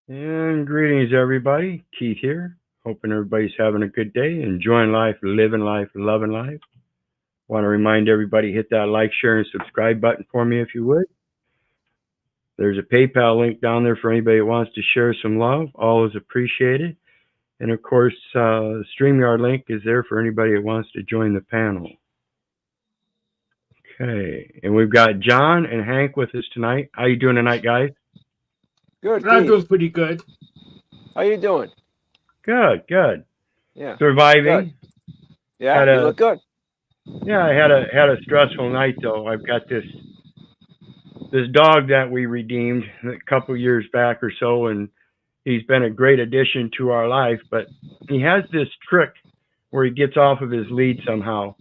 And greetings, everybody. Keith here. Hoping everybody's having a good day, enjoying life, living life, loving life. Want to remind everybody hit that like, share, and subscribe button for me if you would. There's a PayPal link down there for anybody that wants to share some love. All is appreciated. And of course, StreamYard link is there for anybody that wants to join the panel. Okay, and we've got John and Hank with us tonight. How you doing tonight, guys? Good. I'm doing Keith. pretty good. How you doing? Good, good. Yeah. Surviving. Good. Yeah, you look good. Yeah, I had a stressful night though. I've got this dog that we redeemed a couple years back or so, and he's been a great addition to our life. But he has this trick where he gets off of his lead somehow,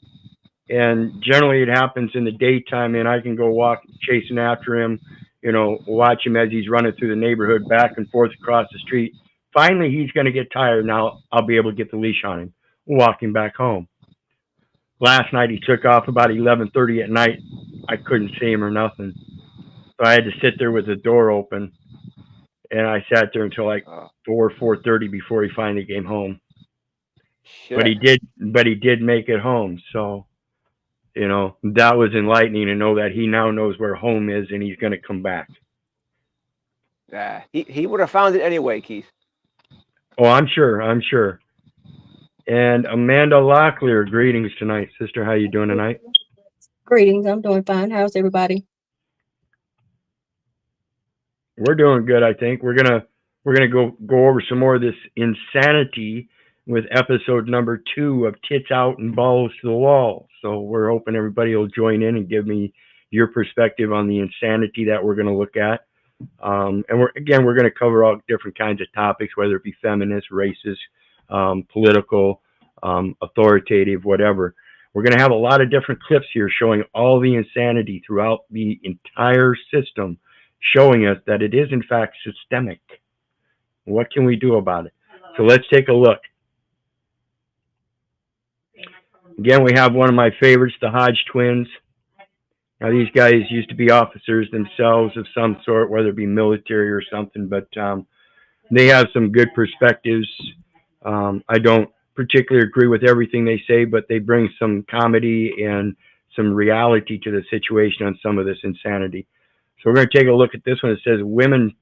and generally it happens in the daytime. And I can go walk chasing after him, watch him as he's running through the neighborhood back and forth across the street. Finally, he's going to get tired. Now I'll be able to get the leash on him, walk him back home. Last night he took off about 11:30 at night. I couldn't see him or nothing, so I had to sit there with the door open, and I sat there until like 4:30 before he finally came home. Shit. But he did make it home. So, that was enlightening to know that he now knows where home is and he's going to come back. Yeah, he would have found it anyway, Keith. Oh, I'm sure. And Amanda Locklear, greetings tonight, sister. How you doing tonight? Greetings. I'm doing fine. How's everybody? We're doing good, I think. We're gonna go over some more of this insanity with episode number 2 of Tits Out and Balls to the Wall. So we're hoping everybody will join in and give me your perspective on the insanity that we're going to look at. And we're going to cover all different kinds of topics, whether it be feminist, racist, political, authoritative, whatever. We're going to have a lot of different clips here showing all the insanity throughout the entire system, showing us that it is in fact systemic. What can we do about it? So let's take a look. Again, we have one of my favorites, the Hodge twins. Now, these guys used to be officers themselves of some sort, whether it be military or something, but they have some good perspectives. I don't particularly agree with everything they say, but they bring some comedy and some reality to the situation on some of this insanity. So we're going to take a look at this one. It says woman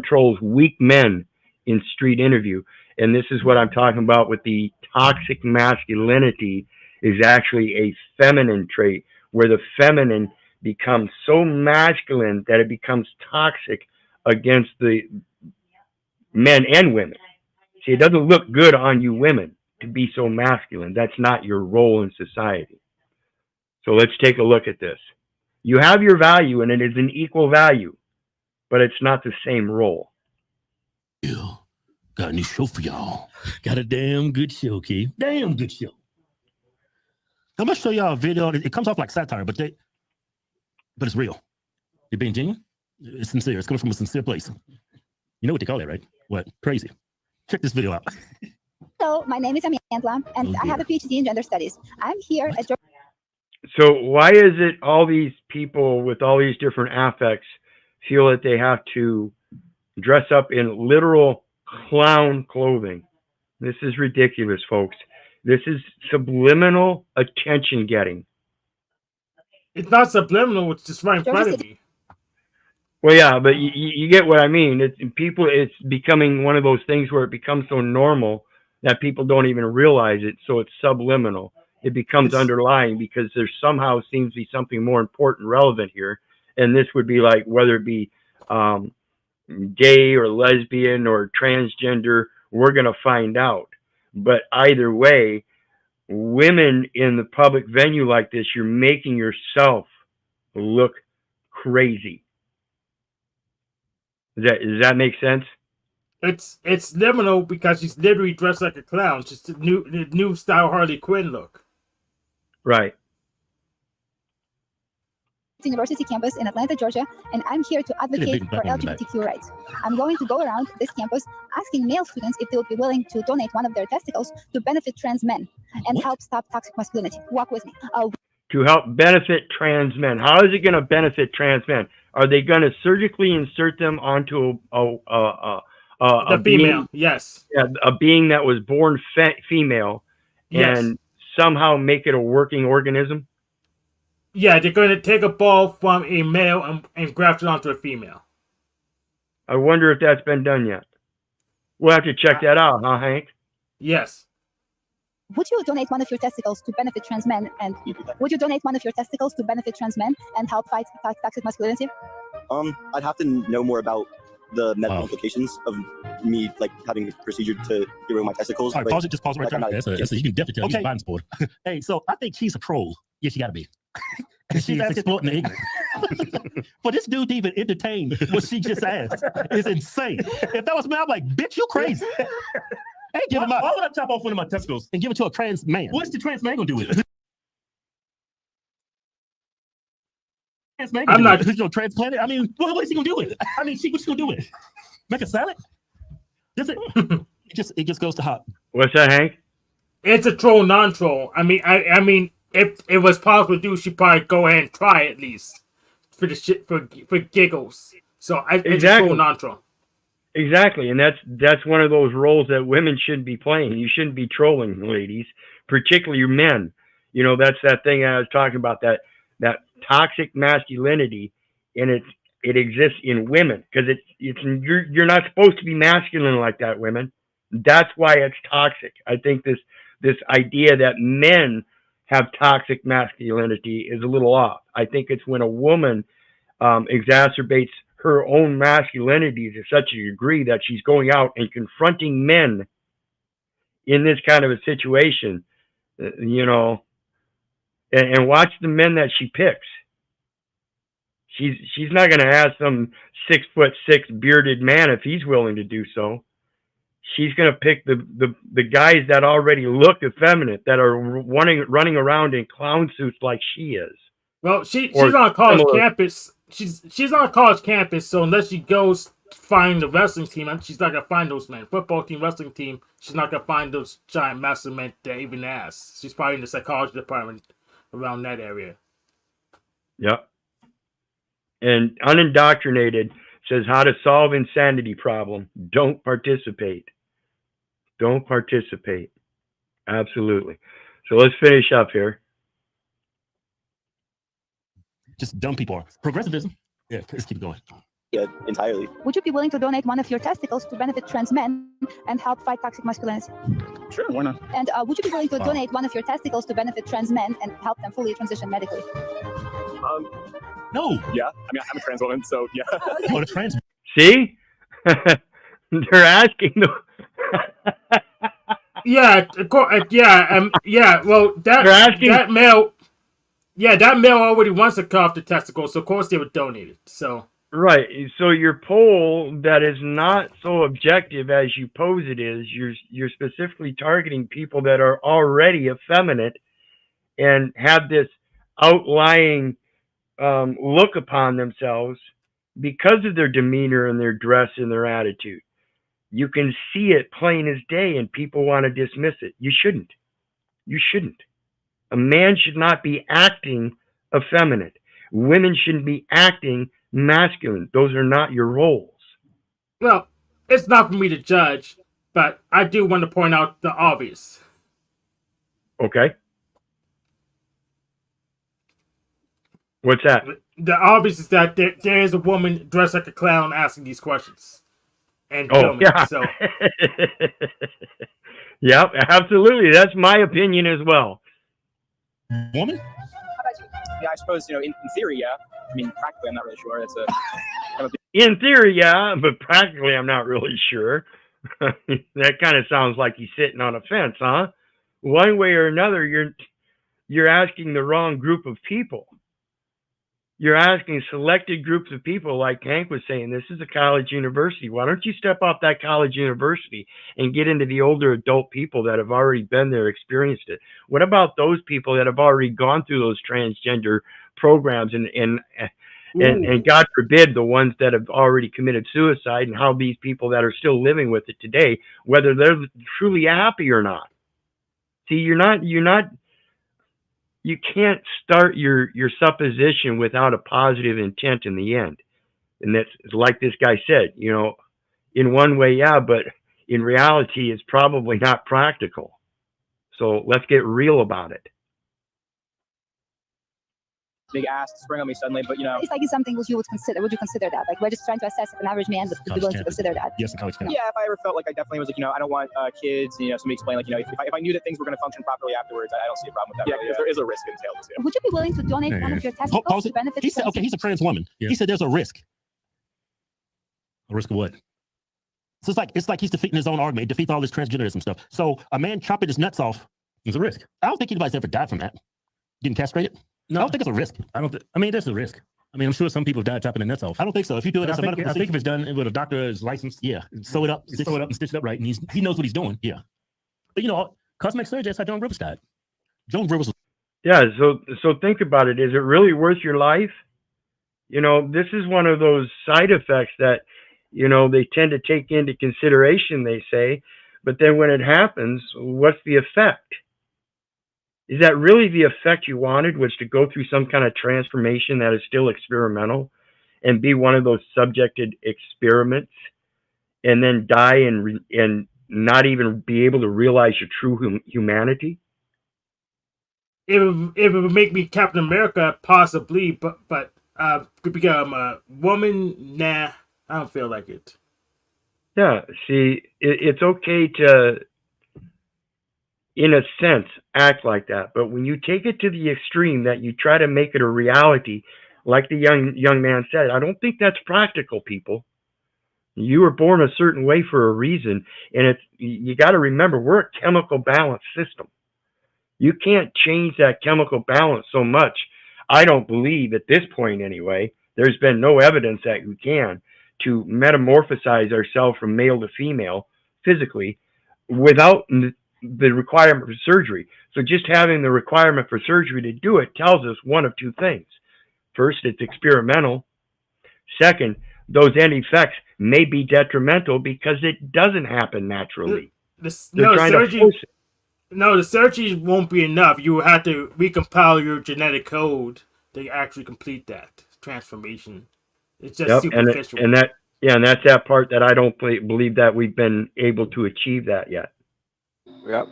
trolls weak men in street interview. And this is what I'm talking about with the toxic masculinity is actually a feminine trait where the feminine becomes so masculine that it becomes toxic against the men and women. See, it doesn't look good on you women to be so masculine. That's not your role in society. So let's take a look at this. You have your value, and it is an equal value, but it's not the same role. Yeah, got a new show for y'all. Got a damn good show, Keith. Damn good show. I'm gonna show y'all a video. It comes off like satire, but it's real. You're being genuine. It's sincere. It's coming from a sincere place. You know what they call it, right? What? Crazy. Check this video out. So my name is Amanda, and I have a PhD in gender studies. I'm here at. So why is it all these people with all these different affects feel that they have to dress up in literal clown clothing? This is ridiculous, folks. This is subliminal attention getting. It's not subliminal, it's just right in front of me. Well, yeah, but you get what I mean. It's becoming one of those things where it becomes so normal that people don't even realize it. So it's subliminal. It becomes underlying because there somehow seems to be something more important, relevant here. And this would be like whether it be gay or lesbian or transgender, we're going to find out. But either way, women in the public venue like this, you're making yourself look crazy. Does that make sense? It's liminal because she's literally dressed like a clown. It's just the new style Harley Quinn look. Right. University campus in Atlanta, Georgia, and I'm here to advocate for LGBTQ rights. I'm going to go around this campus asking male students if they would be willing to donate one of their testicles to benefit trans men and help stop toxic masculinity. Walk with me. To help benefit trans men. How is it going to benefit trans men? Are they going to surgically insert them onto The female, yes. Yeah, a being that was born female, Yes. and somehow make it a working organism. Yeah, they're going to take a ball from a male and graft it onto a female. I wonder if that's been done yet. We'll have to check that out, huh, Hank? Yes. Would you donate one of your testicles to benefit trans men? And would you donate one of your testicles to benefit trans men and help fight toxic masculinity? I'd have to know more about the medical Wow. implications of me like having a procedure to get rid of my testicles. All right, but, pause it. Just pause it right like, there. I'm not- That's a, you can definitely tell he's a Biden supporter. Hey, so I think she's a troll. Yes, she got to be. And she's exploiting the ignorant. For this dude to even entertain what she just asked is insane. If that was me, I'm like, bitch, you crazy. Hey, give him why would I chop off one of my testicles and give it to a trans man? What's the trans man gonna do with it? Trans man I'm not- transplant it. I mean, what is he gonna do with it? I mean, what's he gonna do with it? Make a salad? Does it? It just goes to hot. What's that, Hank? It's a troll, non-troll. I mean, if it was possible to do, she'd probably go ahead and try at least for the shit for giggles. So it's Exactly. a troll, non-troll. Exactly, and that's one of those roles that women shouldn't be playing. You shouldn't be trolling, ladies, particularly your men. You know, that's that thing I was talking about, that toxic masculinity, and it exists in women because you're not supposed to be masculine like that, women. That's why it's toxic. I think this idea that men have toxic masculinity is a little off. I think it's when a woman exacerbates her own masculinity to such a degree that she's going out and confronting men in this kind of a situation, you know, and watch the men that she picks. She's not going to ask some 6'6" bearded man if he's willing to do so. She's going to pick the guys that already look effeminate, that are running around in clown suits like she is. Well, she's Or on a college similar. campus. She's on a college campus, so unless she goes find the wrestling team, she's not gonna find those men. Football team, wrestling team, she's not gonna find those giant massive men that even ask. She's probably in the psychology department around that area. Yep. And Unindoctrinated says how to solve insanity problem. Don't participate. Don't participate. Absolutely. So let's finish up here. Just dumb people are. Progressivism. Yeah, let's keep going. Yeah, entirely. Would you be willing to donate one of your testicles to benefit trans men and help fight toxic masculinity? Sure, why not? And would you be willing to Wow. donate one of your testicles to benefit trans men and help them fully transition medically? No. Yeah, I mean, I'm a trans woman, so yeah. Oh, the trans. See? They're asking the Yeah, yeah. Well, They're asking- that male already wants to cut off the testicles, so of course they would donate it. So Right. So your poll that is not so objective as you pose it is, you're specifically targeting people that are already effeminate and have this outlying look upon themselves because of their demeanor and their dress and their attitude. You can see it plain as day, and people want to dismiss it. You shouldn't. You shouldn't. A man should not be acting effeminate. Women shouldn't be acting masculine. Those are not your roles. well, it's not for me to judge, but I do want to point out the obvious. Okay? What's that? The obvious is that there is a woman dressed like a clown asking these questions. And Oh, filming, yeah. so Yep, absolutely. That's my opinion as well. Woman? Yeah, I suppose, in theory, yeah. I mean, practically, I'm not really sure. It's a In theory, yeah, but practically, I'm not really sure. That kind of sounds like he's sitting on a fence, huh? One way or another, you're asking the wrong group of people. You're asking selected groups of people, like Hank was saying. This is a college university. Why don't you step off that college university and get into the older adult people that have already been there, experienced it? What about those people that have already gone through those transgender programs and God forbid the ones that have already committed suicide, and how these people that are still living with it today, whether they're truly happy or not. See, you can't start your supposition without a positive intent in the end. And that's like this guy said, in one way, yeah, but in reality, it's probably not practical. So let's get real about it. Big ass spring on me suddenly, but you know. It's like it's something which you would consider. Would you consider that? Like we're just trying to assess if an average man would be willing to consider that. Yes, in college campus. Yeah, if I ever felt like I definitely was like, you know, I don't want kids, you know, somebody explain like, you know, if I knew that things were going to function properly afterwards, I don't see a problem with that. Yeah, because there is a risk entailed too. Would you be willing to donate one of your testicles to benefit? He said, okay, he's a trans woman. Yeah. He said there's a risk. A risk of what? So it's like he's defeating his own argument. He defeats all this transgenderism stuff. So a man chopping his nuts off is a risk. I don't think anybody's ever died from that. Getting castrated? No, I don't think it's a risk. I mean, there's a risk. I mean, I'm sure some people died chopping their nuts off. I don't think so. If you do it as a medical procedure, I think if it's done with a doctor is licensed, yeah, sew it up and stitch it up right, and he knows what he's doing. Yeah, but you know, cosmetic surgery. That's how Joan Rivers died. Joan Rivers. Yeah. So think about it. Is it really worth your life? You know, this is one of those side effects that, you know, they tend to take into consideration. They say, but then when it happens, what's the effect? Is that really the effect you wanted, was to go through some kind of transformation that is still experimental and be one of those subjected experiments and then die and not even be able to realize your true humanity? If it would make me Captain America, possibly, but could become a woman, nah, I don't feel like it. Yeah, see, it's okay to, in a sense, act like that. But when you take it to the extreme that you try to make it a reality, like the young man said, I don't think that's practical, people. You were born a certain way for a reason, and you got to remember, we're a chemical balance system. You can't change that chemical balance so much. I don't believe at this point anyway, there's been no evidence that we can, to metamorphosize ourselves from male to female physically without the requirement for surgery. So just having the requirement for surgery to do it tells us one of two things. First, it's experimental. Second, those end effects may be detrimental because it doesn't happen naturally. The surgery won't be enough. You will have to recompile your genetic code to actually complete that transformation. It's just superficial. And that's that part that I don't believe that we've been able to achieve that yet. Yep.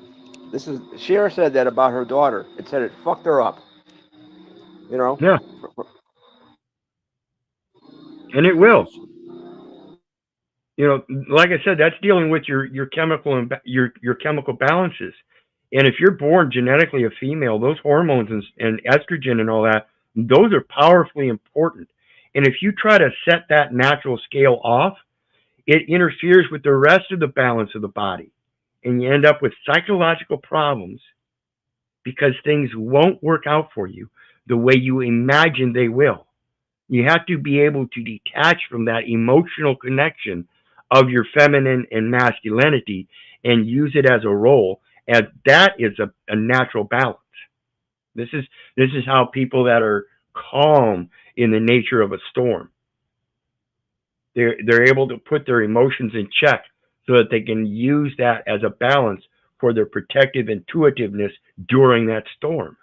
Cher said that about her daughter. It said it fucked her up. You know? Yeah. And it will. You know, like I said, that's dealing with your chemical and your chemical balances. And if you're born genetically a female, those hormones and estrogen and all that, those are powerfully important. And if you try to set that natural scale off, it interferes with the rest of the balance of the body. And you end up with psychological problems because things won't work out for you the way you imagine they will. You have to be able to detach from that emotional connection of your feminine and masculinity and use it as a role, as that is a natural balance. This is how people that are calm in the nature of a storm, they're able to put their emotions in check so that they can use that as a balance for their protective intuitiveness during that storm.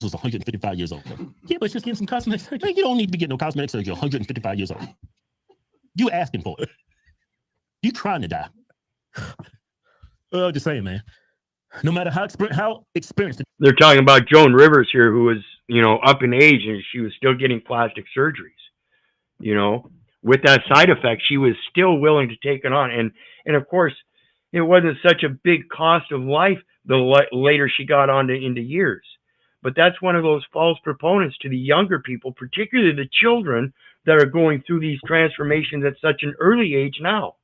Was 155 years old. Yeah, but just getting some cosmetic surgery. You don't need to be getting no cosmetic surgery. You're 155 years old. You asking for it. You trying to die. I'm just saying, man. No matter how experienced. They're talking about Joan Rivers here, who was, you know, up in age and she was still getting plastic surgeries. You know, with that side effect, she was still willing to take it on. And of course, it wasn't such a big cost of life the later she got on into years. But that's one of those false proponents to the younger people, particularly the children that are going through these transformations at such an early age now.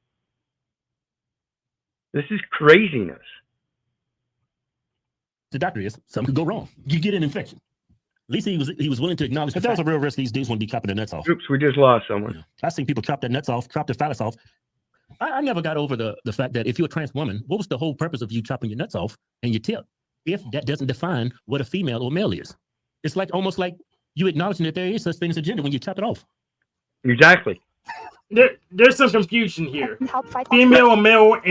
This is craziness. The doctor is something could go wrong. You get an infection. At least he was willing to acknowledge that was a real risk. These dudes want to be chopping their nuts off. Oops, we just lost someone. Yeah. I've seen people chop their nuts off, chop their phallus off. I never got over the fact that if you're a trans woman, what was the whole purpose of you chopping your nuts off and your tip if that doesn't define what a female or male is? It's like almost like you acknowledging that there is such thing as a gender when you chop it off. Exactly. There's some confusion here. Female and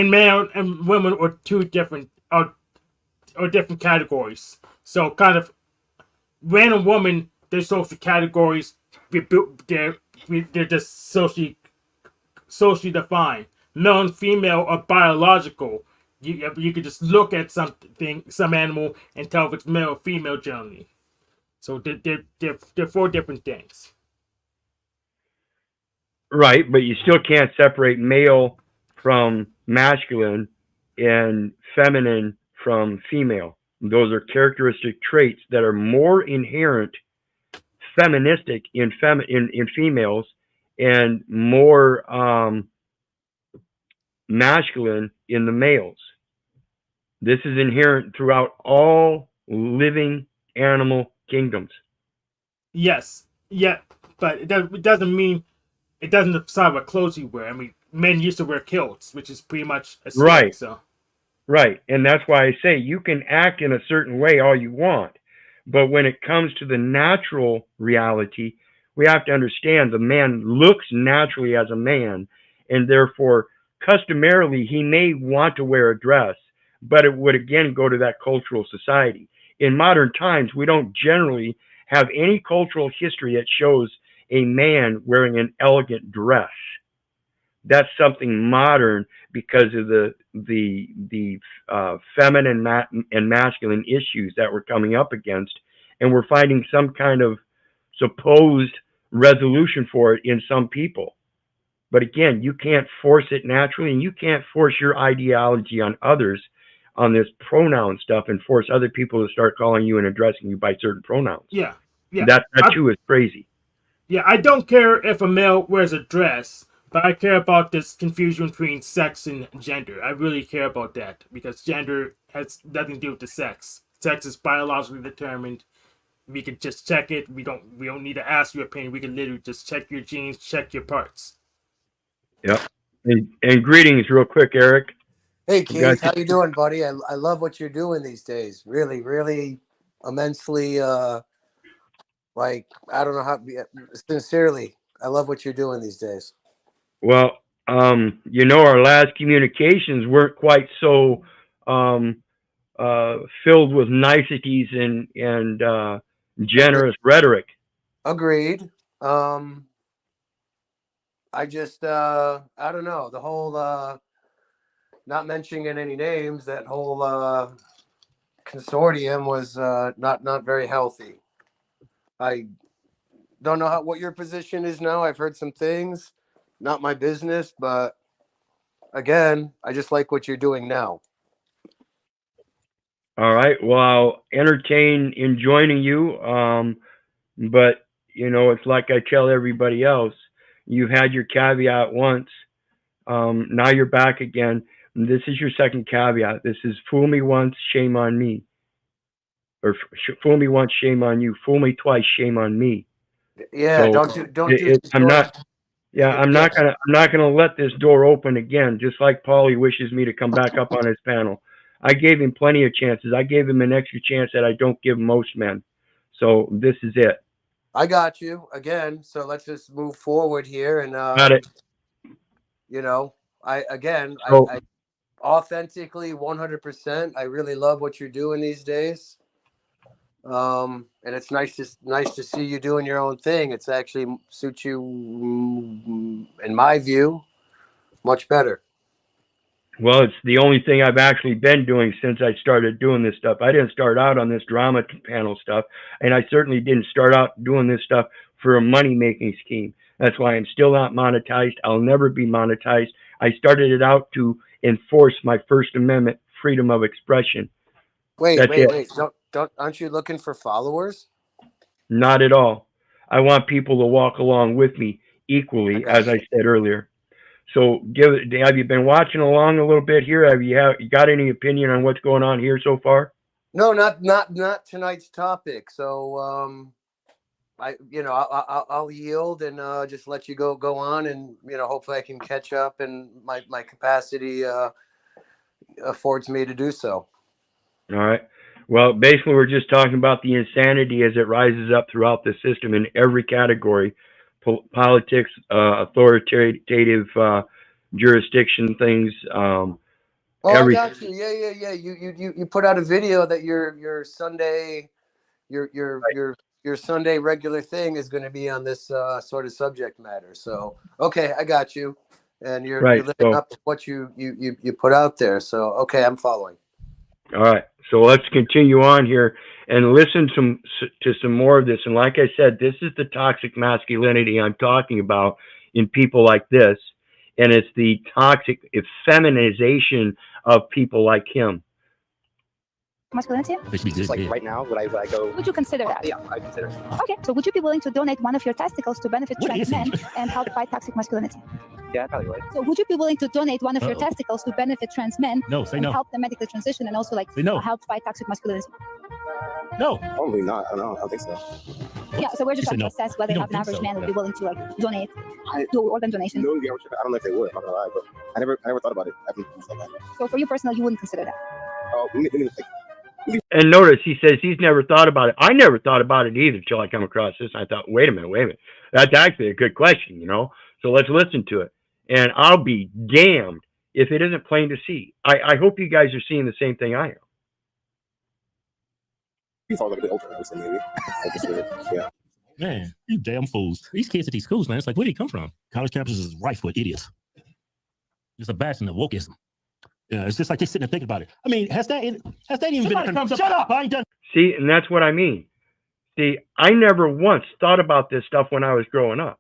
male and women are two different or different categories. So kind of random woman, their social categories, their they're just socially defined. Male and female are biological. You could just look at some animal, and tell if it's male or female generally. So they're four different things. Right, but you still can't separate male from masculine and feminine from female. Those are characteristic traits that are more inherent feministic in females and more masculine in the males. This is inherent throughout all living animal kingdoms. Yes, yeah, but it doesn't mean it doesn't decide what clothes you wear. I mean, men used to wear kilts, which is pretty much a skirt. Right. So Right. And that's why I say you can act in a certain way all you want. But when it comes to the natural reality, we have to understand the man looks naturally as a man, and therefore, customarily, he may want to wear a dress, but it would again go to that cultural society. In modern times, we don't generally have any cultural history that shows a man wearing an elegant dress. That's something modern because of the feminine and masculine issues that we're coming up against, and we're finding some kind of supposed resolution for it in some people. But again, you can't force it naturally, and you can't force your ideology on others on this pronoun stuff and force other people to start calling you and addressing you by certain pronouns. yeah. That too is crazy. Yeah, I don't care if a male wears a dress, but I care about this confusion between sex and gender. I really care about that because gender has nothing to do with the sex. Sex is biologically determined. We can just check it. We don't need to ask your opinion. We can literally just check your genes, check your parts. Yep. And greetings, real quick, Eric. Hey Keith, how you doing, buddy? I love what you're doing these days. Really, really immensely. Like I don't know how. Sincerely, I love what you're doing these days. Well, our last communications weren't quite so filled with niceties and generous rhetoric. Agreed. I just I don't know, the whole not mentioning any names, that whole consortium was not very healthy. I don't know what your position is now. I've heard some things, not my business, but again, I just like what you're doing now. All right. Well, I'll entertain in joining you. But it's like I tell everybody else. You've had your caveat once. Now you're back again. This is your second caveat. This is fool me once, shame on me. Or fool me once, shame on you. Fool me twice, shame on me. Yeah, so don't do. I'm not. Yeah, I'm not gonna let this door open again. Just like Paulie wishes me to come back up on his panel. I gave him plenty of chances. I gave him an extra chance that I don't give most men. So this is it. I got you again. So let's just move forward here and Got it. I authentically 100%. I really love what you're doing these days. And it's nice to see you doing your own thing. It's actually suits you, in my view, much better. Well, it's the only thing I've actually been doing since I started doing this stuff. I didn't start out on this drama panel stuff, and I certainly didn't start out doing this stuff for a money-making scheme. That's why I'm still not monetized. I'll never be monetized. I started it out to enforce my First Amendment freedom of expression. Wait. Aren't you looking for followers? Not at all. I want people to walk along with me equally, as I said earlier. So, have you been watching along a little bit here? Have you got any opinion on what's going on here so far? No, not tonight's topic. So, I'll yield and just let you go on, and hopefully I can catch up, and my capacity affords me to do so. All right. Well, basically, we're just talking about the insanity as it rises up throughout the system in every category: politics, authoritative jurisdiction things. I got you. Yeah. You put out a video that your Sunday, your your Sunday regular thing is going to be on this sort of subject matter. So, okay, I got you. And you're Right. living So, up to what you put out there. So, okay, I'm following. all right. So let's continue on here and listen to some more of this. And like I said, this is the toxic masculinity I'm talking about in people like this. And it's the toxic feminization of people like him. Masculinity? Just like right now, would I go? Would you consider that? Yeah, I consider it. Okay, so would you be willing to donate one of your testicles to benefit What trans is it? men and help fight toxic masculinity? Yeah, I probably would. So would you be willing to donate one of your Uh-oh. testicles to benefit trans men No, say and no. help them medically transition and also like Say no. help fight toxic masculinity? No. Probably not. I don't think so. Yeah, so we're just You trying said to no. assess whether You an don't think average so. man would Yeah. be willing to like donate, I- do organ donation. No, I don't know if they would. I'm not gonna lie, but I never thought about it. I haven't thought about it. So for you personally, you wouldn't consider that. Oh, let me think. And notice he says he's never thought about it. I never thought about it either till I come across this. I thought, wait a minute. That's actually a good question, you know? So let's listen to it. And I'll be damned if it isn't plain to see. I hope you guys are seeing the same thing I am. You thought like a bit older, I would say maybe. I consider it. Yeah. Man, you damn fools. These kids at these schools, man, it's like, where do they come from? College campuses is rife with idiots. It's a bastion of wokeism. Yeah, it's just like they're sitting and thinking about it. I mean, has that even Somebody comes up- Shut up! I ain't done. See, and that's what I mean. See, I never once thought about this stuff when I was growing up.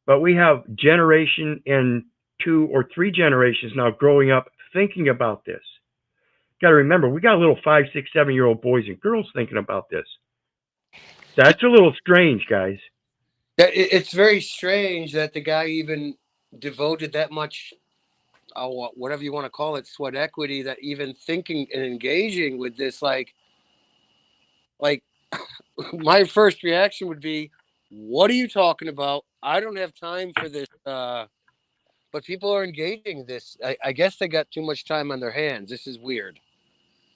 But we have generation and 2 or 3 generations now growing up thinking about this. Got to remember, we got little 5, 6, 7-year-old boys and girls thinking about this. That's a little strange, guys. It's very strange that the guy even devoted that much, whatever you want to call it, sweat equity, that even thinking and engaging with this, like my first reaction would be, what are you talking about? I don't have time for this. But people are engaging this. I guess they got too much time on their hands. This is weird.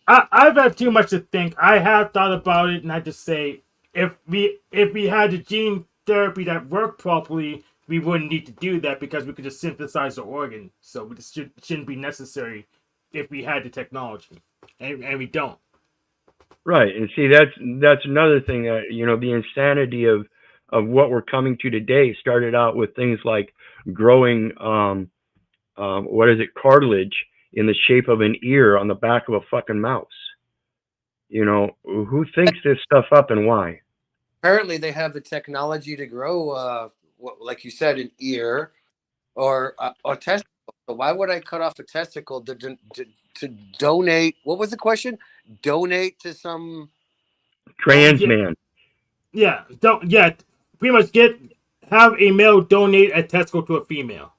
I've had too much to think. I have thought about it, and I just say, if we had the gene therapy that worked properly, we wouldn't need to do that because we could just synthesize the organ. So it shouldn't be necessary if we had the technology, and we don't. Right, and see that's another thing that the insanity of what we're coming to today started out with things like growing cartilage in the shape of an ear on the back of a fucking mouse. Who thinks this stuff up and why? Apparently, they have the technology to grow, like you said, an ear or a testicle. So why would I cut off a testicle to donate? What was the question? Donate to some Trans man. Yeah, pretty much have a male donate a testicle to a female.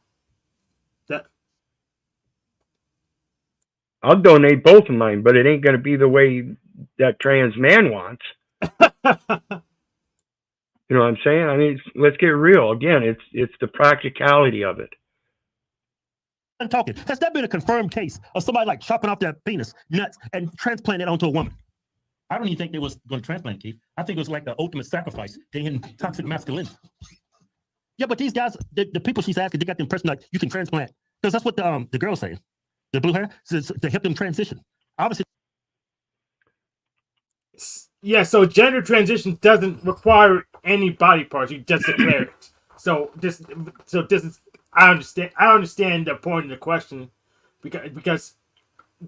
I'll donate both of mine, but it ain't going to be the way that trans man wants. You know what I'm saying? I mean, let's get real. Again, it's the practicality of it. I'm talking. Has that been a confirmed case of somebody like chopping off their penis nuts and transplanting it onto a woman? I don't even think they was going to transplant, Keith. I think it was like the ultimate sacrifice. They in toxic masculinity. Yeah, but these guys, the people she's asking, they got the impression like you can transplant because that's what the girl's saying. The blue hair to help them transition. Obviously. Yeah, so gender transition doesn't require any body parts. You just declare it. So this is I understand the point of the question because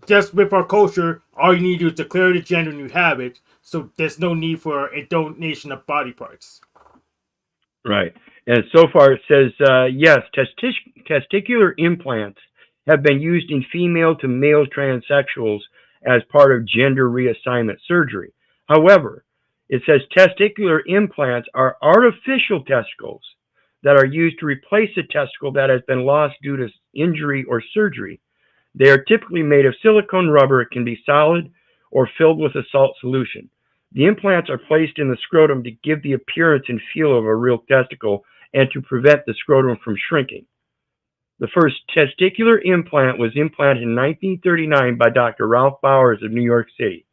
just with our culture, all you need to do is declare the gender and you have it. So there's no need for a donation of body parts. Right. And so far it says, yes, testicular implants have been used in female to male transsexuals as part of gender reassignment surgery. However, it says testicular implants are artificial testicles that are used to replace a testicle that has been lost due to injury or surgery. They are typically made of silicone rubber. It can be solid or filled with a salt solution. The implants are placed in the scrotum to give the appearance and feel of a real testicle and to prevent the scrotum from shrinking. The first testicular implant was implanted in 1939 by Dr. Ralph Bowers of New York City.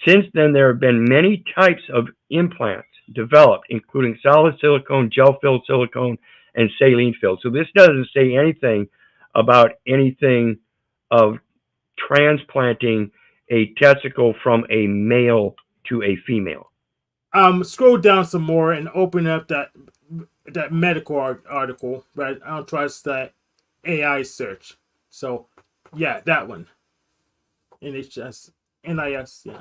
Since then, there have been many types of implants developed, including solid silicone, gel-filled silicone, and saline-filled. So this doesn't say anything about anything of transplanting a testicle from a male to a female. Scroll down some more and open up that medical article, but I don't trust that AI search. So, yeah, that one. NHS, NIS, yeah.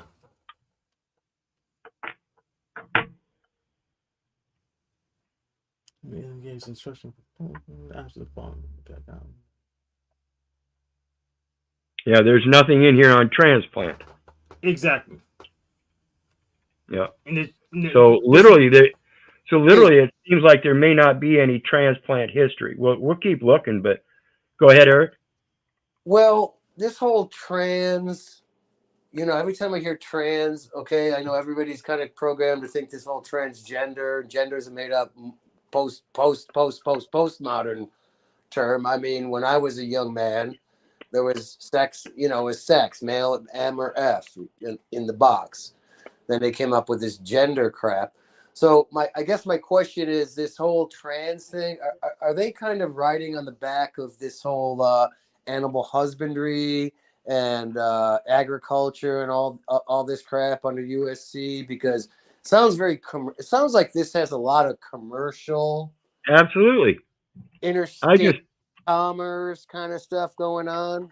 Instruction. Yeah, there's nothing in here on transplant. Exactly. Yeah. And So literally, it seems like there may not be any transplant history. Well, we'll keep looking, but go ahead, Eric. Well, this whole trans, every time I hear trans, okay, I know everybody's kind of programmed to think this whole transgender, genders are made up postmodern term. I mean, when I was a young man, there was sex, was sex, male M or F in the box. Then they came up with this gender crap. So I guess my question is, this whole trans thing, are they kind of riding on the back of this whole animal husbandry and agriculture and all this crap under USC? Because it sounds it sounds like this has a lot of commercial, Absolutely. interstate commerce kind of stuff going on.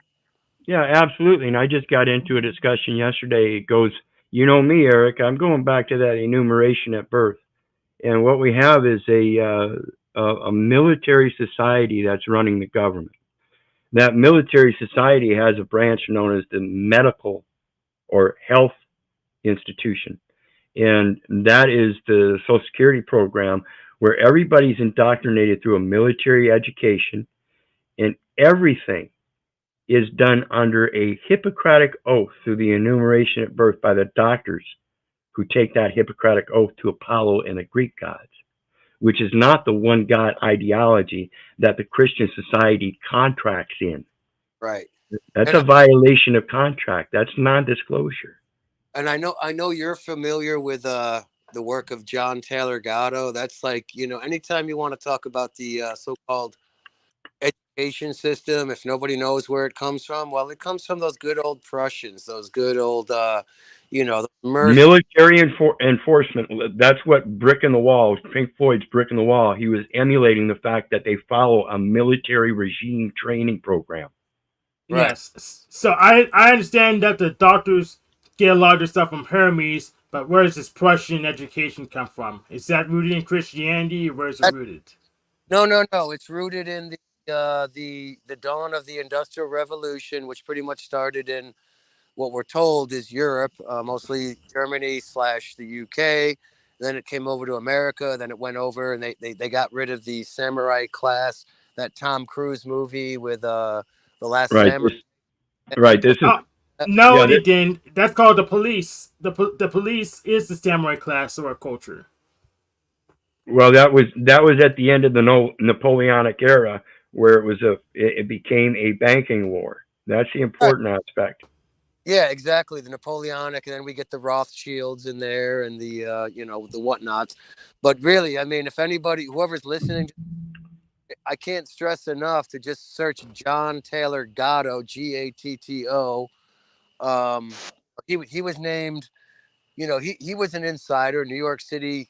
Yeah, absolutely. And I just got into a discussion yesterday. It goes, you know me, Eric, I'm going back to that enumeration at birth. And what we have is a military society that's running the government. That military society has a branch known as the medical or health institution. And that is the Social Security program where everybody's indoctrinated through a military education, and everything is done under a Hippocratic oath through the enumeration at birth by the doctors who take that Hippocratic oath to Apollo and the Greek gods, which is not the one God ideology that the Christian society contracts in. Right. That's a violation of contract. That's non-disclosure. And I know you're familiar with the work of John Taylor Gatto. That's like, anytime you want to talk about the so-called education system, if nobody knows where it comes from, well, it comes from those good old Prussians, those good old, military enforcement. That's what Brick in the Wall, Pink Floyd's Brick in the Wall. He was emulating the fact that they follow a military regime training program. Right. Yes. So I understand that the doctors get a lot of their stuff from Hermes, but where does this Prussian education come from? Is that rooted in Christianity, or where is it rooted? No. It's rooted in the dawn of the Industrial Revolution, which pretty much started in what we're told is Europe, mostly Germany / the UK. Then it came over to America. Then it went over, and they got rid of the samurai class. That Tom Cruise movie with The Last Samurai. This is no, they didn't. That's called the police. The police is the samurai class or culture. Well, that was at the end of the Napoleonic era, where it became a banking war. That's the important aspect. Yeah, exactly. The Napoleonic, and then we get the Rothschilds in there, and the the whatnots. But really, I mean, if anybody, whoever's listening, I can't stress enough to just search John Taylor Gatto, Gatto. He was named, he was an insider, New York City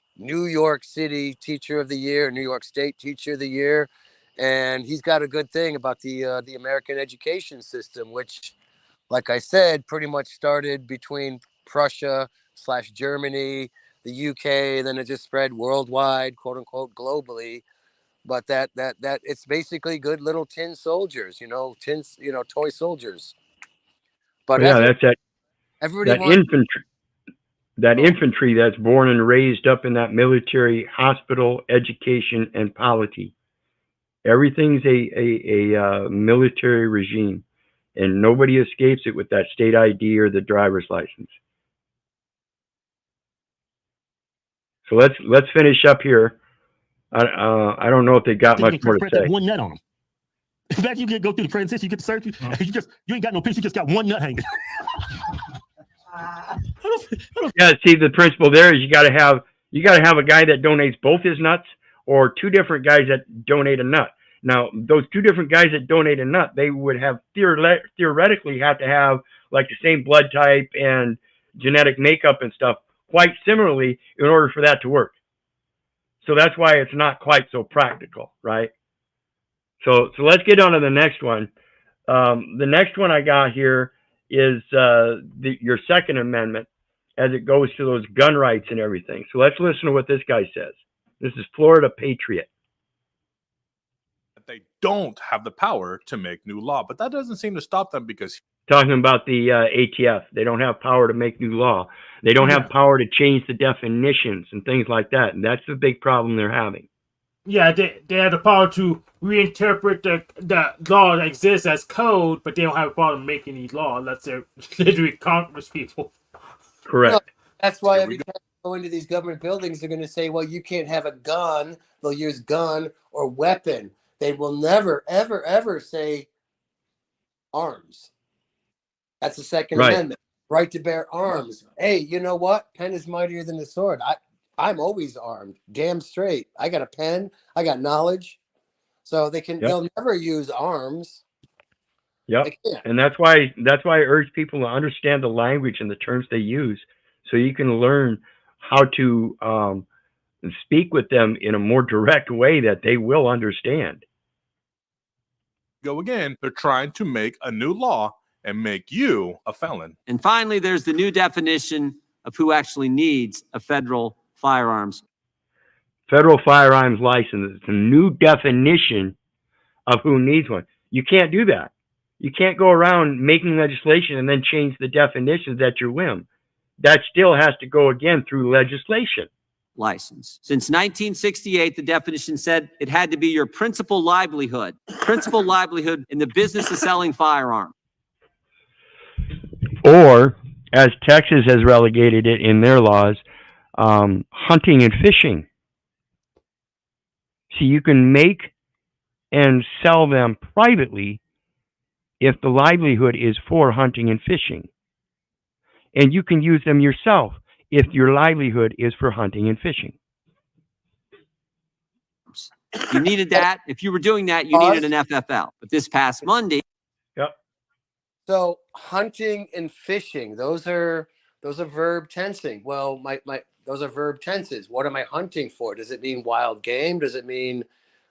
Teacher of the Year, New York State Teacher of the Year, and he's got a good thing about the American education system, which, like I said, pretty much started between Prussia / Germany, the UK, then it just spread worldwide, quote unquote, globally. But that it's basically good little tin soldiers, toy soldiers. But that's everybody infantry. That infantry that's born and raised up in that military, hospital, education, and polity. Everything's a military regime, and nobody escapes it with that state ID or the driver's license. So let's finish up here. I don't know if they got much more to say. One nut on them. In fact, you can go through the transition, you get the surgery, you ain't got no piece, you just got one nut hanging. Yeah, see, the principle there is you got to have a guy that donates both his nuts, or two different guys that donate a nut. Now, those two different guys that donate a nut, they would have theoretically have to have like the same blood type and genetic makeup and stuff, quite similarly in order for that to work. So that's why it's not quite so practical, right? So let's get on to the next one. The next one I got here is your Second Amendment as it goes to those gun rights and everything. So let's listen to what this guy says. This is Florida Patriot. They don't have the power to make new law, but that doesn't seem to stop them because Talking about the ATF. They don't have power to make new law. They don't have power to change the definitions and things like that. And that's the big problem they're having. Yeah, they have the power to reinterpret the law that exists as code, but they don't have the power to make any law unless they're literally Congress people. Correct. No, that's why every time you go into these government buildings, they're going to say, well, you can't have a gun. They'll use gun or weapon. They will never, ever, ever say arms. That's the Second Amendment. Right to bear arms. Hey, you know what? Pen is mightier than the sword. I'm always armed. Damn straight. I got a pen. I got knowledge. So they'll never use arms. Yep. And that's why I urge people to understand the language and the terms they use so you can learn how to speak with them in a more direct way that they will understand. Go again, they're trying to make a new law and make you a felon. And finally, there's the new definition of who actually needs a federal firearms license. It's a new definition of who needs one. You can't do that. You can't go around making legislation and then change the definitions at your whim. That still has to go again through legislation. License. Since 1968, the definition said it had to be your principal livelihood in the business of selling firearms. Or, as Texas has relegated it in their laws, hunting and fishing. So you can make and sell them privately if the livelihood is for hunting and fishing. And you can use them yourself if your livelihood is for hunting and fishing. You needed that. If you were doing that, you needed an FFL. But this past Monday. Yep. So hunting and fishing, those are verb tensing. Well, those are verb tenses. What am I hunting for? Does it mean wild game? Does it mean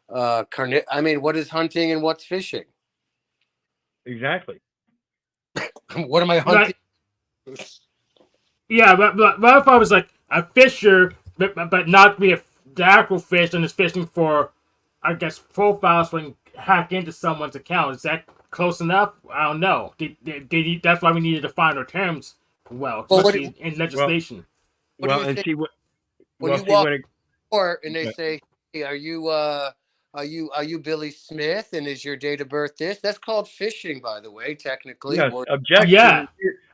what is hunting and what's fishing? Exactly. What am I hunting? Yeah, but if I was like a fisher, but not be the actual fish and is fishing for, I guess, profiles when hack into someone's account, is that close enough? I don't know. That's why we need to define our terms especially in legislation. When you walk in court and they say, hey, are you Billy Smith and is your date of birth this? That's called fishing, by the way, technically. Yes. Objection.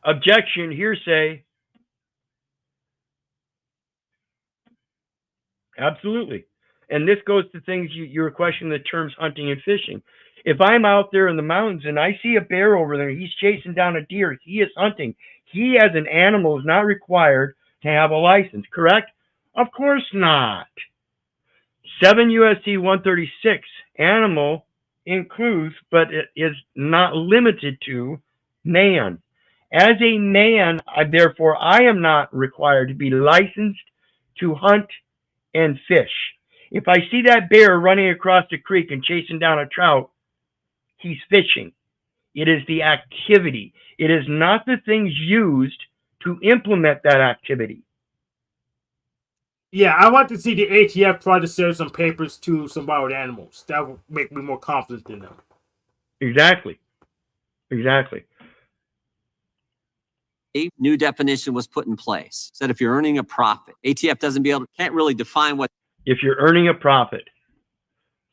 Objection. Hearsay. Absolutely. And this goes to things you were questioning the terms hunting and fishing. If I'm out there in the mountains and I see a bear over there, he's chasing down a deer, he is hunting. He as an animal is not required to have a license, correct? Of course not. 7 U.S.C. 136, animal includes, but it is not limited to, man. As a man, therefore, I am not required to be licensed to hunt and fish. If I see that bear running across the creek and chasing down a trout, he's fishing. It is the activity. It is not the things used to implement that activity. Yeah, I want to see the ATF try to serve some papers to some wild animals. That would make me more confident in them. Exactly. Exactly. A new definition was put in place. Said if you're earning a profit, ATF can't really define what. If you're earning a profit.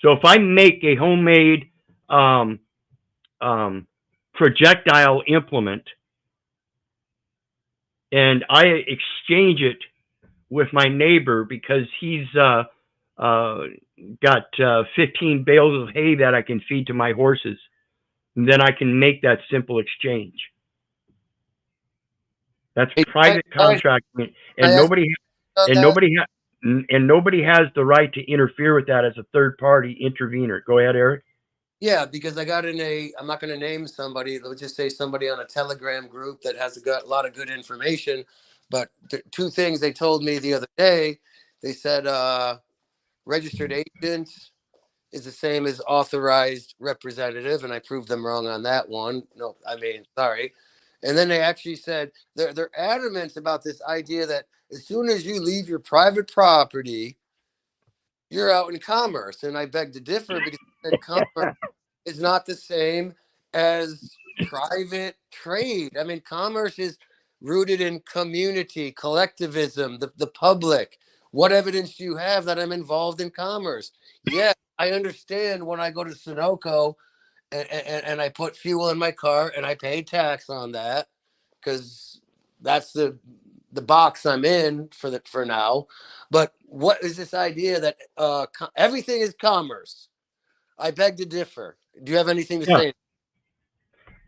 So if I make a homemade projectile implement and I exchange it with my neighbor because he's got 15 bales of hay that I can feed to my horses, then I can make that simple exchange. That's private contracting, and nobody has the right to interfere with that as a third party intervener. Go ahead, Eric. Yeah, because I got I'm not going to name somebody. Let's just say somebody on a Telegram group that has got a lot of good information. But two things they told me the other day. They said registered agent is the same as authorized representative, and I proved them wrong on that one. No, I mean, sorry. And then they actually said they're adamant about this idea that as soon as you leave your private property, you're out in commerce. And I beg to differ because that commerce is not the same as private trade. I mean, commerce is rooted in community, collectivism, the public. What evidence do you have that I'm involved in commerce? Yeah, I understand when I go to Sunoco and I put fuel in my car and I pay tax on that because that's the box I'm in for now. But what is this idea that everything is commerce? I beg to differ. Do you have anything to Yeah, say?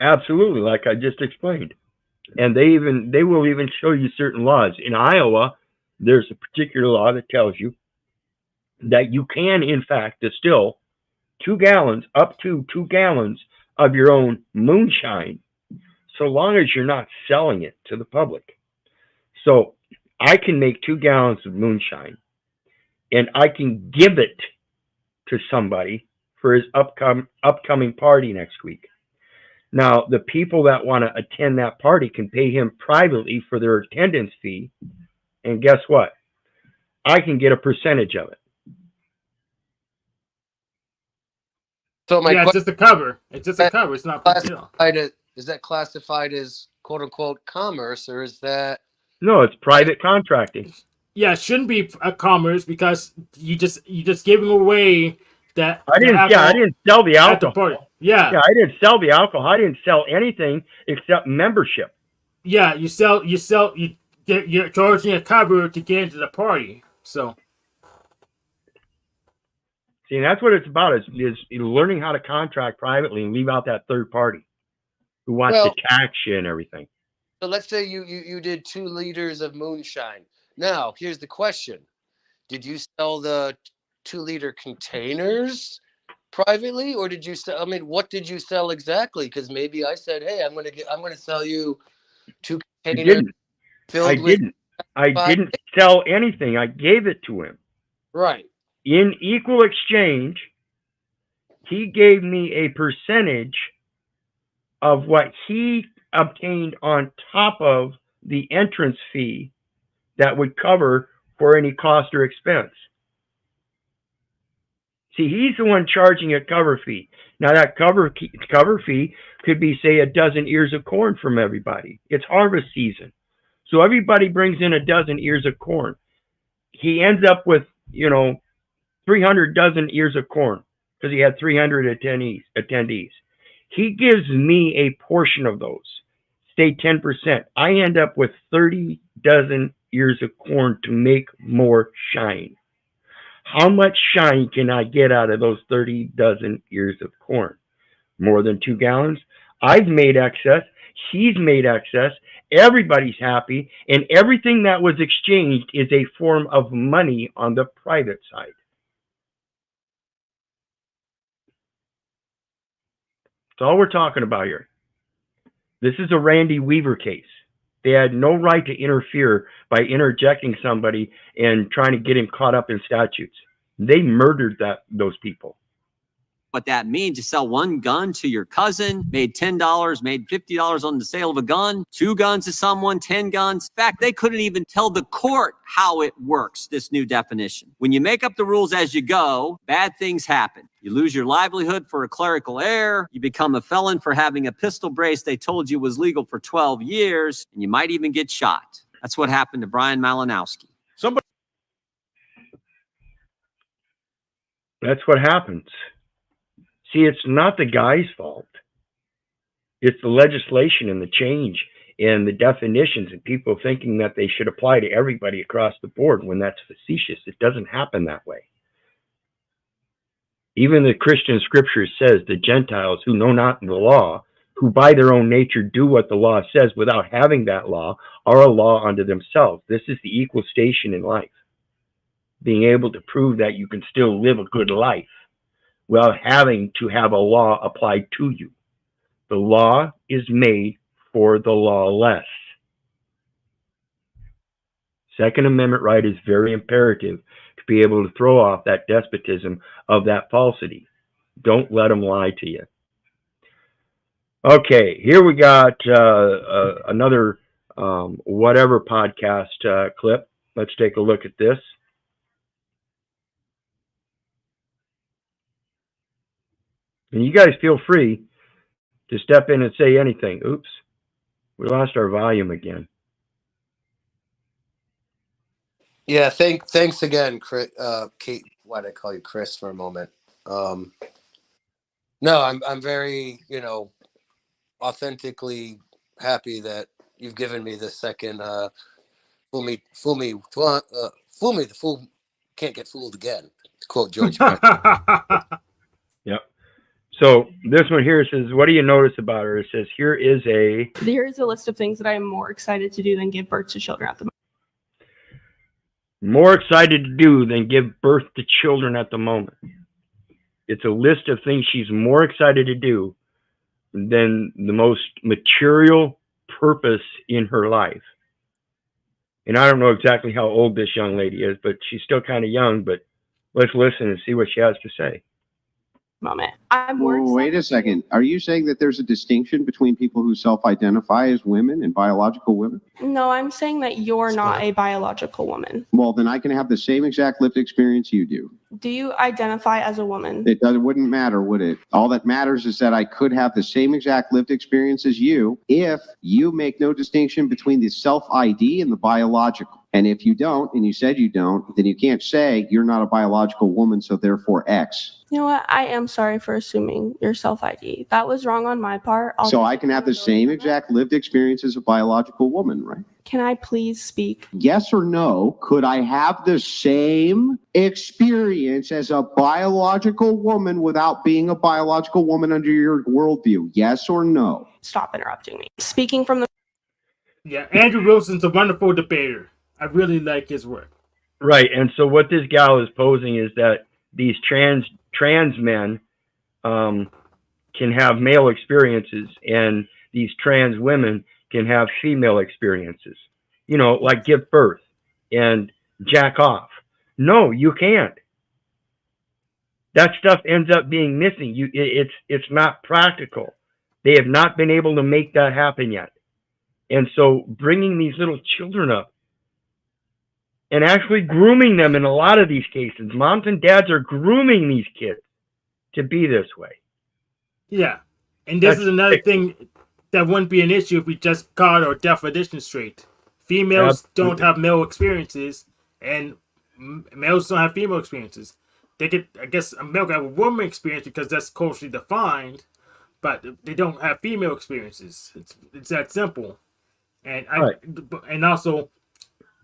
absolutely, like I just explained. And they will even show you certain laws. In Iowa, there's a particular law that tells you that you can, in fact, distill 2 gallons, up to 2 gallons of your own moonshine, so long as you're not selling it to the public. So I can make 2 gallons of moonshine and I can give it to somebody for his upcoming party next week. Now, the people that want to attend that party can pay him privately for their attendance fee. And guess what? I can get a percentage of it. So my Yeah, it's question just a cover. It's just a cover. It's not a big deal. is that classified as quote unquote commerce, or is that No, it's private contracting. Yeah, it shouldn't be a commerce because you just giving away that I the didn't alcohol sell the at the alcohol. party. Yeah, Yeah, I didn't sell the alcohol. I didn't sell anything except membership. yeah. You're charging a cover to get into the party. So See, and that's what it's about is learning how to contract privately and leave out that third party who wants to tax you and everything. so let's say you did 2 liters of moonshine. Now, here's the question. Did you sell the 2-liter containers privately, or did you sell? I mean, what did you sell exactly? Because maybe I said, "Hey, I'm going to sell you 2 containers filled with." I didn't sell anything. I gave it to him. Right. In equal exchange, he gave me a percentage of what he obtained on top of the entrance fee that would cover for any cost or expense. See, he's the one charging a cover fee. Now, that cover fee could be, say, a dozen ears of corn from everybody. It's harvest season. So everybody brings in a dozen ears of corn. He ends up with, 300 dozen ears of corn because he had 300 attendees. He gives me a portion of those, say 10%. I end up with 30 dozen ears of corn to make more shine. How much shine can I get out of those 30 dozen ears of corn? More than 2 gallons? I've made excess. He's made excess. Everybody's happy. And everything that was exchanged is a form of money on the private side. That's all we're talking about here. This is a Randy Weaver case. They had no right to interfere by interjecting somebody and trying to get him caught up in statutes. They murdered those people. What that means, you sell 1 gun to your cousin, made $10, made $50 on the sale of a gun, 2 guns to someone, 10 guns. In fact, they couldn't even tell the court how it works, this new definition. When you make up the rules as you go, bad things happen. You lose your livelihood for a clerical error, you become a felon for having a pistol brace they told you was legal for 12 years, and you might even get shot. That's what happened to Brian Malinowski. That's what happens. See, it's not the guy's fault. It's the legislation and the change and the definitions and people thinking that they should apply to everybody across the board when that's facetious. It doesn't happen that way. Even the Christian scripture says the Gentiles who know not the law, who by their own nature do what the law says without having that law, are a law unto themselves. This is the equal station in life. Being able to prove that you can still live a good life without having to have a law applied to you. The law is made for the lawless. Second Amendment right is very imperative to be able to throw off that despotism of that falsity. Don't let them lie to you. Okay, here we got another whatever podcast clip. Let's take a look at this. And you guys feel free to step in and say anything. Oops, we lost our volume again. Yeah, thanks again, Chris. Kate, why did I call you Chris for a moment? No, I'm very, authentically happy that you've given me this second fool me, the fool can't get fooled again, to quote George Bush. Yep. So this one here says, what do you notice about her? It says, here's a list of things that I am more excited to do than give birth to children at the moment. More excited to do than give birth to children at the moment. It's a list of things she's more excited to do than the most material purpose in her life. And I don't know exactly how old this young lady is, but she's still kind of young, but let's listen and see what she has to say. Moment. I'm more excited. Wait a second. Are you saying that there's a distinction between people who self-identify as women and biological women? No, I'm saying that you're not a biological woman. Well, then I can have the same exact lived experience you do. Do you identify as a woman? It wouldn't matter, would it? All that matters is that I could have the same exact lived experience as you if you make no distinction between the self-ID and the biological. And if you don't, and you said you don't, then you can't say you're not a biological woman, so therefore X. You know what? I am sorry for assuming your self-ID. That was wrong on my part. So I can have the same exact lived experience as a biological woman, right? Can I please speak? Yes or no? Could I have the same experience as a biological woman without being a biological woman under your worldview? Yes or no? Stop interrupting me. Speaking from the... Yeah, Andrew Wilson's a wonderful debater. I really like his work. Right, and so what this gal is posing is that these trans men can have male experiences, and these trans women can have female experiences. You know, like give birth and jack off. No, you can't. That stuff ends up being missing. It's not practical. They have not been able to make that happen yet. And so bringing these little children up and actually grooming them in a lot of these cases, moms and dads are grooming these kids to be this way. Yeah. And this is another thing that wouldn't be an issue if we just got our definition straight. Females don't have male experiences, and males don't have female experiences. They could, I guess, a male could have a woman experience because that's culturally defined, but they don't have female experiences. It's that simple. And and also,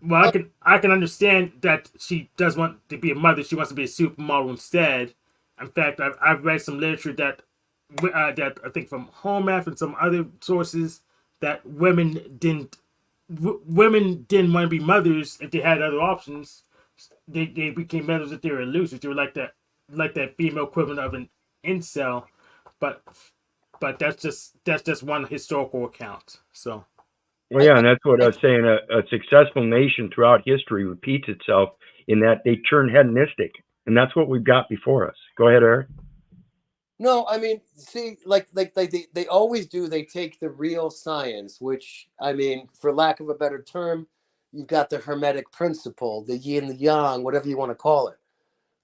well, I can understand that she does want to be a mother. She wants to be a supermodel instead. In fact, I've read some literature that I think from Home Math and some other sources that women didn't want to be mothers if they had other options. They became mothers if they were losers. They were like that female equivalent of an incel, but that's just one historical account. So. Well, yeah, and that's what I was saying. A successful nation throughout history repeats itself in that they turn hedonistic, and that's what we've got before us. Go ahead, Eric. No, I mean, see, like they always do. They take the real science, which, I mean, for lack of a better term, you've got the Hermetic principle, the yin, the yang, whatever you want to call it,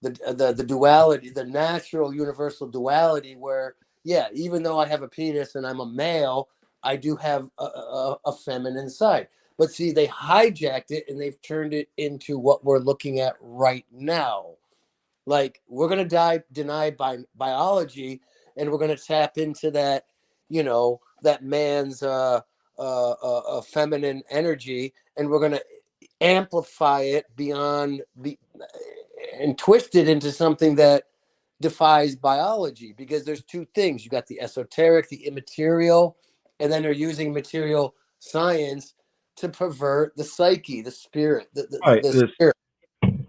the duality, the natural universal duality, where, yeah, even though I have a penis and I'm a male, I do have a feminine side. But see, they hijacked it and they've turned it into what we're looking at right now. Like, we're going to deny biology, and we're going to tap into that, that man's feminine energy, and we're going to amplify it beyond and twist it into something that defies biology. Because there's two things. You got the esoteric, the immaterial, and then they're using material science to pervert the psyche, the spirit, the spirit.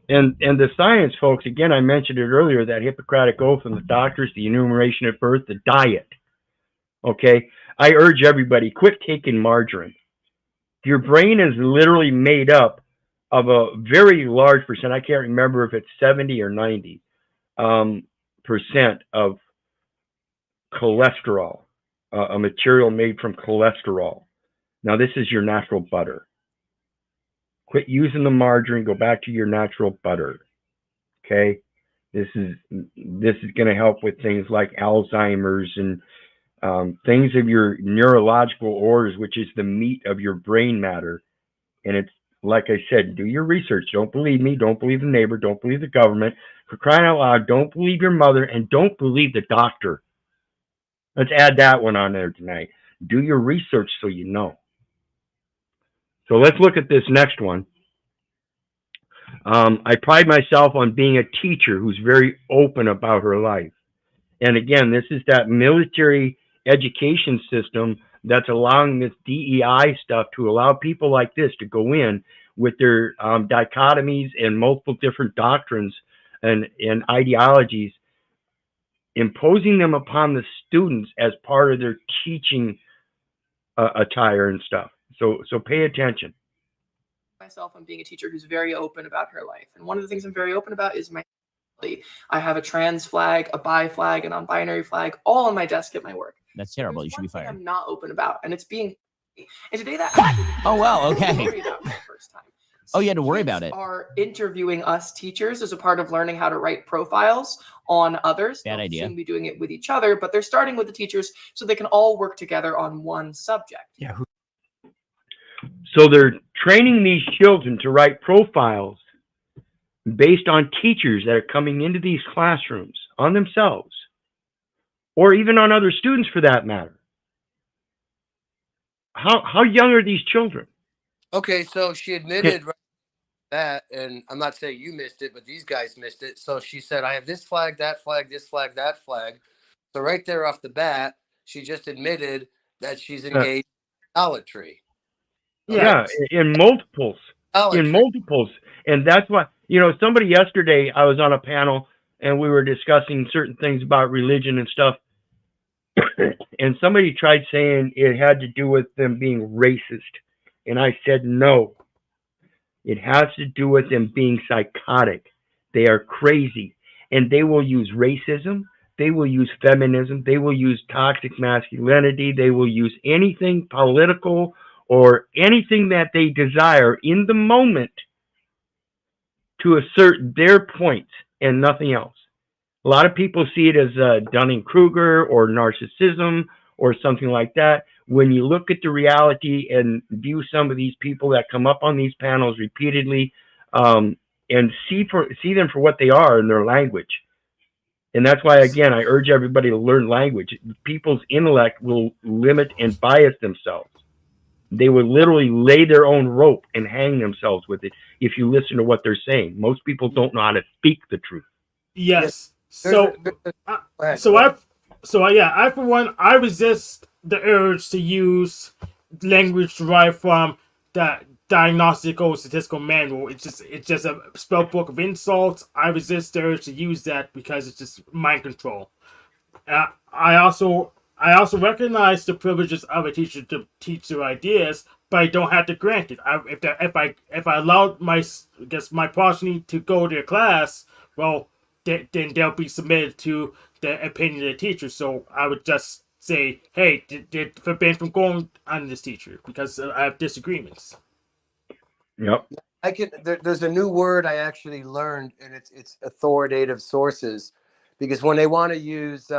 And the science, folks, again, I mentioned it earlier, that Hippocratic oath and the doctors, the enumeration at birth, the diet. Okay? I urge everybody, quit taking margarine. Your brain is literally made up of a very large percent, I can't remember if it's 70 or 90 percent of cholesterol, a material made from cholesterol. Now, this is your natural butter. Quit using the margarine. Go back to your natural butter. Okay, this is going to help with things like Alzheimer's and things of your neurological orders, which is the meat of your brain matter. And it's like I said, do your research. Don't believe me. Don't believe the neighbor. Don't believe the government. For crying out loud, don't believe your mother, and don't believe the doctor. Let's add that one on there tonight. Do your research so you know. So let's look at this next one. I pride myself on being a teacher who's very open about her life. And again, this is that military education system that's allowing this DEI stuff to allow people like this to go in with their dichotomies and multiple different doctrines and ideologies, imposing them upon the students as part of their teaching attire and stuff. So pay attention. Myself on being a teacher who's very open about her life. And one of the things I'm very open about is my sexuality. I have a trans flag, a bi flag, a non-binary flag, all on my desk at my work. That's terrible. You should be fired. I'm not open about, and it's being. And today that. Oh, wow. Okay. Worry about for the first time. Oh, you had to worry about it. Are interviewing us teachers as a part of learning how to write profiles on others. Bad idea. They'll soon be doing it with each other, but they're starting with the teachers so they can all work together on one subject. Yeah. So they're training these children to write profiles based on teachers that are coming into these classrooms on themselves, or even on other students for that matter. How young are these children? Okay, so she admitted that, and I'm not saying you missed it, but these guys missed it. So she said, I have this flag, that flag, this flag, that flag. So right there off the bat, she just admitted that she's engaged in idolatry. Yeah, in multiples. In multiples. And that's why, somebody yesterday, I was on a panel and we were discussing certain things about religion and stuff. And somebody tried saying it had to do with them being racist. And I said, no. It has to do with them being psychotic. They are crazy. And they will use racism. They will use feminism. They will use toxic masculinity. They will use anything political or anything that they desire in the moment to assert their points and nothing else. A lot of people see it as Dunning-Kruger or narcissism or something like that. When you look at the reality and view some of these people that come up on these panels repeatedly and see them for what they are in their language. And that's why, again, I urge everybody to learn language. People's intellect will limit and bias themselves. They will literally lay their own rope and hang themselves with it if you listen to what they're saying. Most people don't know how to speak the truth. Yes. I for one, I resist the urge to use language derived from the Diagnostical Statistical Manual. It's just a spell book of insults. I resist the urge to use that because it's just mind control. I also recognize the privileges of a teacher to teach their ideas, but I don't have to grant it. If I allowed my progeny to go to their class, well, then they'll be submitted to the opinion of the teacher. So I would just say, hey, they're forbidden from going on this teacher because I have disagreements. Yep. There's a new word I actually learned, and it's authoritative sources, because when they want to use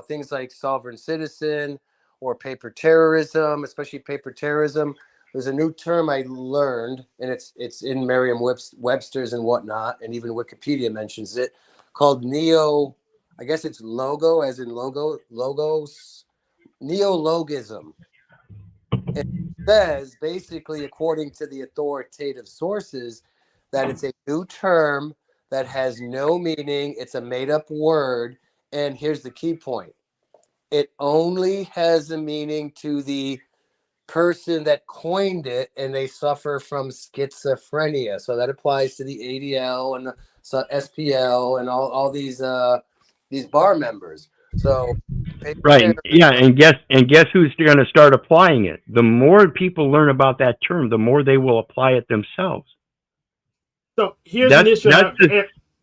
things like sovereign citizen or paper terrorism, especially paper terrorism, there's a new term I learned, and it's in Merriam-Webster's and whatnot, and even Wikipedia mentions it, called neologism. It says, basically, according to the authoritative sources, that it's a new term that has no meaning. It's a made-up word. And here's the key point. It only has a meaning to the person that coined it, and they suffer from schizophrenia. So that applies to the ADL and the SPL and all these bar members. So right, yeah, and guess who's going to start applying it? The more people learn about that term, the more they will apply it themselves. So here's an issue.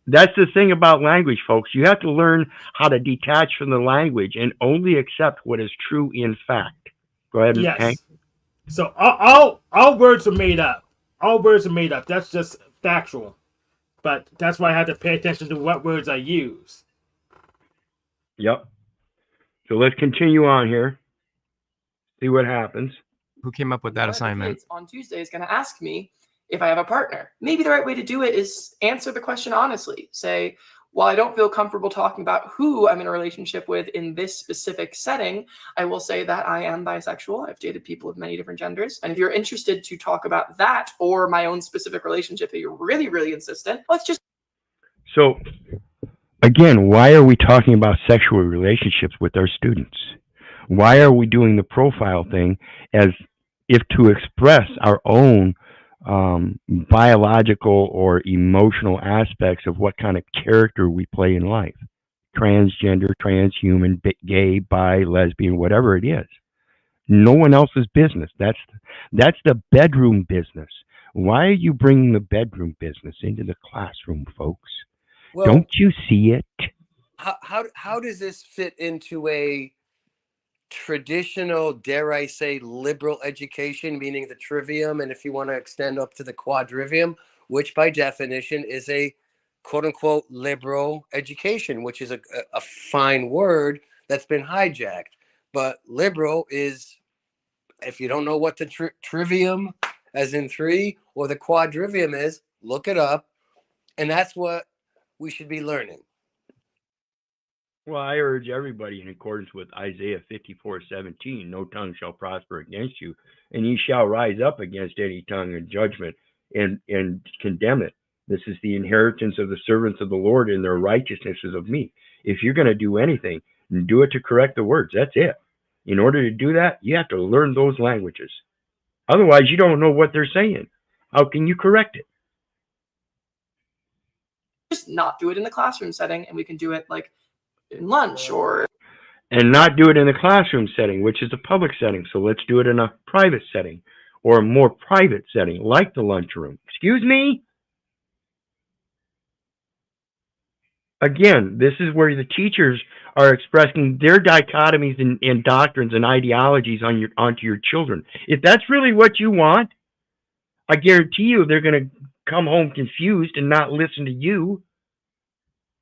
That's the thing about language, folks. You have to learn how to detach from the language and only accept what is true in fact. Go ahead, Yes. Hank. So all words are made up. All words are made up. That's just factual. But that's why I had to pay attention to what words I use. Yep. So let's continue on here. See what happens. Who came up with that assignment? On Tuesday is going to ask me if I have a partner. Maybe the right way to do it is answer the question honestly. Say, while I don't feel comfortable talking about who I'm in a relationship with in this specific setting, I will say that I am bisexual. I've dated people of many different genders. And if you're interested to talk about that or my own specific relationship that you're really, really insistent, let's just... So, again, why are we talking about sexual relationships with our students? Why are we doing the profile thing as if to express our own biological or emotional aspects of what kind of character we play in life? Transgender, transhuman, gay, bi, lesbian, whatever it is. No one else's business. That's the bedroom business. Why are you bringing the bedroom business into the classroom, folks? Well, don't you see it? How does this fit into a traditional, dare I say, liberal education, meaning the trivium, and if you want to extend up to the quadrivium, which by definition is a quote-unquote liberal education, which is a fine word that's been hijacked. But liberal is, if you don't know what the trivium, as in three, or the quadrivium is, look it up, and that's what we should be learning. Well, I urge everybody in accordance with Isaiah 54:17, no tongue shall prosper against you, and ye shall rise up against any tongue in judgment and condemn it. This is the inheritance of the servants of the Lord, and their righteousness is of me. If you're going to do anything, do it to correct the words. That's it. In order to do that, you have to learn those languages. Otherwise, you don't know what they're saying. How can you correct it? Just not do it in the classroom setting, and we can do it like in lunch or... And not do it in a classroom setting, which is a public setting. So let's do it in a private setting or a more private setting, like the lunchroom. Excuse me? Again, this is where the teachers are expressing their dichotomies and doctrines and ideologies onto your children. If that's really what you want, I guarantee you they're going to come home confused and not listen to you.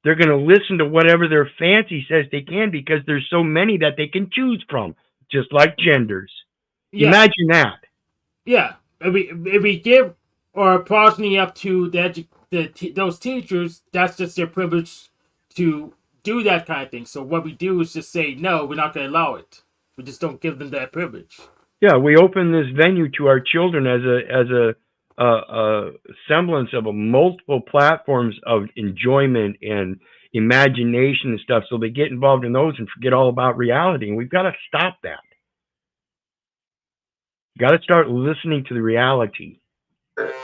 They're going to listen to whatever their fancy says they can because there's so many that they can choose from, just like genders. Yeah. Imagine that. Yeah. If we give our progeny up to those teachers, that's just their privilege to do that kind of thing. So what we do is just say, no, we're not going to allow it. We just don't give them that privilege. Yeah, we open this venue to our children as a semblance of a multiple platforms of enjoyment and imagination and stuff, so they get involved in those and forget all about reality, and we've got to stop that. Got to start listening to the reality.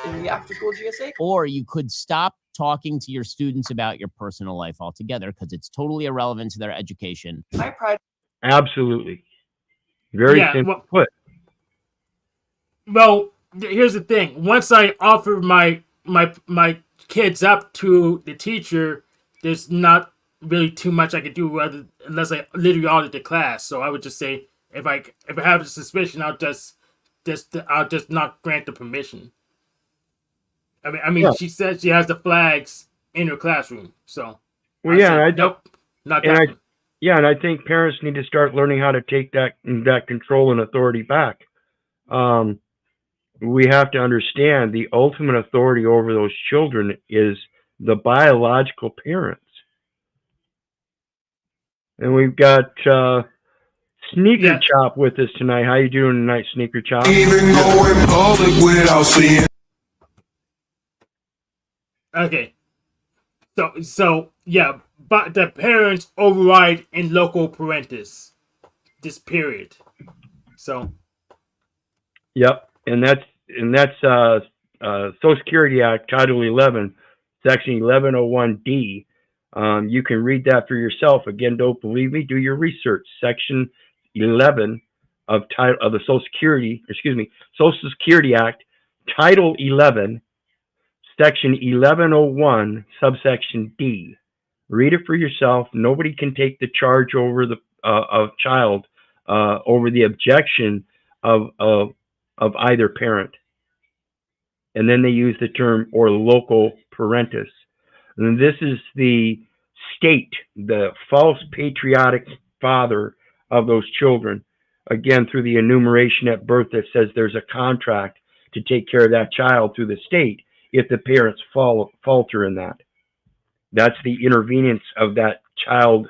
In the after-school GSA? Or you could stop talking to your students about your personal life altogether because it's totally irrelevant to their education. My pride. Absolutely. Very simple put. Well, here's the thing. Once I offer my kids up to the teacher, there's not really too much I could do unless I literally audit the class. So I would just say, if I have a suspicion, I'll just not grant the permission. I mean, yeah. She said she has the flags in her classroom, so. Well, yeah, nope, not that one. Yeah, and I think parents need to start learning how to take that control and authority back. We have to understand the ultimate authority over those children is the biological parents. And we've got Sneaker Chop with us tonight. How you doing tonight, Sneaker Chop? Even go in public without seeing. Okay. So yeah, but the parents override in loco parentis. This period. So. Yep, and that's Social Security Act, Title 11, Section 1101D. You can read that for yourself. Again, don't believe me. Do your research. Section 11 of the Social Security Act, Title 11, Section 1101, subsection D. Read it for yourself. Nobody can take the charge over the of child over the objection of either parent. And then they use the term or local parentis. And this is the state, the false patriotic father of those children. Again, through the enumeration at birth that says there's a contract to take care of that child through the state if the parents falter in that. That's the intervenience of that child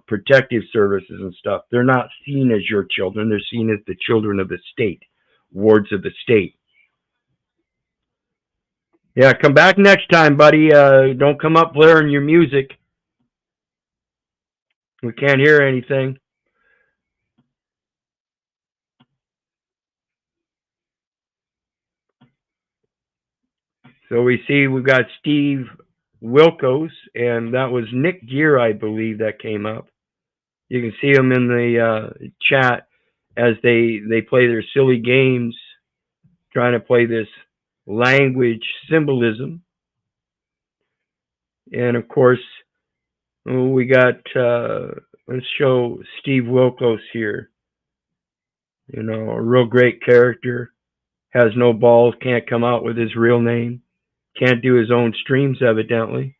protective services and stuff. They're not seen as your children. They're seen as the children of the state, wards of the state. Yeah, come back next time, buddy. Don't come up blaring your music. We can't hear anything. So we see we've got Steve Wilkos, and that was Nick Gear, I believe, that came up. You can see them in the chat as they play their silly games, trying to play this language symbolism. And of course, we got, let's show Steve Wilkos here. You know, a real great character. Has no balls, can't come out with his real name. Can't do his own streams, evidently.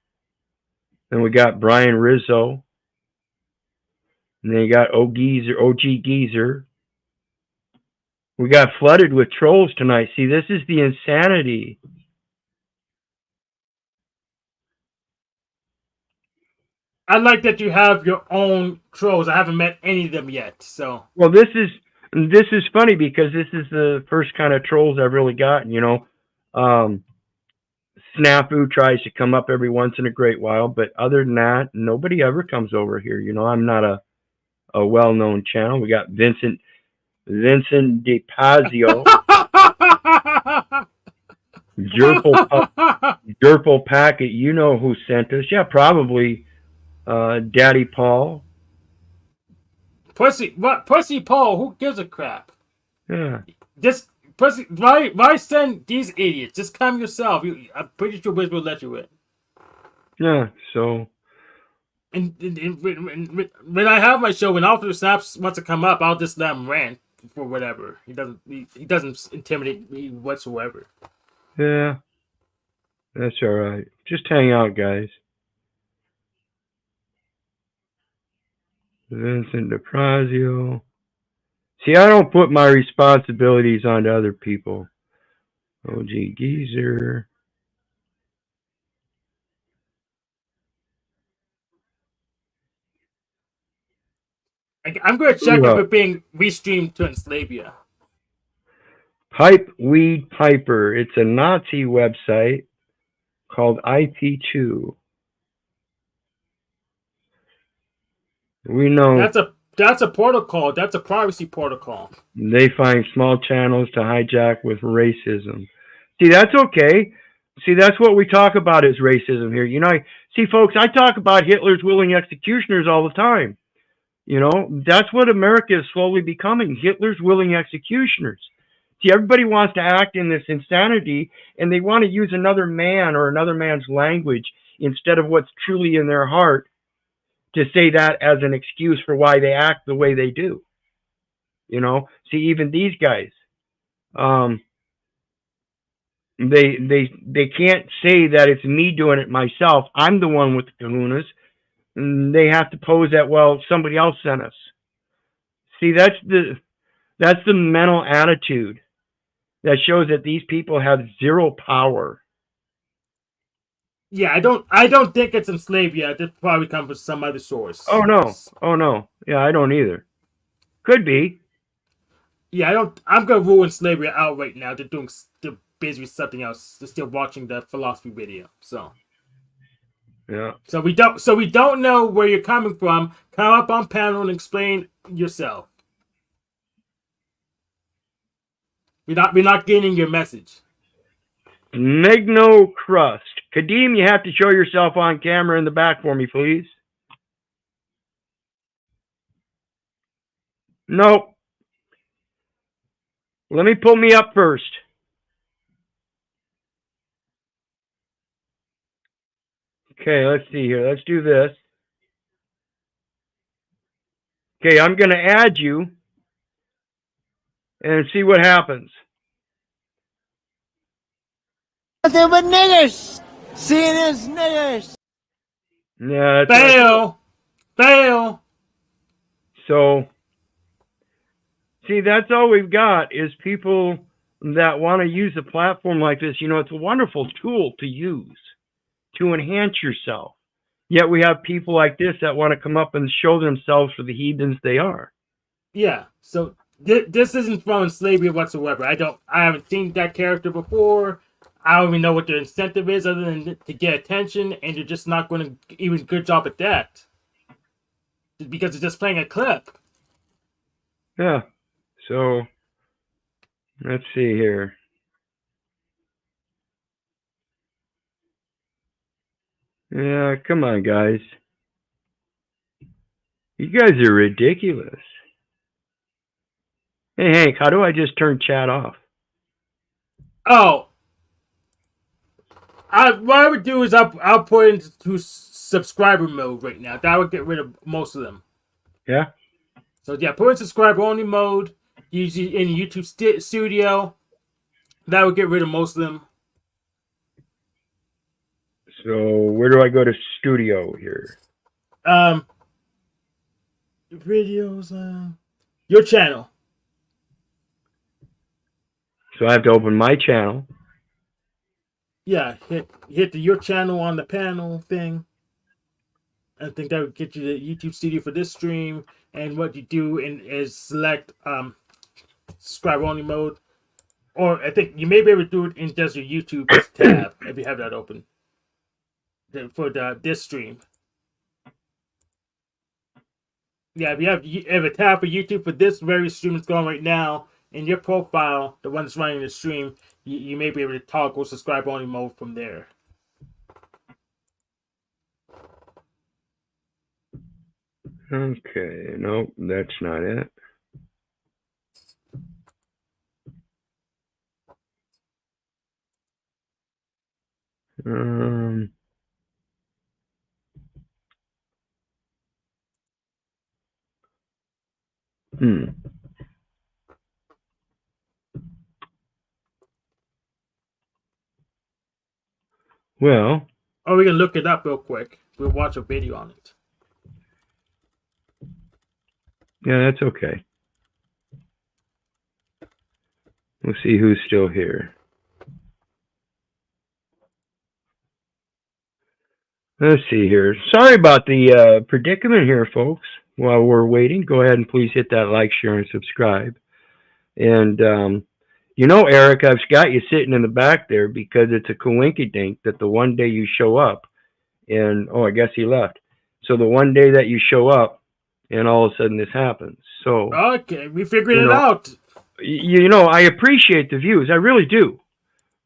Then we got Brian Rizzo. And then you got OG Geezer. We got flooded with trolls tonight. See, this is the insanity. I like that you have your own trolls. I haven't met any of them yet, so. Well, this is funny because this is the first kind of trolls I've really gotten, you know. Snafu tries to come up every once in a great while, but other than that, nobody ever comes over here. You know, I'm not a well-known channel. We got Vincent DePazio. Jerple Packet, you know who sent us. Yeah, probably Daddy Paul. Pussy Paul, who gives a crap? Yeah. Just Pussy, why send these idiots? Just come yourself. I'm pretty sure Wiz will let you in. Yeah, so. And when I have my show, when Officer Snaps wants to come up, I'll just let him rant for whatever. He doesn't intimidate me whatsoever. Yeah. That's all right. Just hang out, guys. Vincent DePrazio. See, I don't put my responsibilities onto other people. OG Geezer. I'm going to check if it's being restreamed to Enslavia. Pipe Weed Piper. It's a Nazi website called IP2. We know that's a protocol. That's a privacy protocol. They find small channels to hijack with racism. See, that's okay. See, that's what we talk about is racism here. You know, see, folks, I talk about Hitler's willing executioners all the time. You know, that's what America is slowly becoming, Hitler's willing executioners. See, everybody wants to act in this insanity, and they want to use another man or another man's language instead of what's truly in their heart to say that as an excuse for why they act the way they do. You know, see, even these guys, they can't say that it's me doing it myself. I'm the one with the kahunas. And they have to pose that, well, somebody else sent us. See, that's the mental attitude that shows that these people have zero power. Yeah, I don't think it's Enslavia. It probably comes from some other source. Oh no. Yeah, I don't either. Could be. Yeah, I'm gonna rule Enslavia out right now. They're busy with something else. They're still watching the philosophy video. So. Yeah. So we don't know where you're coming from. Come up on panel and explain yourself. We're not getting your message. Megno Crust. Kadeem, you have to show yourself on camera in the back for me, please. Nope. Let me pull me up first. Okay, let's see here. Let's do this. Okay, I'm going to add you and see what happens. Nothing but niggers. Seeing as niggers. Yeah, Fail. Fail. So, see, that's all we've got is people that want to use a platform like this. You know, it's a wonderful tool to use to enhance yourself. Yet we have people like this that want to come up and show themselves for the heathens they are. Yeah. So this isn't from slavery whatsoever. I haven't seen that character before. I don't even know what their incentive is other than to get attention, and they're just not going to even good job at that. Because it's just playing a clip. Yeah. So, let's see here. Yeah, come on, guys. You guys are ridiculous. Hey, Hank, how do I just turn chat off? Oh. What I would do is I'll put it into subscriber mode right now. That would get rid of most of them. Yeah? So yeah, put in subscriber only mode. Usually in YouTube Studio. That would get rid of most of them. So, where do I go to studio here? Videos, your channel. So I have to open my channel. Yeah, hit the your channel on the panel thing. I think that would get you the YouTube Studio for this stream. And what you do is select subscriber only mode. Or I think you may be able to do it in just your YouTube tab if you have that open. For this stream. Yeah, if you have a tab for YouTube for this very stream that's going right now, in your profile, the one that's running the stream, you may be able to toggle subscribe only mode from there. Okay, nope, that's not it. Well. Or we can look it up real quick. We'll watch a video on it. Yeah, that's okay. We'll see who's still here. Let's see here. Sorry about the predicament here, folks. While we're waiting, go ahead and please hit that like, share, and subscribe. And, you know, Eric, I've got you sitting in the back there because it's a coinkydink that the one day you show up and, oh, I guess he left. So the one day that you show up and all of a sudden this happens. So, okay, we figured it out. You know, I appreciate the views. I really do.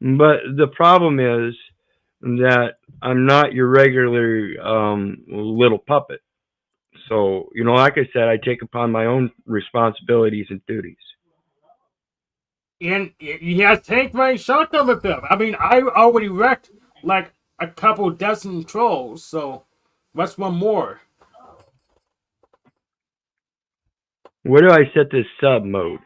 But the problem is that I'm not your regular little puppet. So, you know, like I said, I take upon my own responsibilities and duties. And he has tank range shotgun with him. I mean, I already wrecked like a couple dozen trolls, so what's one more? Where do I set this sub mode?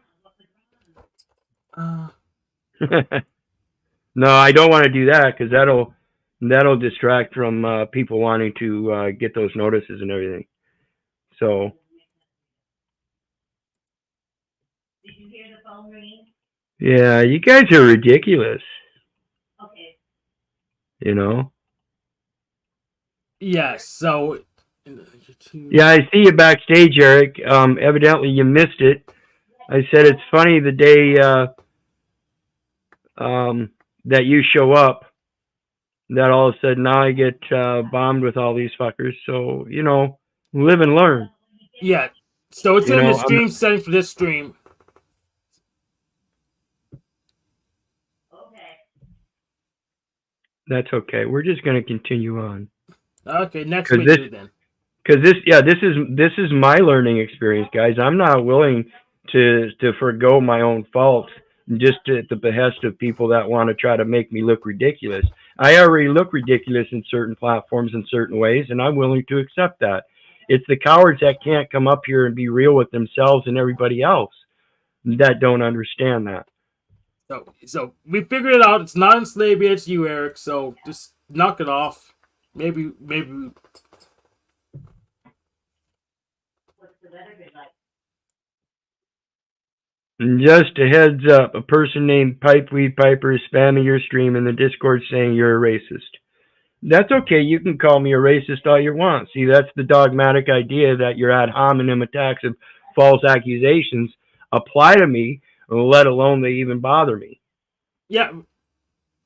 No, I don't want to do that because that'll distract from people wanting to get those notices and everything. So. Did you hear the phone ringing? Yeah, you guys are ridiculous. Okay. You know? Yes, so. Yeah, I see you backstage, Eric. Evidently you missed it. I said it's funny the day that you show up, that all of a sudden now I get bombed with all these fuckers. So, you know, live and learn. Yeah, so it's in the stream setting for this stream. That's okay. We're just going to continue on. Okay, next video then. Because this is my learning experience, guys. I'm not willing to forgo my own faults just at the behest of people that want to try to make me look ridiculous. I already look ridiculous in certain platforms in certain ways, and I'm willing to accept that. It's the cowards that can't come up here and be real with themselves and everybody else that don't understand that. So we figured it out. It's not in slavery. It's you, Eric. So just knock it off. Maybe. And just a heads up, a person named Pipeweed Piper is spamming your stream in the Discord saying you're a racist. That's okay. You can call me a racist all you want. See, that's the dogmatic idea that your ad hominem attacks of false accusations apply to me, let alone they even bother me. Yeah.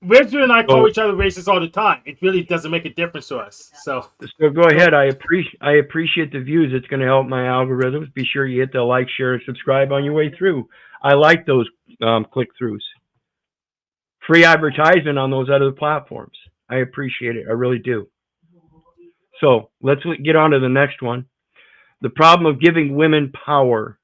Wyrd and I call each other racist all the time. It really doesn't make a difference to us. So go ahead. I appreciate the views. It's going to help my algorithms. Be sure you hit the like, share, and subscribe on your way through. I like those click-throughs. Free advertisement on those other platforms. I appreciate it. I really do. So let's get on to the next one. The problem of giving women power.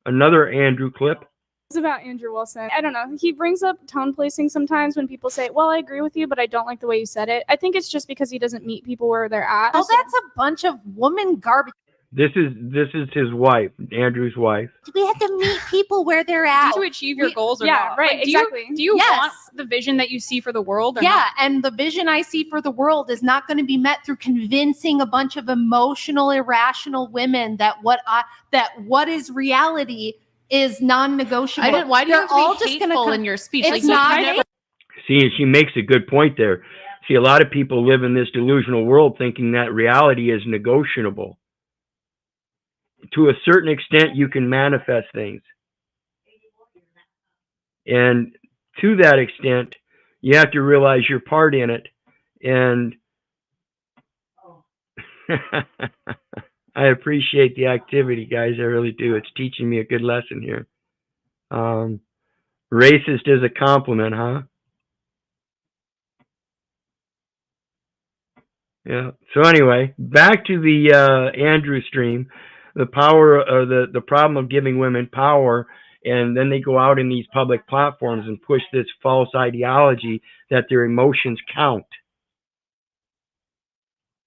Another Andrew clip. It's about Andrew Wilson. I don't know. He brings up tone policing sometimes when people say, well, I agree with you, but I don't like the way you said it. I think it's just because he doesn't meet people where they're at. Oh, that's a bunch of woman garbage. This is his wife, Andrew's wife. We have to meet people where they're at. To achieve your goals or yeah, not. right, Like, exactly. Do you Yes. want the vision that you see for the world or Yeah, not? and the vision I see for the world is not going to be met through convincing a bunch of emotional, irrational women that what is reality is non-negotiable. Why do you They're have to all be just gonna hateful come- in your speech? It's Like, not you never- See, she makes a good point there. See, a lot of people live in this delusional world thinking that reality is negotiable. To a certain extent, you can manifest things. And to that extent, you have to realize your part in it. And I appreciate the activity, guys. I really do. It's teaching me a good lesson here. Racist is a compliment, huh? Yeah. So anyway, back to the Andrew stream, the power, the problem of giving women power, and then they go out in these public platforms and push this false ideology that their emotions count.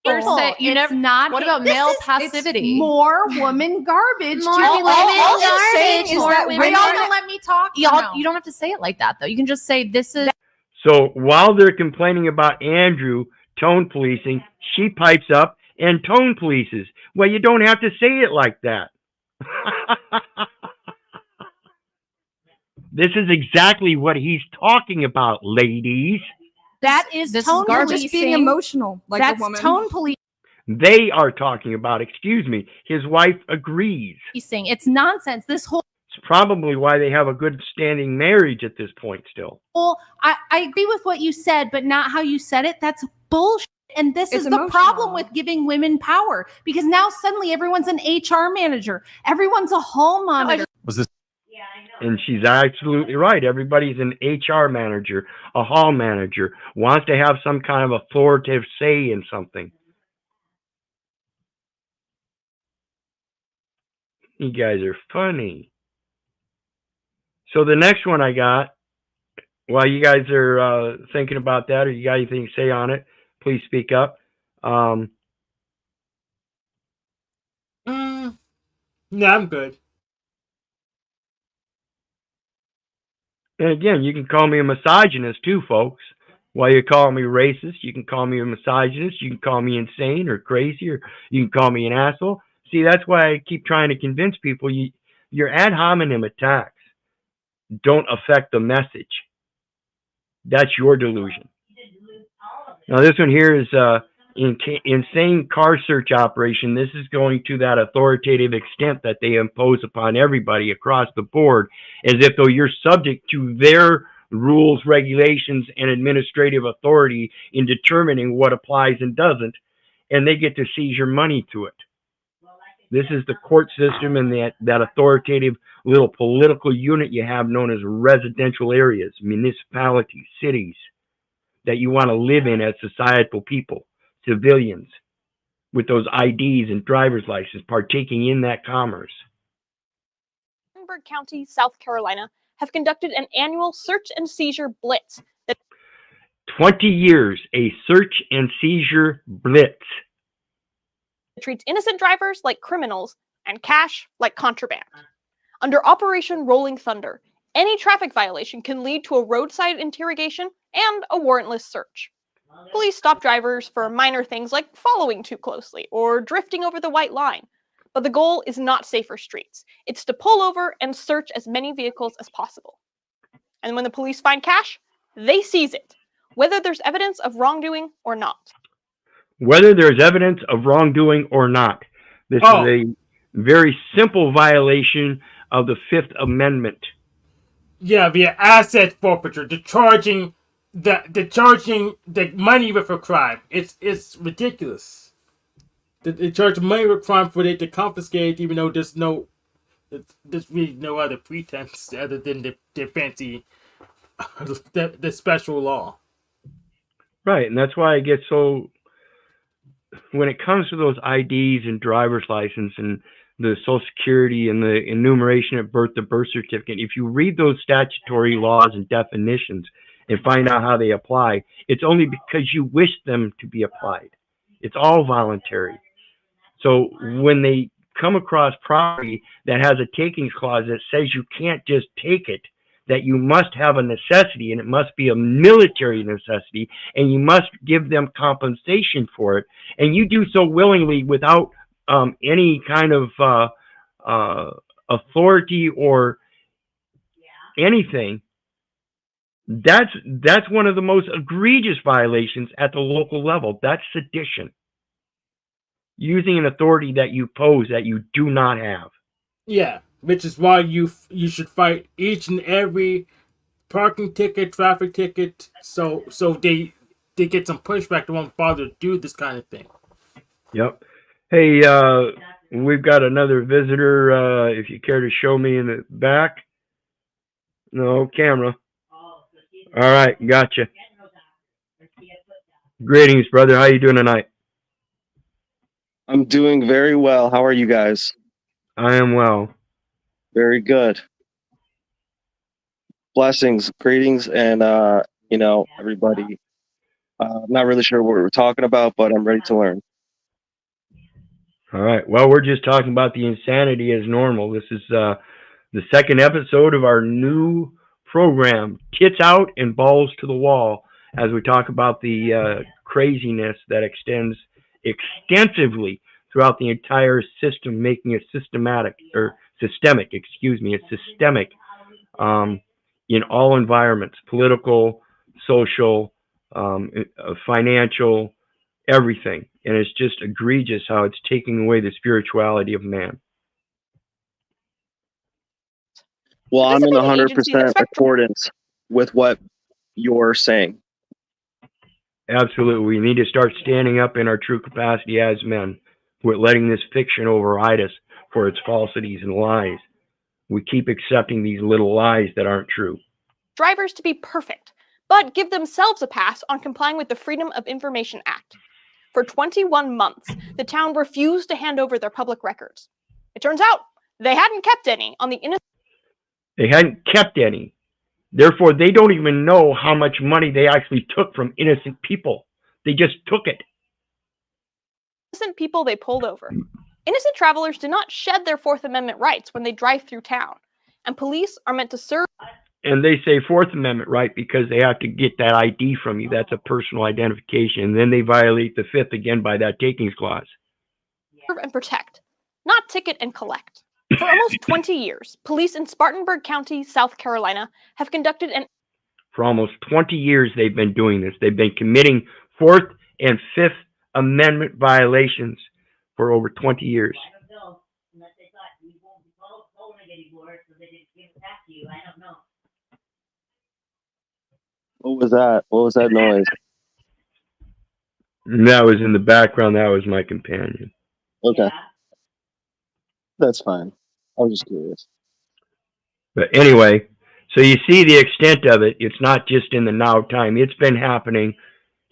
What about male passivity? It's more woman garbage. More to women all garbage. I'm saying is More that women y'all garbage. don't let me talk. Y'all, you don't have to say it like that, though. You can just say this is. So while they're complaining about Andrew tone policing, she pipes up and tone polices. Well, you don't have to say it like that. This is exactly what he's talking about, ladies. That is This is tone garbage. policing. Just being emotional like That's a woman. tone policing. They are talking about, excuse me, his wife agrees. It's nonsense. This whole It's probably why they have a good standing marriage at this point still. I agree with what you said, but not how you said it. That's bullshit. And this It's is the emotional. problem with giving women power, because now suddenly everyone's an HR manager. Everyone's a hall monitor. Was this? And she's absolutely right. Everybody's an HR manager, a hall manager, wants to have some kind of authoritative say in something. You guys are funny. So the next one I got, while you guys are thinking about that, or you got anything to say on it, please speak up. No, I'm good. And again, you can call me a misogynist too, folks. While you call me racist, you can call me a misogynist, you can call me insane or crazy, or you can call me an asshole. See, that's why I keep trying to convince people your ad hominem attacks don't affect the message. That's your delusion. Now, this one here is insane car search operation. This is going to that authoritative extent that they impose upon everybody across the board, as if though you're subject to their rules, regulations, and administrative authority in determining what applies and doesn't, and they get to seize your money to it. This is the court system and that authoritative little political unit you have known as residential areas, municipalities, cities, that you want to live in as societal people, civilians, with those IDs and driver's license, partaking in that commerce. Mecklenburg County, South Carolina, have conducted an annual search and seizure blitz. 20 years, a search and seizure blitz. It treats innocent drivers like criminals and cash like contraband. Under Operation Rolling Thunder, any traffic violation can lead to a roadside interrogation and a warrantless search. Police stop drivers for minor things like following too closely or drifting over the white line. But the goal is not safer streets. It's to pull over and search as many vehicles as possible. And when the police find cash, they seize it, whether there's evidence of wrongdoing or not. Whether there's evidence of wrongdoing or not. This is a very simple violation of the Fifth Amendment. Yeah, via asset forfeiture, the charging the money with a crime. It's ridiculous. They charge money with crime for it to confiscate, even though there's really no other pretense other than the fancy the special law. Right, and that's why I get so, when it comes to those IDs and driver's license and the Social Security and the enumeration at birth, the birth certificate, if you read those statutory laws and definitions and find out how they apply, it's only because you wish them to be applied. It's all voluntary. So when they come across property that has a takings clause that says you can't just take it, that you must have a necessity, and it must be a military necessity, and you must give them compensation for it, and you do so willingly without any kind of authority or anything, that's one of the most egregious violations at the local level. That's sedition. Using an authority that you pose that you do not have. Yeah, which is why you should fight each and every parking ticket, traffic ticket, so they get some pushback. They won't bother to do this kind of thing. Yep. Hey, we've got another visitor. If you care to show me in the back. No camera. All right, gotcha. Greetings, brother. How you doing tonight? I'm doing very well. How are you guys? I am well. Very good. Blessings, greetings, and everybody. I'm not really sure what we're talking about, but I'm ready to learn. All right. Well, we're just talking about the insanity as normal. This is the second episode of our new program, Tits Out and Balls to the Wall, as we talk about the craziness that extends extensively throughout the entire system, making it systemic in all environments, political, social, financial, everything. And it's just egregious how it's taking away the spirituality of man. Well, I'm in 100% accordance with what you're saying. Absolutely. We need to start standing up in our true capacity as men. We're letting this fiction override us for its falsities and lies. We keep accepting these little lies that aren't true. Drivers to be perfect, but give themselves a pass on complying with the Freedom of Information Act. For 21 months, the town refused to hand over their public records. It turns out they hadn't kept any on the innocent. They hadn't kept any. Therefore, they don't even know how much money they actually took from innocent people. They just took it. Innocent people they pulled over. Innocent travelers do not shed their Fourth Amendment rights when they drive through town, and police are meant to serve. And they say Fourth Amendment right because they have to get that ID from you. That's a personal identification. And then they violate the Fifth again by that takings clause. Serve and protect, not ticket and collect. For almost 20 years, police in Spartanburg County, South Carolina, have conducted an... For almost 20 years, they've been doing this. They've been committing Fourth and Fifth Amendment violations for over 20 years. What was that? What was that noise? That was in the background. That was my companion. Okay. That's fine. I was just curious. But anyway, so you see the extent of it. It's not just in the now time. It's been happening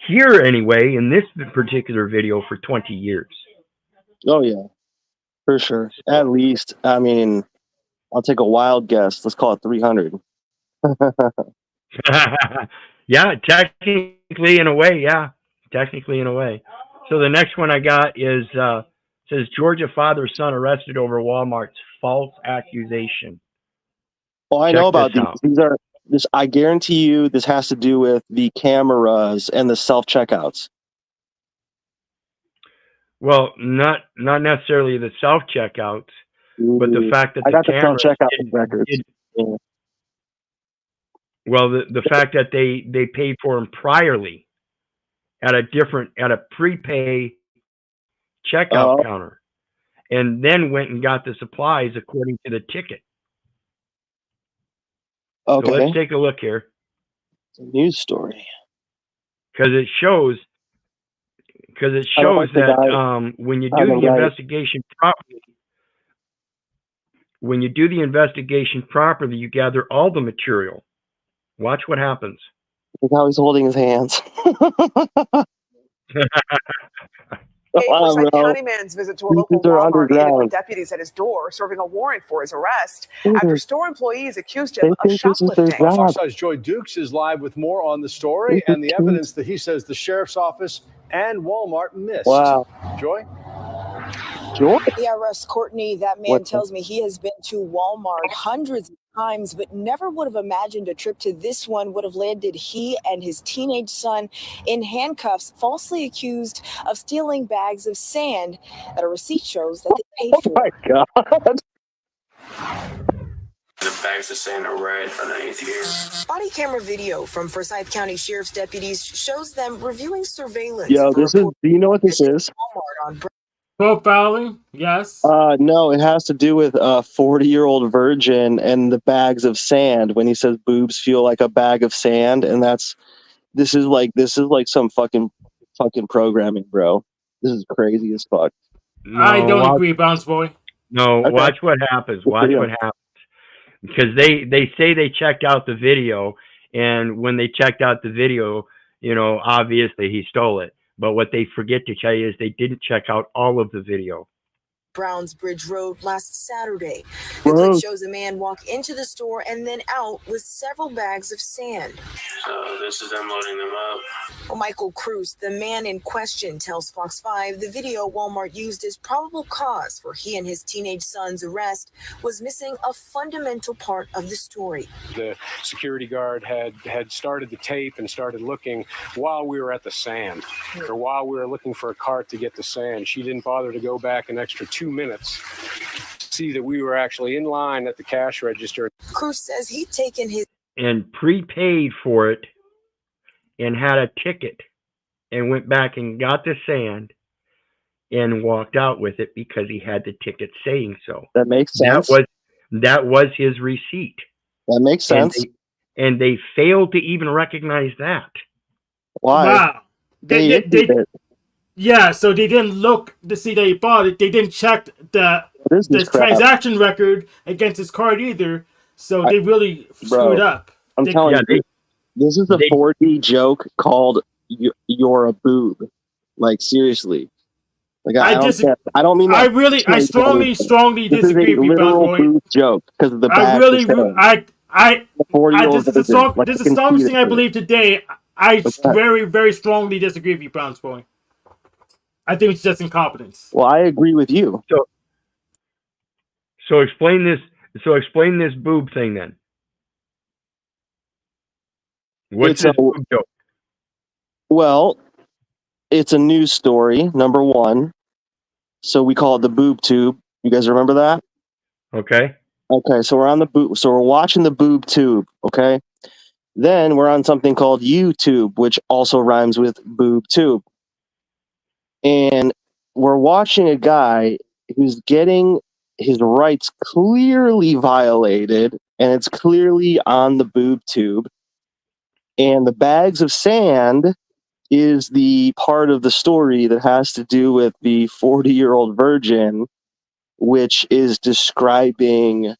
here anyway, in this particular video, for 20 years. Oh, yeah. For sure. At least, I mean, I'll take a wild guess. Let's call it 300. Yeah, technically Technically, in a way, yeah. Technically, in a way. So the next one I got is says Georgia father son arrested over Walmart's false accusation. Oh, I Check know about this these. out. These are this. I guarantee you, this has to do with the cameras and the self checkouts. Well, not necessarily the self checkouts, but the fact that I the got the self cameras checkout records. Yeah. Well, the fact that they paid for them priorly at a prepay checkout Oh, counter, and then went and got the supplies according to the ticket. So okay. let's take a look here, It's a news story. because it shows I don't like the that guy when you on do the the right. investigation properly, you gather all the material. Watch what happens. Look how he's holding his hands. Forsyth bro. County man's visit to a These local are Walmart ended with underground. deputies at his door serving a warrant for his arrest Dude, after store employees accused they him of think this is their shoplifting. job. Fox Joy Dukes is live with more on the story This and is the evidence that he says the sheriff's office and Walmart missed. Wow. Joy? Joy? The arrest, Courtney, that man What? tells me he has been to Walmart hundreds of times, but never would have imagined a trip to this one would have landed he and his teenage son in handcuffs, falsely accused of stealing bags of sand that a receipt shows that they paid for. Oh my God. The bags of sand are right underneath here. Body camera video from Forsyth County Sheriff's deputies shows them reviewing surveillance. Yo, for this is. Do you know what this is? Walmart on Profiling, yes. No, it has to do with a 40-year-old virgin and the bags of sand. When he says boobs feel like a bag of sand, and this is like some fucking programming, bro. This is crazy as fuck. I don't watch, agree, Bounce Boy. No, Okay. watch what happens. Watch what happens. Because they say they checked out the video, and when they checked out the video, obviously he stole it. But what they forget to tell you is they didn't check out all of the video. Browns Bridge Road last Saturday. The clip shows a man walk into the store and then out with several bags of sand. So this is them loading them up. Well, Michael Cruz, the man in question, tells Fox 5 the video Walmart used as probable cause for he and his teenage son's arrest was missing a fundamental part of the story. The security guard had started the tape and started looking while we were at the sand, or while we were looking for a cart to get the sand. She didn't bother to go back an extra 2 minutes to see that we were actually in line at the cash register. Cruz says he'd taken his And prepaid for it, and had a ticket, and went back and got the sand, and walked out with it because he had the ticket saying so. That makes sense. That was his receipt. That makes sense. And they failed to even recognize that. Why? Wow. Yeah, so they didn't look to see that he bought it. They didn't check the transaction record against his card either. So they really screwed up. I'm telling you, this is a 4D joke called "You're a boob." Like seriously, like I don't mean that. I strongly this disagree is a with you, literal Bounce Boy. boob joke because of the I bag. really, this is the strongest thing I believe today. I very, very strongly disagree with you, Bounce Boy. I think it's just incompetence. Well, I agree with you. So explain this. So explain this boob thing then. What's this boob joke? Well, it's a news story, number one. So we call it the boob tube. You guys remember that? Okay. Okay, so we're on the boob. So we're watching the boob tube. Okay. Then we're on something called YouTube, which also rhymes with boob tube. And we're watching a guy who's getting his rights clearly violated, and it's clearly on the boob tube. And the bags of sand is the part of the story that has to do with the 40-year-old virgin, which is describing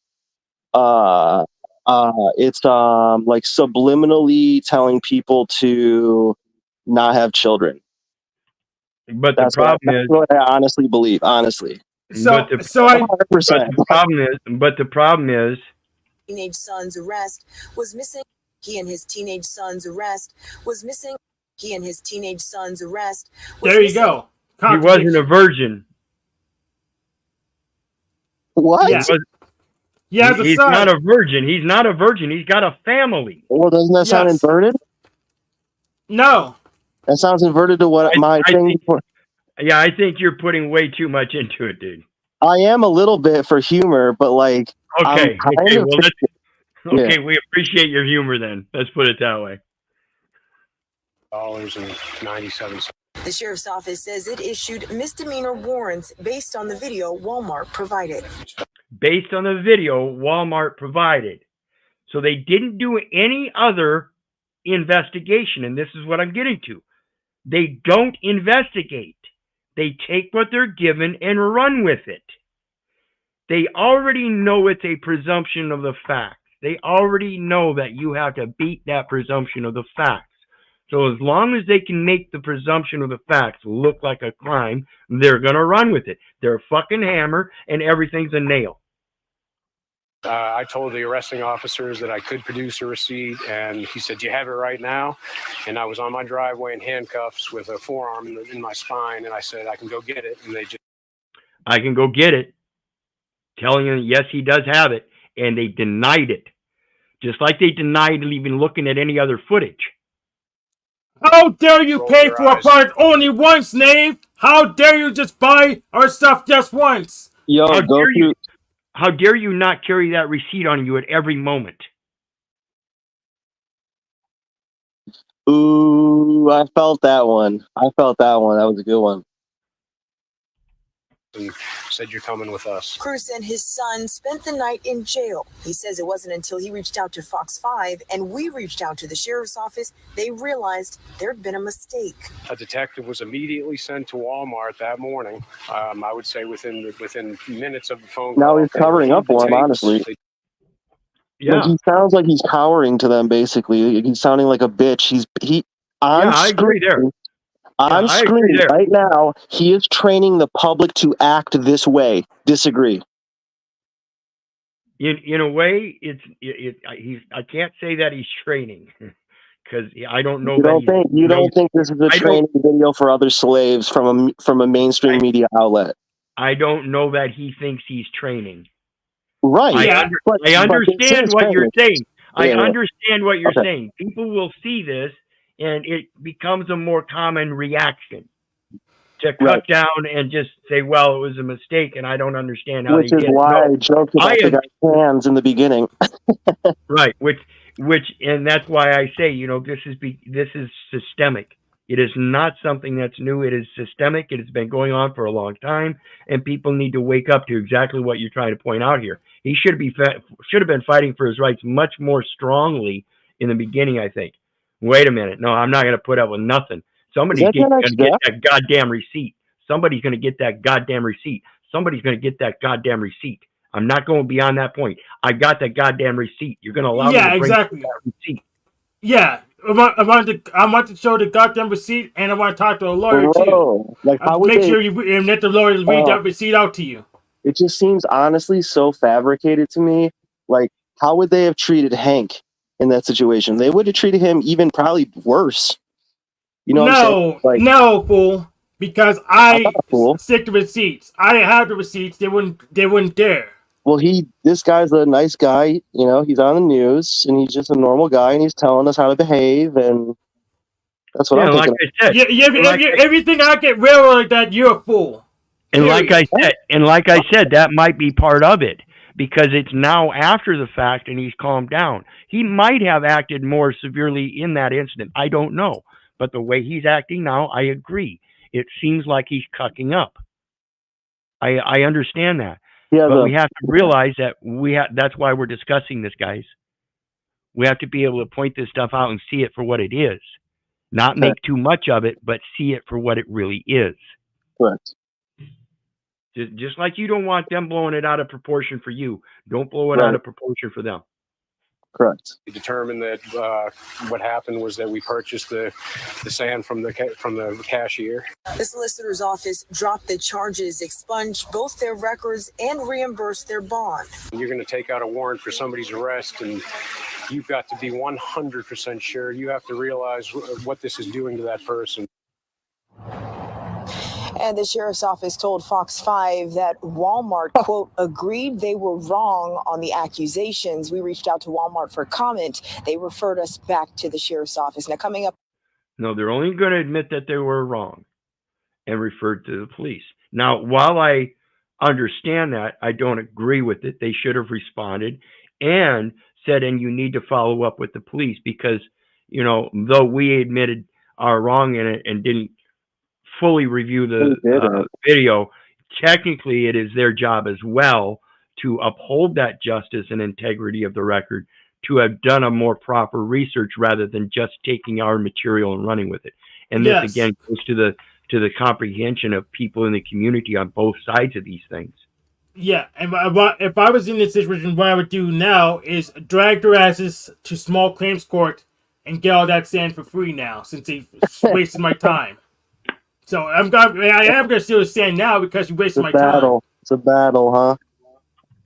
it's like subliminally telling people to not have children. But the problem is what I honestly believe, honestly. But the problem is teenage son's arrest was missing. He and his teenage son's arrest was missing He and his teenage son's arrest. There you go. He wasn't a virgin. What? Yeah. He has a He's son. not a virgin. He's not a virgin. He's got a family. Well, doesn't that sound Yes. inverted? No. That sounds inverted to what my thing. Yeah, I think you're putting way too much into it, dude. I am a little bit for humor, but like, Okay, I'm kind of well, yeah. okay, we appreciate your humor then. Let's put it that way. $97. The sheriff's office says it issued misdemeanor warrants based on the video Walmart provided. Based on the video Walmart provided. So they didn't do any other investigation, and this is what I'm getting to. They don't investigate. They take what they're given and run with it. They already know it's a presumption of the facts. They already know that you have to beat that presumption of the facts. So as long as they can make the presumption of the facts look like a crime, they're going to run with it. They're a fucking hammer and everything's a nail. I told the arresting officers that I could produce a receipt, and he said, "You have it right now?" And I was on my driveway in handcuffs with a forearm in my spine, and I said, "I can go get it." And they just... I can go get it. Telling him, yes, he does have it. And they denied it. Just like they denied even looking at any other footage. How dare you pay for a product only once, Nave? How dare you just buy our stuff just once? Yo, How dare you not carry that receipt on you at every moment? Ooh, I felt that one. That was a good one. and said, "You're coming with us." Cruz and his son spent the night in jail. He says it wasn't until he reached out to Fox 5 and we reached out to the sheriff's office, they realized there'd been a mistake. A detective was immediately sent to Walmart that morning. I would say within minutes of the phone call. Now he's covering up for him, honestly. Yeah. Like, he sounds like he's cowering to them, basically. He's sounding like a bitch. I agree there. On screen right now, he is training the public to act this way. Disagree. In a way, I can't say that he's training because I don't know. You don't think this is a training video for other slaves from a mainstream media outlet? I don't know that he thinks he's training. Right. I understand what you're saying. I understand what you're Okay. saying. People will see this, and it becomes a more common reaction to cut down and just say, "Well, it was a mistake," and I don't understand how Which they is did it. why I joked about the guy's hands in the beginning. Right. And that's why I say, this is systemic. It is not something that's new. It is systemic. It has been going on for a long time, and people need to wake up to exactly what you're trying to point out here. He should have been fighting for his rights much more strongly in the beginning, I think. Wait a minute. No, I'm not going to put up with nothing. Somebody's going to get that goddamn receipt. Somebody's going to get that goddamn receipt. Somebody's going to get that goddamn receipt. I'm not going beyond that point. I got that goddamn receipt. You're going to allow me to bring that receipt. Yeah, I want to show the goddamn receipt, and I want to talk to a lawyer too. Like, how would Make they- sure you let the lawyer read that receipt out to you. It just seems honestly so fabricated to me. Like, how would they have treated Hank in that situation? They would have treated him even probably worse. You know what I'm saying? Like, no, fool. Because I stick to receipts. I have the receipts. They wouldn't dare. well, this guy's a nice guy. You know, he's on the news, and he's just a normal guy, and he's telling us how to behave, and that's what I'm thinking. Like I said, everything I get railroaded like that, you're a fool. And like I said, that might be part of it because it's now after the fact and he's calmed down. He might have acted more severely in that incident. I don't know. But the way he's acting now, I agree. It seems like he's cucking up. I understand that. But we have to realize that that's why we're discussing this, guys. We have to be able to point this stuff out and see it for what it is. Not make too much of it, but see it for what it really is. Correct. Just like you don't want them blowing it out of proportion for you, don't blow it out of proportion for them. Correct. We determined that what happened was that we purchased the sand from the cashier. The solicitor's office dropped the charges, expunged both their records, and reimbursed their bond. You're going to take out a warrant for somebody's arrest, and you've got to be 100% sure. You have to realize what this is doing to that person. And the sheriff's office told Fox 5 that Walmart, quote, agreed they were wrong on the accusations. We reached out to Walmart for comment. They referred us back to the sheriff's office. Now, coming up. No, they're only going to admit that they were wrong and referred to the police. Now, while I understand that, I don't agree with it. They should have responded and said, and you need to follow up with the police because, you know, though we admitted our wrong in it and didn't fully review the video, technically it is their job as well to uphold that justice and integrity of the record, to have done a more proper research rather than just taking our material and running with it. And this again goes to the comprehension of people in the community on both sides of these things. Yeah, and if I was in this situation, what I would do now is drag their asses to small claims court and get all that sand for free now, since they wasted my time. So I am gonna steal the sand now because you wasted my time. It's a battle, huh?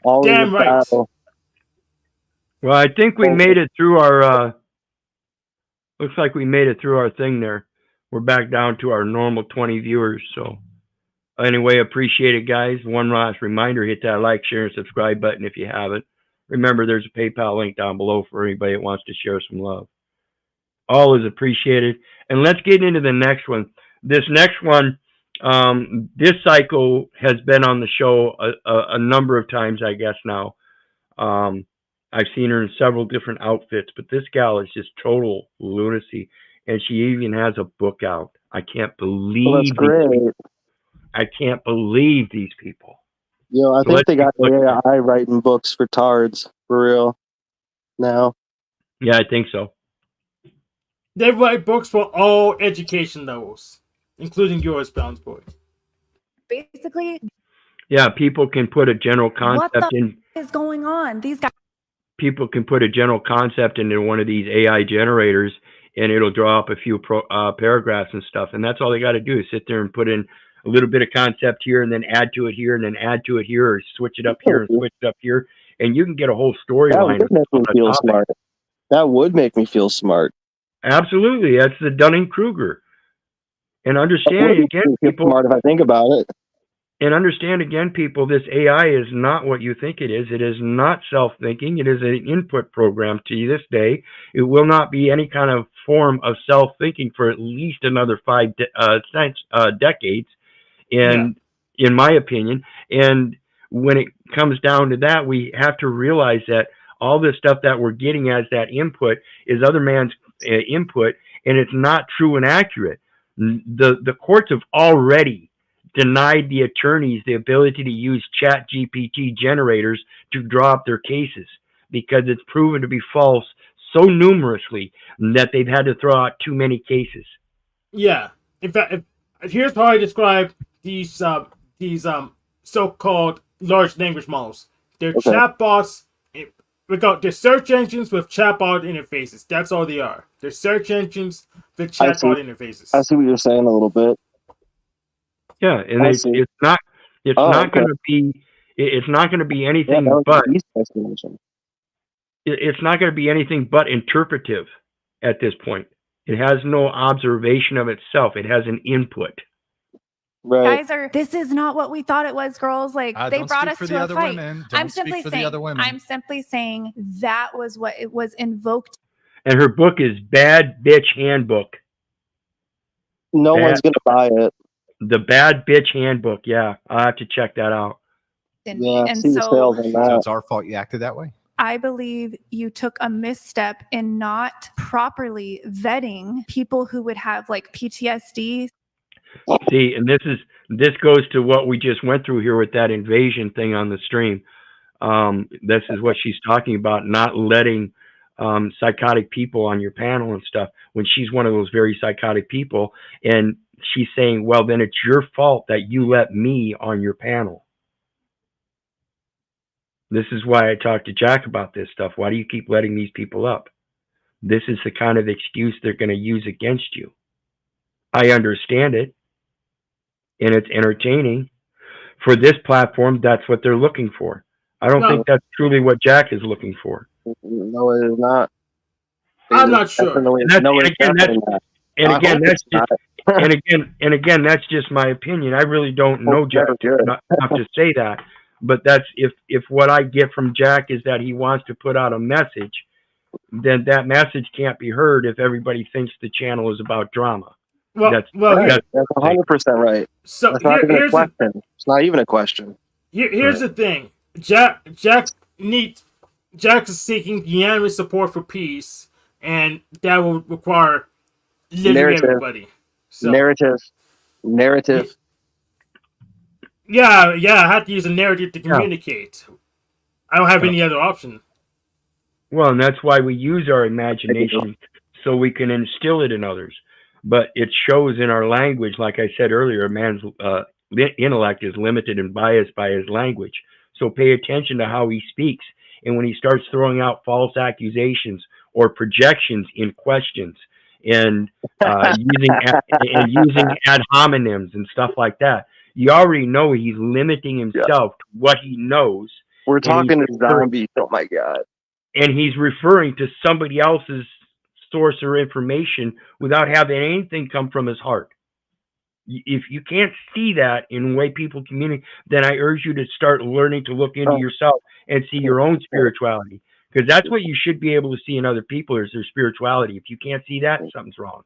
Always Damn a right. battle. Well, I think we made it through our. Looks like we made it through our thing there. We're back down to our normal 20 viewers. So anyway, appreciate it, guys. One last reminder: hit that like, share, and subscribe button if you haven't. Remember, there's a PayPal link down below for anybody that wants to share some love. All is appreciated. And let's get into the next one. This next one, this psycho has been on the show a number of times, I guess now. I've seen her in several different outfits, but this gal is just total lunacy. And she even has a book out. I can't believe that's great. I can't believe these people. Yo, I think they got AI writing books for tards, for real, now. Yeah, I think so. They write books for all education levels, including yours, Bounce Boy. Basically, yeah, people can put a general concept what the in. is going on? These guys. People can put a general concept into one of these AI generators, and it'll draw up a few paragraphs and stuff. And that's all they got to do is sit there and put in a little bit of concept here, and then add to it here, and then add to it here, or switch it up here and switch it up here, and you can get a whole storyline. That would make me feel smart. That would make me feel smart. Absolutely, that's the Dunning-Kruger. And understand again, people. Smart if I think about it. And understand again, people, this AI is not what you think it is. It is not self-thinking. It is an input program to this day. It will not be any kind of form of self-thinking for at least another 5 decades, in my opinion. And when it comes down to that, we have to realize that all this stuff that we're getting as that input is other man's input, and it's not true and accurate. The courts have already denied the attorneys the ability to use chat GPT generators to draw up their cases because it's proven to be false so numerously that they've had to throw out too many cases. Yeah. In fact, here's how I describe these so-called large language models. They're chatbots. They're search engines with chatbot interfaces. That's all they are. They're search engines with chatbot interfaces. I see what you're saying a little bit. Yeah, and it's not going to be anything but it's not going to be anything but interpretive at this point. It has no observation of itself. It has an input. Right. Guys this is not what we thought it was, girls. Like they brought us to a fight. I'm simply saying that was what it was invoked. And her book is Bad Bitch Handbook. No one's gonna buy it. The Bad Bitch Handbook. Yeah, I'll have to check that out. And so it's our fault you acted that way. I believe you took a misstep in not properly vetting people who would have like PTSD. See, and this goes to what we just went through here with that invasion thing on the stream. This is what she's talking about, not letting psychotic people on your panel and stuff when she's one of those very psychotic people. And she's saying, well, then it's your fault that you let me on your panel. This is why I talked to Jack about this stuff. Why do you keep letting these people up? This is the kind of excuse they're going to use against you. I understand it, and it's entertaining. For this platform, that's what they're looking for. I don't think that's truly what Jack is looking for. No, it is not. I'm not sure. And again, that's just my opinion. I really don't know Jack enough to say that. But that's if what I get from Jack is that he wants to put out a message, then that message can't be heard if everybody thinks the channel is about drama. That's 100% right. So that's not even a question. It's not even a question. Here's the thing. Jack is seeking unanimous support for peace, and that will require living everybody. So, narrative. Yeah, I have to use a narrative to communicate. I don't have any other option. Well, and that's why we use our imagination so we can instill it in others. But it shows in our language, like I said earlier, a man's intellect is limited and biased by his language. So pay attention to how he speaks. And when he starts throwing out false accusations or projections in questions and using ad hominems and stuff like that, you already know he's limiting himself to what he knows. We're talking to zombies. Oh my God. And he's referring to somebody else's source or information without having anything come from his heart. If you can't see that in the way people communicate, then I urge you to start learning to look into yourself and see your own spirituality, because that's what you should be able to see in other people is their spirituality. If you can't see that, something's wrong.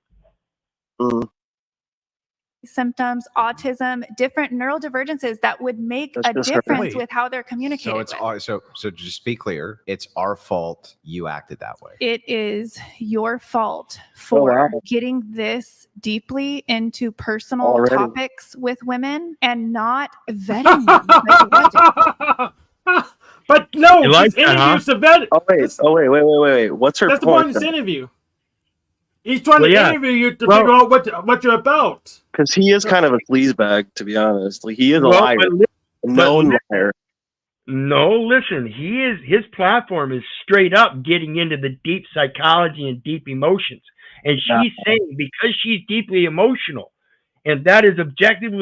Symptoms, autism, different neurodivergences that would make a difference with how they're communicating. So just be clear, it's our fault you acted that way. It is your fault for getting this deeply into personal topics with women and not vetting them. But no, this interview's to vet. Wait. What's her point? That's the point of this interview. He's trying to interview you to figure out what you're about. Because he is kind of a sleazebag, to be honest. Like, he is a liar, a known liar. No, listen, his platform is straight up getting into the deep psychology and deep emotions. And she's saying because she's deeply emotional, and that is an objective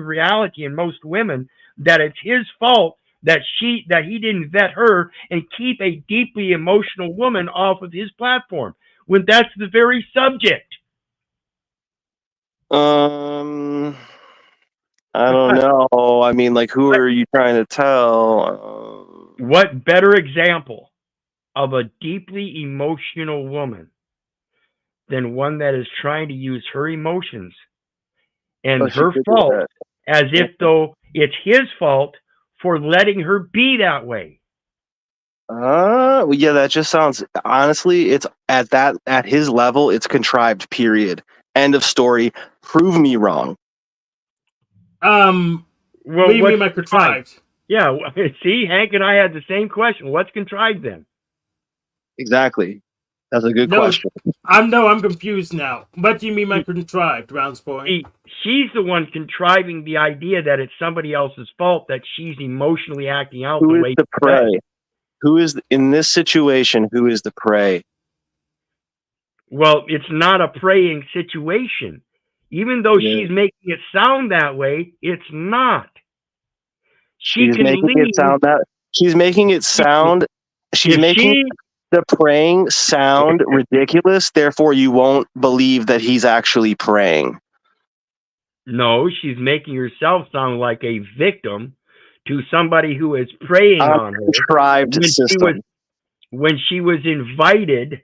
reality in most women, that it's his fault that he didn't vet her and keep a deeply emotional woman off of his platform, when that's the very subject. I don't know. I mean, like, who are you trying to tell? What better example of a deeply emotional woman than one that is trying to use her emotions and her fault as if though it's his fault for letting her be that way? Well, yeah, that just sounds, honestly, it's at his level, it's contrived, period. End of story. Prove me wrong. Well, what do you mean by contrived? Yeah, see, Hank and I had the same question. What's contrived then? Exactly. That's a good question. I'm confused now. What do you mean by contrived, Rounds Point? She's the one contriving the idea that it's somebody else's fault that she's emotionally acting out the way. Who is the prey? Who is, in this situation, who is the prey? Well, it's not a preying situation. Even though she's making it sound that way, it's not. She's making it sound the praying sound ridiculous, therefore you won't believe that he's actually praying. No, she's making herself sound like a victim to somebody who is preying on her. Contrived system. When she was invited,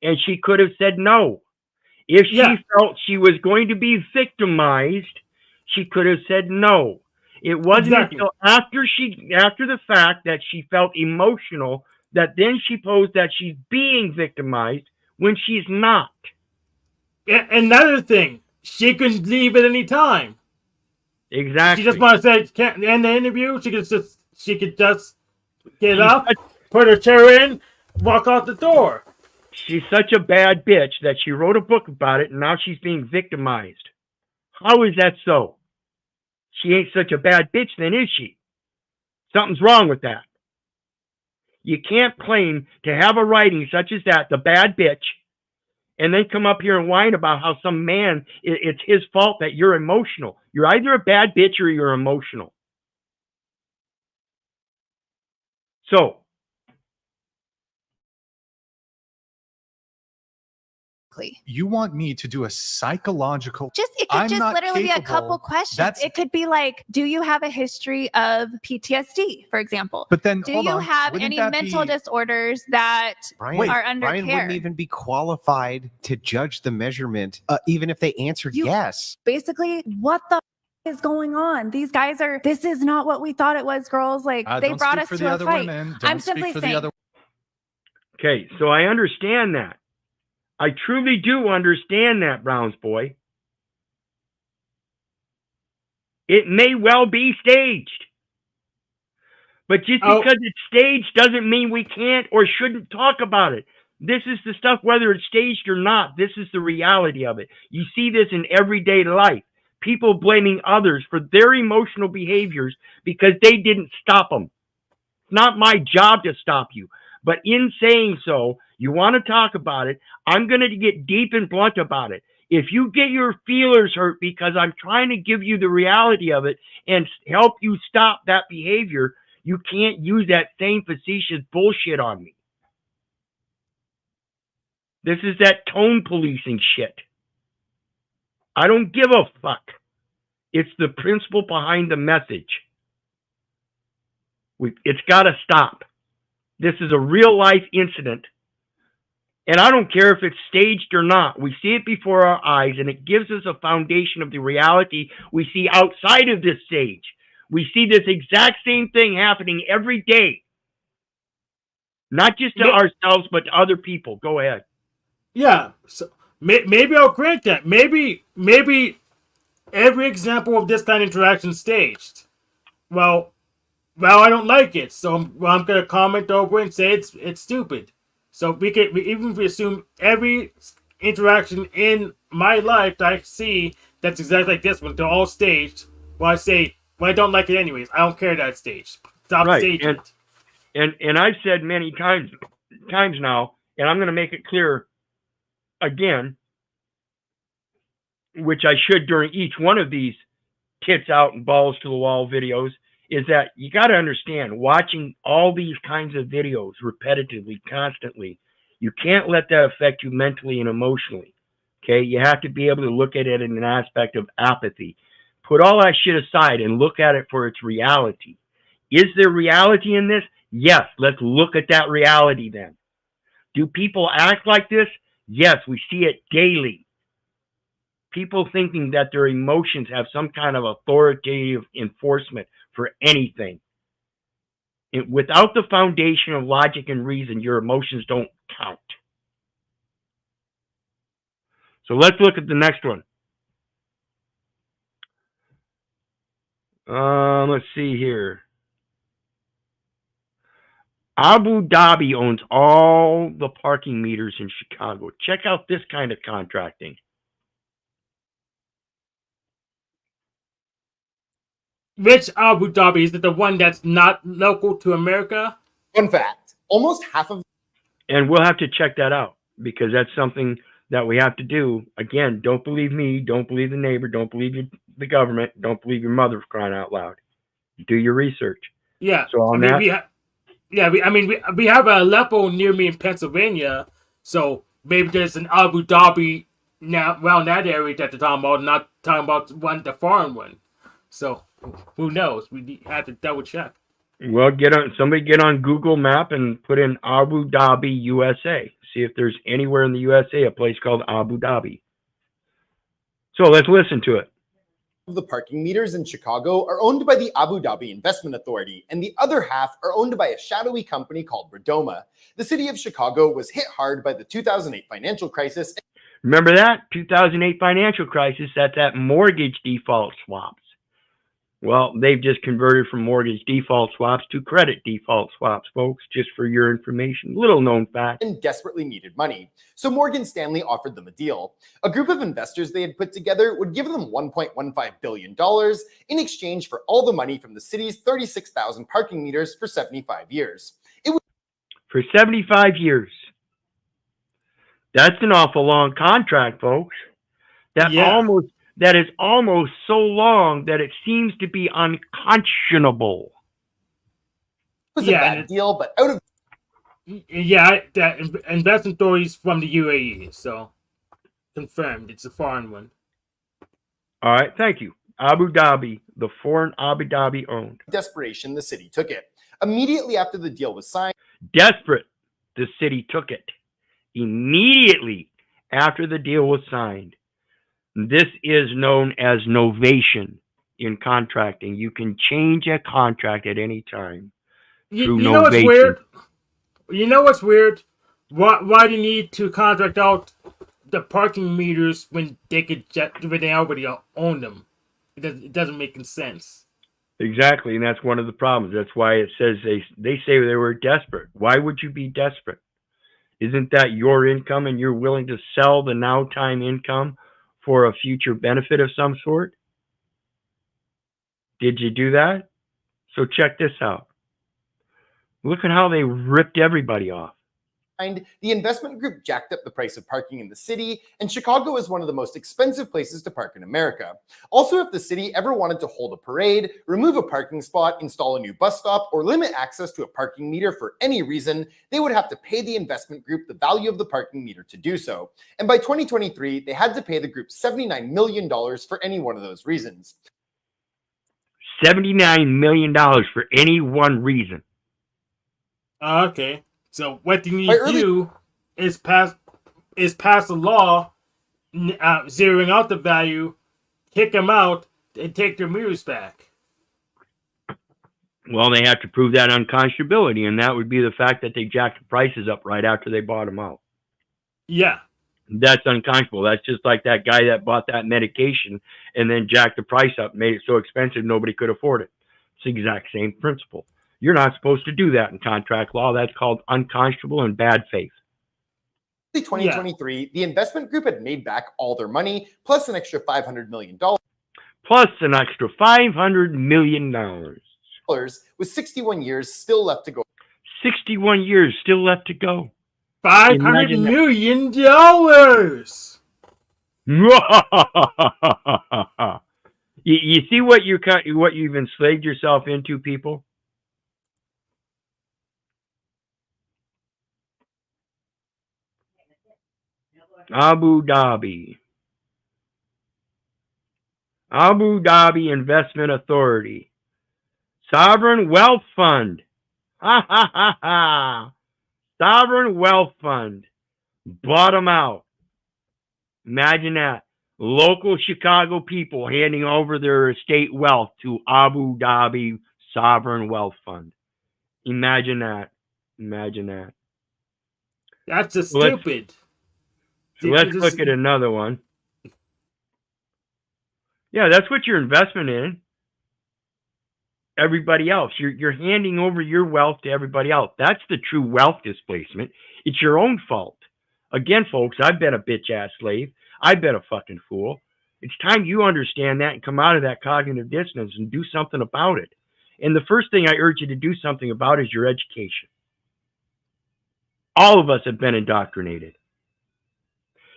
and she could have said no. If she felt she was going to be victimized, she could have said no. It wasn't until after the fact that she felt emotional that then she posed that she's being victimized when she's not. Another thing, she could leave at any time. Exactly. She just want to say, can't end the interview. She could just get up, put her chair in, walk out the door. She's such a bad bitch that she wrote a book about it, and now she's being victimized. How is that so? she ain't such a bad bitch then, is she? Something's wrong with that. You can't claim to have a writing such as that, the bad bitch, and then come up here and whine about how some man, it's his fault that you're emotional. You're either a bad bitch or you're emotional. So, you want me to do a psychological? It could I'm just not literally be a capable. couple questions. That's It could be like, do you have a history of PTSD, for example? But then, do hold you on. have Wouldn't any that mental be- disorders that Brian, are under Brian care? wouldn't even be qualified to judge the measurement, even if they answered yes. Basically, what the is going on? These guys are. This is not what we thought it was, girls. Like they don't brought speak us for to the a other fight. women. I'm Don't speak simply for the saying. other. okay, so I understand that. I truly do understand that, Browns boy. It may well be staged. But just because it's staged doesn't mean we can't or shouldn't talk about it. This is the stuff, whether it's staged or not. This is the reality of it. You see this in everyday life. People blaming others for their emotional behaviors because they didn't stop them. It's not my job to stop you. But in saying so, you want to talk about it, I'm going to get deep and blunt about it. If you get your feelers hurt because I'm trying to give you the reality of it and help you stop that behavior, you can't use that same facetious bullshit on me. This is that tone policing shit. I don't give a fuck. It's the principle behind the message. It's got to stop. This is a real life incident. And I don't care if it's staged or not. We see it before our eyes, and it gives us a foundation of the reality we see outside of this stage. We see this exact same thing happening every day. Not just to ourselves, but to other people. Go ahead. Yeah. So maybe I'll grant that. Maybe every example of this kind of interaction is staged. Well, I don't like it, so I'm going to comment over and say it's stupid. So even if we assume every interaction in my life that I see that's exactly like this one, they're all staged. Well, I say, I don't like it anyways. I don't care that it's staged. Stop staging it. And I've said many times now, and I'm going to make it clear again, which I should during each one of these tits out and balls to the wall videos, is that you got to understand, watching all these kinds of videos repetitively, constantly, you can't let that affect you mentally and emotionally. Okay? You have to be able to look at it in an aspect of apathy. Put all that shit aside and look at it for its reality. Is there reality in this? Yes. Let's look at that reality then. Do people act like this? Yes, we see it daily. People thinking that their emotions have some kind of authoritative enforcement for anything. Without the foundation of logic and reason, your emotions don't count. So let's look at the next one. Let's see here. Abu Dhabi owns all the parking meters in Chicago. Check out this kind of contracting. Which Abu Dhabi? Is it the one that's not local to America? Fun fact, almost half of... And we'll have to check that out, because that's something that we have to do. Again, don't believe me, don't believe the neighbor, don't believe the government, don't believe your mother, for crying out loud. Do your research. Yeah. So on we have a Aleppo near me in Pennsylvania, so maybe there's an Abu Dhabi now around that area that they're talking about, not talking about the foreign one. So who knows? We have to double check. Well, somebody get on Google Map and put in Abu Dhabi, USA. See if there's anywhere in the USA a place called Abu Dhabi. So let's listen to it. The parking meters in Chicago are owned by the Abu Dhabi Investment Authority, and the other half are owned by a shadowy company called Redoma. The city of Chicago was hit hard by the 2008 financial crisis. Remember that? 2008 financial crisis, that's that mortgage default swaps. Well, they've just converted from mortgage default swaps to credit default swaps, folks, just for your information. Little known fact. And desperately needed money. So Morgan Stanley offered them a deal. A group of investors they had put together would give them $1.15 billion in exchange for all the money from the city's 36,000 parking meters for 75 years. For 75 years. That's an awful long contract, folks. That is almost so long that it seems to be unconscionable. It was a bad deal, but out of that investment authorities from the UAE, so confirmed it's a foreign one. All right, thank you. Abu Dhabi, the foreign Abu Dhabi owned. Desperation, the city took it. Immediately after the deal was signed. Desperate, the city took it. Immediately after the deal was signed. This is known as novation in contracting. You can change a contract at any time. You know what's weird? You know what's weird? Why do you need to contract out the parking meters when when they already own them? It doesn't make any sense. Exactly, and that's one of the problems. That's why it says they say they were desperate. Why would you be desperate? Isn't that your income and you're willing to sell the now time income for a future benefit of some sort? Did you do that? So check this out. Look at how they ripped everybody off. The investment group jacked up the price of parking in the city, and Chicago is one of the most expensive places to park in America. Also, if the city ever wanted to hold a parade, remove a parking spot, install a new bus stop, or limit access to a parking meter for any reason, they would have to pay the investment group the value of the parking meter to do so. And by 2023, they had to pay the group $79 million for any one of those reasons. $79 million for any one reason. Okay. So what they need to do is pass a law zeroing out the value, kick them out, and take their meters back. Well, they have to prove that unconscionability, and that would be the fact that they jacked the prices up right after they bought them out. Yeah. That's unconscionable. That's just like that guy that bought that medication and then jacked the price up, made it so expensive nobody could afford it. It's the exact same principle. You're not supposed to do that in contract law. That's called unconscionable and bad faith. In 2023, the investment group had made back all their money, plus an extra $500 million. Plus an extra $500 million. With 61 years still left to go. 61 years still left to go. $500 million. You see what you've enslaved yourself into, people? Abu Dhabi Investment Authority. Sovereign Wealth Fund. Ha ha ha ha. Sovereign Wealth Fund. Bought them out. Imagine that. Local Chicago people handing over their estate wealth to Abu Dhabi Sovereign Wealth Fund. Imagine that. Imagine that. That's just stupid. So let's look at another one. Yeah, that's what you're investment in. Everybody else. You're handing over your wealth to everybody else. That's the true wealth displacement. It's your own fault. Again, folks, I've been a bitch-ass slave. I've been a fucking fool. It's time you understand that and come out of that cognitive dissonance and do something about it. And the first thing I urge you to do something about is your education. All of us have been indoctrinated.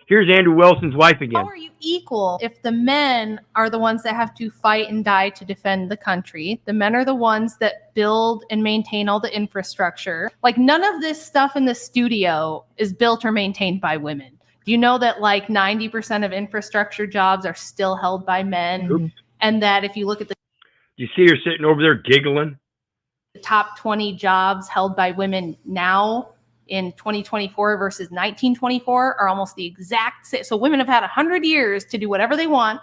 Here's Andrew Wilson's wife again. How are you equal if the men are the ones that have to fight and die to defend the country? The men are the ones that build and maintain all the infrastructure. Like, none of this stuff in the studio is built or maintained by women. Do you know that like 90% of infrastructure jobs are still held by men? Oops. And that if you look at the You see her sitting over there giggling? top 20 jobs held by women now in 2024 versus 1924 are almost the exact same. So women have had 100 years to do whatever they want,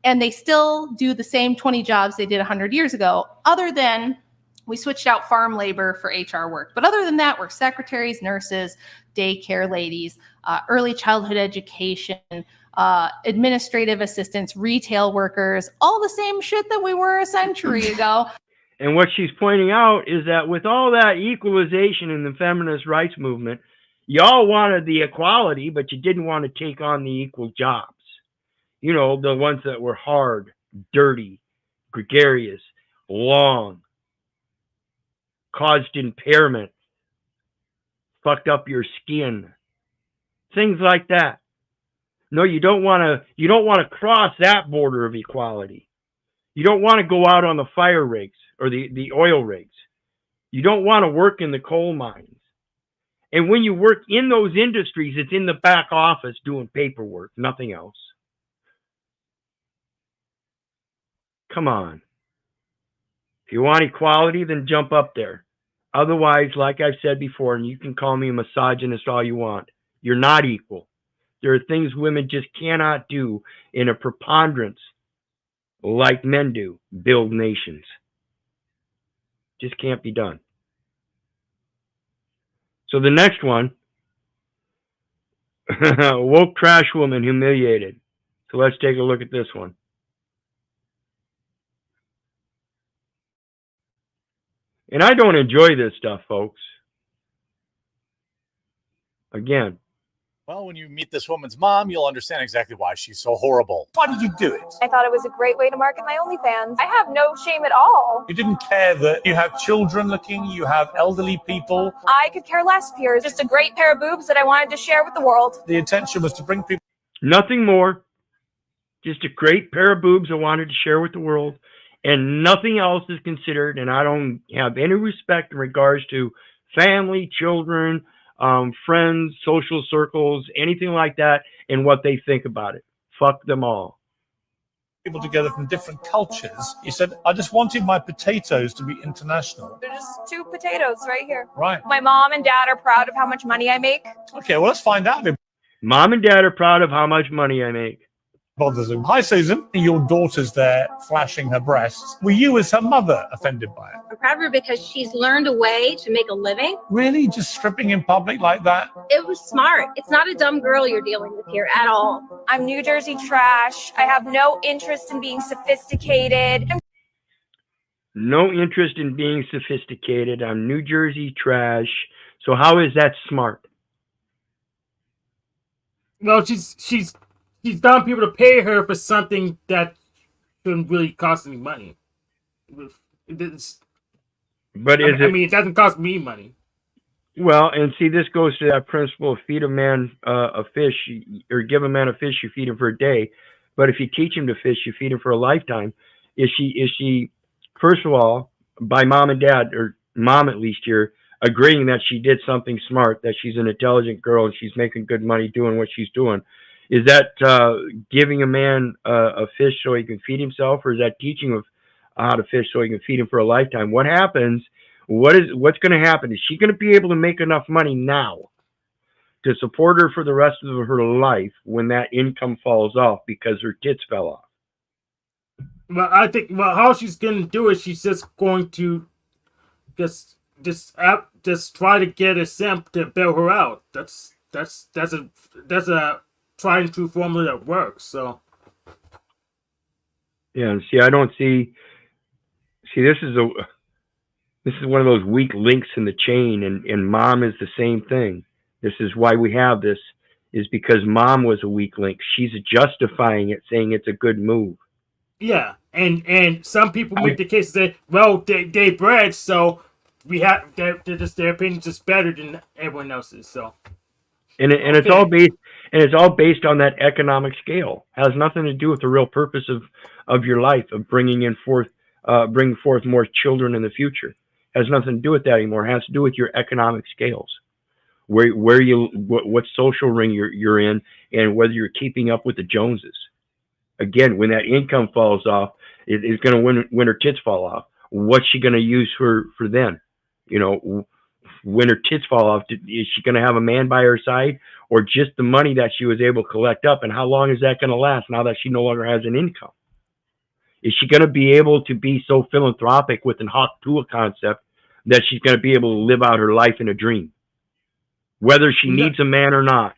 and they still do the same 20 jobs they did 100 years ago, other than we switched out farm labor for HR work. But other than that, we're secretaries, nurses, daycare ladies, early childhood education, administrative assistants, retail workers, all the same shit that we were a century ago. And what she's pointing out is that with all that equalization in the feminist rights movement, y'all wanted the equality, but you didn't want to take on the equal jobs. You know, the ones that were hard, dirty, gregarious, long, caused impairment, fucked up your skin, things like that. No, you don't want to cross that border of equality. You don't want to go out on the fire rigs or the oil rigs. You don't want to work in the coal mines. And when you work in those industries, it's in the back office doing paperwork, nothing else. Come on. If you want equality, then jump up there. Otherwise, like I've said before, and you can call me a misogynist all you want, you're not equal. There are things women just cannot do in a preponderance like men do, build nations. Just can't be done. So the next one, woke trash woman humiliated. So let's take a look at this one. And I don't enjoy this stuff, folks. Again. Well, when you meet this woman's mom, you'll understand exactly why she's so horrible. Why did you do it? I thought it was a great way to market my OnlyFans. I have no shame at all. You didn't care that you have children looking, you have elderly people. I could care less, Piers. Just a great pair of boobs that I wanted to share with the world. The intention was to bring people. Nothing more. Just a great pair of boobs I wanted to share with the world. And nothing else is considered. And I don't have any respect in regards to family, children, friends, social circles, anything like that, and what they think about it. Fuck them all. People together from different cultures. He said, I just wanted my potatoes to be international. They're just two potatoes right here. Right. My mom and dad are proud of how much money I make. Okay, well, let's find out. Mom and dad are proud of how much money I make. Bothers him. Hi, Susan. Your daughter's there flashing her breasts. Were you, as her mother, offended by it? I'm proud of her because she's learned a way to make a living. Really? Just stripping in public like that? It was smart. It's not a dumb girl you're dealing with here at all. I'm New Jersey trash. I have no interest in being sophisticated. No interest in being sophisticated. I'm New Jersey trash. So how is that smart? Well, she's telling people to pay her for something that shouldn't really cost any money. It doesn't cost me money. Well, and see, this goes to that principle of feed a man a fish, or give a man a fish, you feed him for a day. But if you teach him to fish, you feed him for a lifetime. Is she, first of all, by mom and dad, or mom at least here, agreeing that she did something smart, that she's an intelligent girl and she's making good money doing what she's doing? Is that giving a man a fish so he can feed himself, or is that teaching him how to fish so he can feed him for a lifetime? What happens? What's going to happen? Is she going to be able to make enough money now to support her for the rest of her life when that income falls off because her tits fell off? Well, I think how she's going to do it, she's just going to just try to get a simp to bail her out. That's a tried and true formula that works. So yeah, see, I don't see. This is one of those weak links in the chain, and mom is the same thing. This is why we have this, is because mom was a weak link. She's justifying it, saying it's a good move. Yeah, and some people make the case that, well, they bred, so we have their opinion's just better than everyone else's. So and it's all based. And it's all based on that economic scale. It has nothing to do with the real purpose of your life, of bringing forth more children in the future. It has nothing to do with that anymore. It has to do with your economic scales, what social ring you're in, and whether you're keeping up with the Joneses. Again, when that income falls off, it's going to when her tits fall off. What's she going to use for then? You know, when her tits fall off, is she going to have a man by her side, or just the money that she was able to collect up? And how long is that going to last now that she no longer has an income? Is she going to be able to be so philanthropic with an Hawk-Tuah concept that she's going to be able to live out her life in a dream, whether she needs a man or not?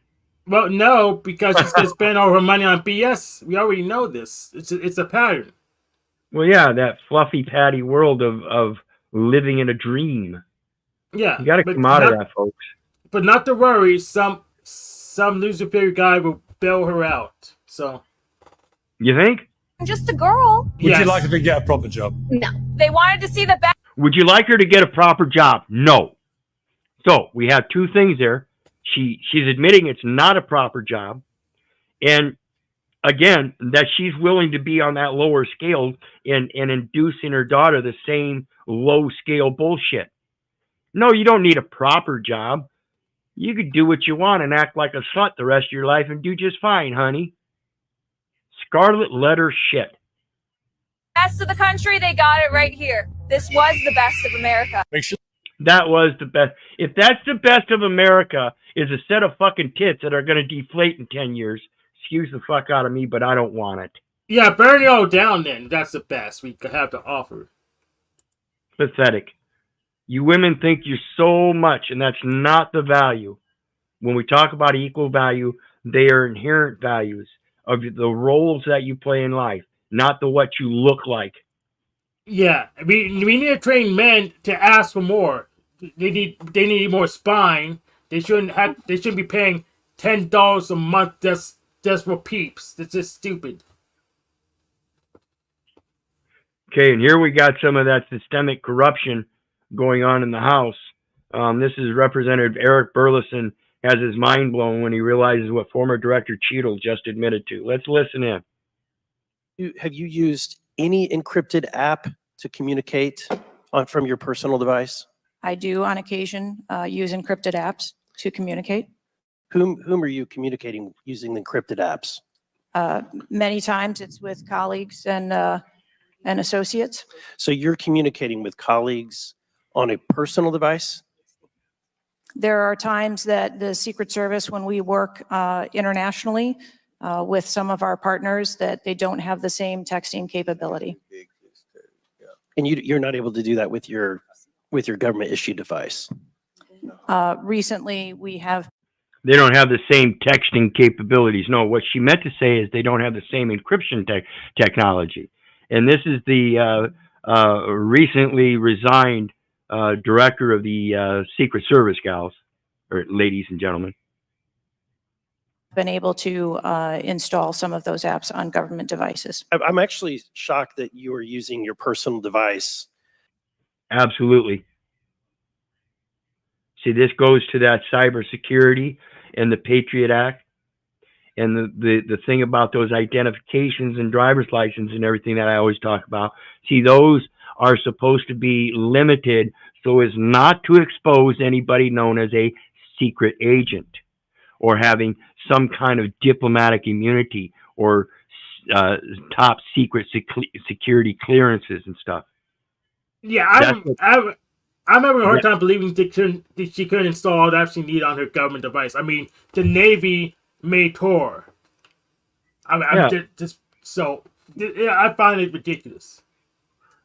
Well, no, because she's gonna spend all her money on BS. We already know this. It's a pattern. Well, yeah, that fluffy patty world of living in a dream. Yeah, You got to but come out of not, that, folks. but not to worry. Some Lucifer guy will bail her out. So You think? I'm just a girl. Would you like her to get a proper job? No. They wanted to see the back. Would you like her to get a proper job? No. So we have two things there. She's admitting it's not a proper job, and again, that she's willing to be on that lower scale and inducing her daughter the same low scale bullshit. No, you don't need a proper job. You could do what you want and act like a slut the rest of your life and do just fine, honey. Scarlet letter shit. Best of the country, they got it right here. This was the best of America. That was the best. If that's the best of America, is a set of fucking tits that are going to deflate in 10 years, excuse the fuck out of me, but I don't want it. yeah, burn it all down. Then that's the best we could have to offer. Pathetic. You women think you're so much, and that's not the value. When we talk about equal value, they are inherent values of the roles that you play in life, not the what you look like. Yeah, we need to train men to ask for more. They need more spine. They shouldn't be paying $10 a month just for peeps. That's just stupid. Okay, and here we got some of that systemic corruption going on in the House. This is Representative Eric Burleson has his mind blown when he realizes what former Director Cheadle just admitted to. Let's listen in. Have you used any encrypted app to communicate from your personal device? I do on occasion use encrypted apps to communicate. Whom are you communicating using the encrypted apps? Many times it's with colleagues and associates. So you're communicating with colleagues on a personal device? There are times that the Secret Service, when we work internationally with some of our partners, that they don't have the same texting capability. And you're not able to do that with your government issued device? Recently, we have. They don't have the same texting capabilities. No, what she meant to say is they don't have the same encryption technology. And this is the recently resigned director of the Secret Service, gals, or ladies and gentlemen. Been able to install some of those apps on government devices. I'm actually shocked that you are using your personal device. Absolutely. See, this goes to that cybersecurity and the Patriot Act and the thing about those identifications and driver's license and everything that I always talk about. See, those are supposed to be limited so as not to expose anybody known as a secret agent or having some kind of diplomatic immunity or top secret security clearances and stuff. Yeah, I'm having a hard time believing she couldn't install all the apps she needed on her government device. I mean, the Navy made Tor. I find it ridiculous.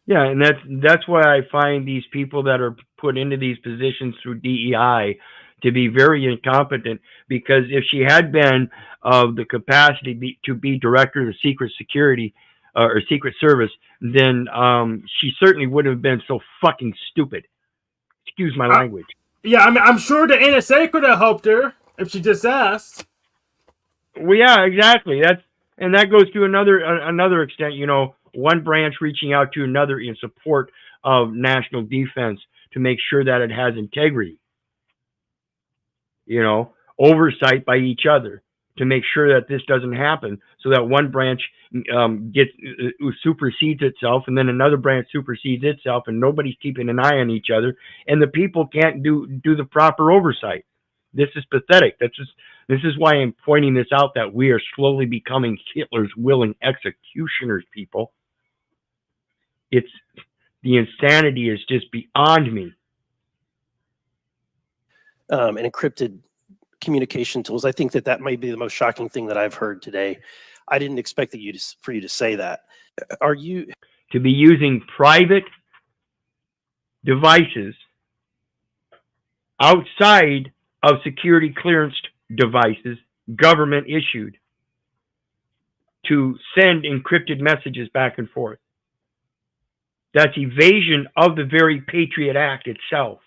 Yeah, and that's why I find these people that are put into these positions through DEI to be very incompetent, because if she had been of the capacity to be director of Secret Security or Secret Service, then she certainly wouldn't have been so fucking stupid. Excuse my language. Yeah, I mean, I'm sure the NSA could have helped her if she just asked. Well, yeah, exactly. That goes to another extent. You know, one branch reaching out to another in support of national defense to make sure that it has integrity. You know, oversight by each other to make sure that this doesn't happen, so that one branch supersedes itself, and then another branch supersedes itself, and nobody's keeping an eye on each other, and the people can't do the proper oversight. This is pathetic. This is why I'm pointing this out, that we are slowly becoming Hitler's willing executioners, people. The insanity is just beyond me. And encrypted communication tools. I think that might be the most shocking thing that I've heard today. I didn't expect for you to say that. Are you to be using private devices outside of security clearance devices government issued to send encrypted messages back and forth. That's evasion of the very Patriot Act itself.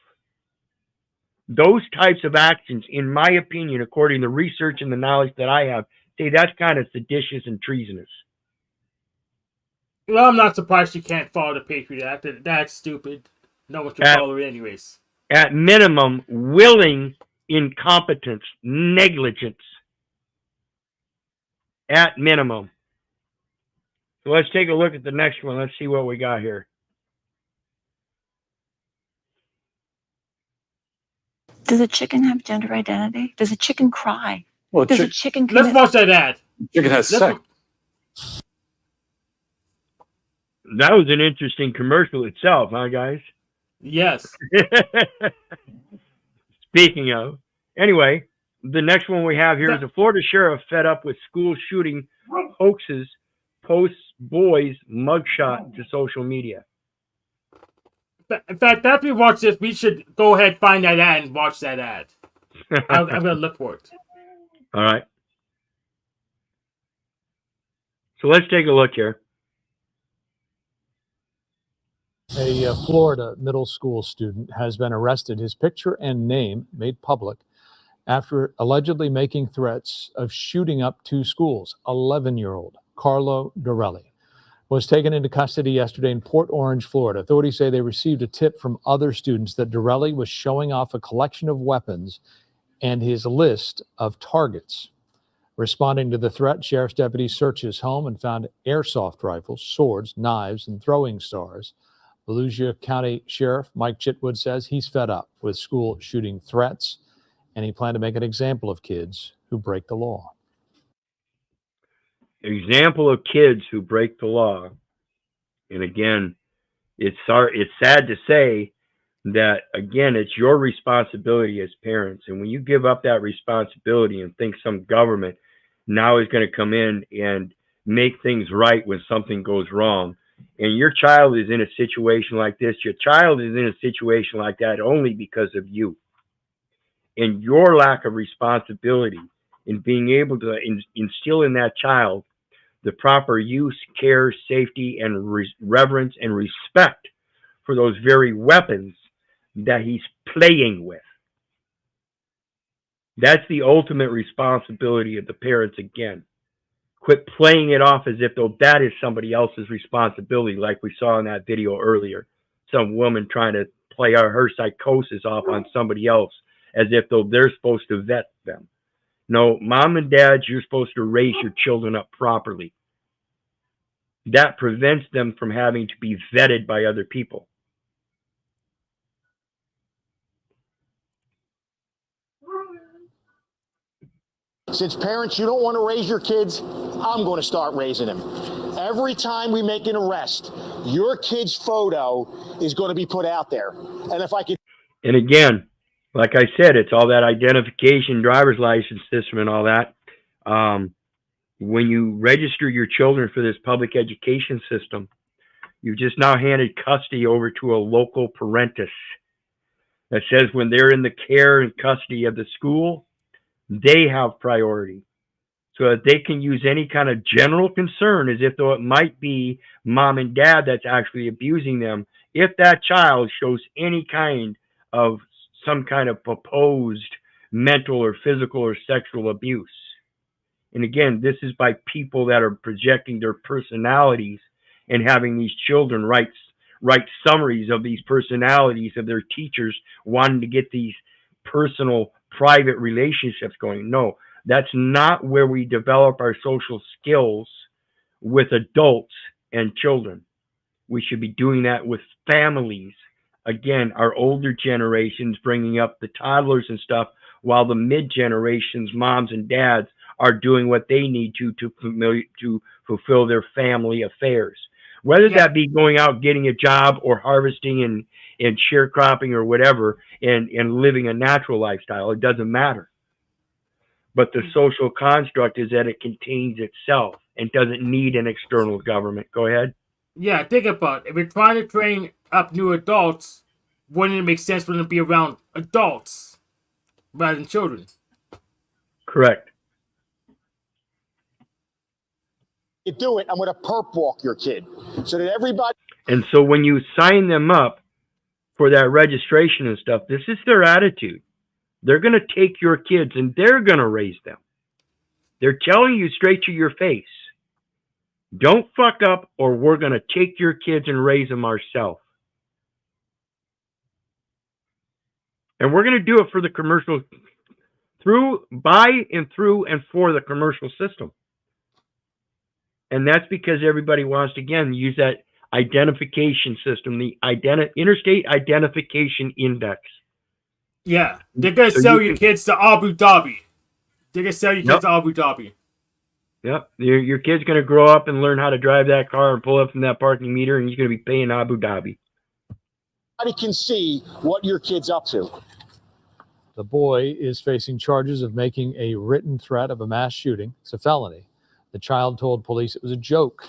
Those types of actions, in my opinion, according to the research and the knowledge that I have, say that's kind of seditious and treasonous. Well, I'm not surprised she can't follow the Patriot Act. That's stupid. No one can follow it anyways. At minimum, willing incompetence, negligence. At minimum. So let's take a look at the next one. Let's see what we got here. Does a chicken have gender identity? Does a chicken cry? Well, Does a chicken let's watch that ad. Chicken has sex. That was an interesting commercial itself, huh, guys? Yes. Speaking of. Anyway, the next one we have here is a Florida sheriff fed up with school shooting hoaxes, posts boys' mugshot to social media. In fact, after we watch this, we should go ahead, find that ad, and watch that ad. I'm going to look for it. All right. So let's take a look here. A Florida middle school student has been arrested, his picture and name made public after allegedly making threats of shooting up 2 schools. 11-year-old Carlo Dorelli was taken into custody yesterday in Port Orange, Florida. Authorities say they received a tip from other students that Dorelli was showing off a collection of weapons and his list of targets. Responding to the threat, sheriff's deputies searched his home and found airsoft rifles, swords, knives, and throwing stars. Volusia County Sheriff Mike Chitwood says he's fed up with school shooting threats, and he planned to make an example of kids who break the law. Example of kids who break the law. And again, it's sad to say that, again, it's your responsibility as parents. And when you give up that responsibility and think some government now is going to come in and make things right when something goes wrong, and your child is in a situation like this, your child is in a situation like that only because of you. And your lack of responsibility in being able to instill in that child the proper use, care, safety, and reverence and respect for those very weapons that he's playing with. That's the ultimate responsibility of the parents again. Quit playing it off as if though that is somebody else's responsibility, like we saw in that video earlier. Some woman trying to play her psychosis off on somebody else as if though they're supposed to vet them. No, mom and dad, you're supposed to raise your children up properly. That prevents them from having to be vetted by other people. Since parents, you don't want to raise your kids, I'm going to start raising them. Every time we make an arrest, your kid's photo is going to be put out there. And if I could... And again, like I said, it's all that identification, driver's license system and all that. When you register your children for this public education system, you've just now handed custody over to a local parentis that says when they're in the care and custody of the school, they have priority, so that they can use any kind of general concern as if though it might be mom and dad that's actually abusing them, if that child shows any kind of some kind of proposed mental or physical or sexual abuse. And again, this is by people that are projecting their personalities and having these children write summaries of these personalities of their teachers, wanting to get these personal, private relationships going. No, that's not where we develop our social skills with adults and children. We should be doing that with families. Again, our older generations bringing up the toddlers and stuff, while the mid-generations, moms and dads, are doing what they need to fulfill their family affairs. Whether that be going out getting a job or harvesting and sharecropping or whatever and living a natural lifestyle, it doesn't matter. But the social construct is that it contains itself and doesn't need an external government. Go ahead. Yeah, think about it. If we're trying to train up new adults, wouldn't it make sense for them to be around adults rather than children? Correct. You do it, I'm going to perp walk your kid so that everybody. And so when you sign them up for that registration and stuff, this is their attitude. They're going to take your kids and they're going to raise them. They're telling you straight to your face, don't fuck up or we're going to take your kids and raise them ourselves. And we're going to do it for the commercial, by and through and for the commercial system. And that's because everybody wants to, again, use that identification system, the Interstate Identification Index. Yeah, they're going to sell your kids to Abu Dhabi. They're going to sell your kids to Abu Dhabi. Yep. Your kid's going to grow up and learn how to drive that car and pull up from that parking meter, and he's going to be paying Abu Dhabi. Everybody can see what your kid's up to. The boy is facing charges of making a written threat of a mass shooting. It's a felony. The child told police it was a joke,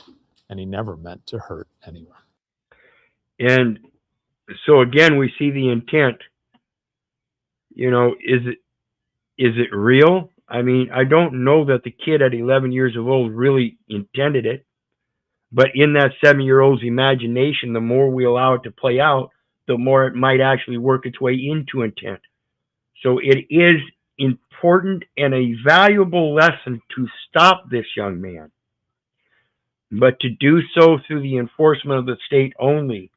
and he never meant to hurt anyone. And so again, we see the intent. You know, is it real? I mean, I don't know that the kid at 11 years of old really intended it. But in that 7-year-old's imagination, the more we allow it to play out, the more it might actually work its way into intent. So it is important and a valuable lesson to stop this young man. But to do so through the enforcement of the state only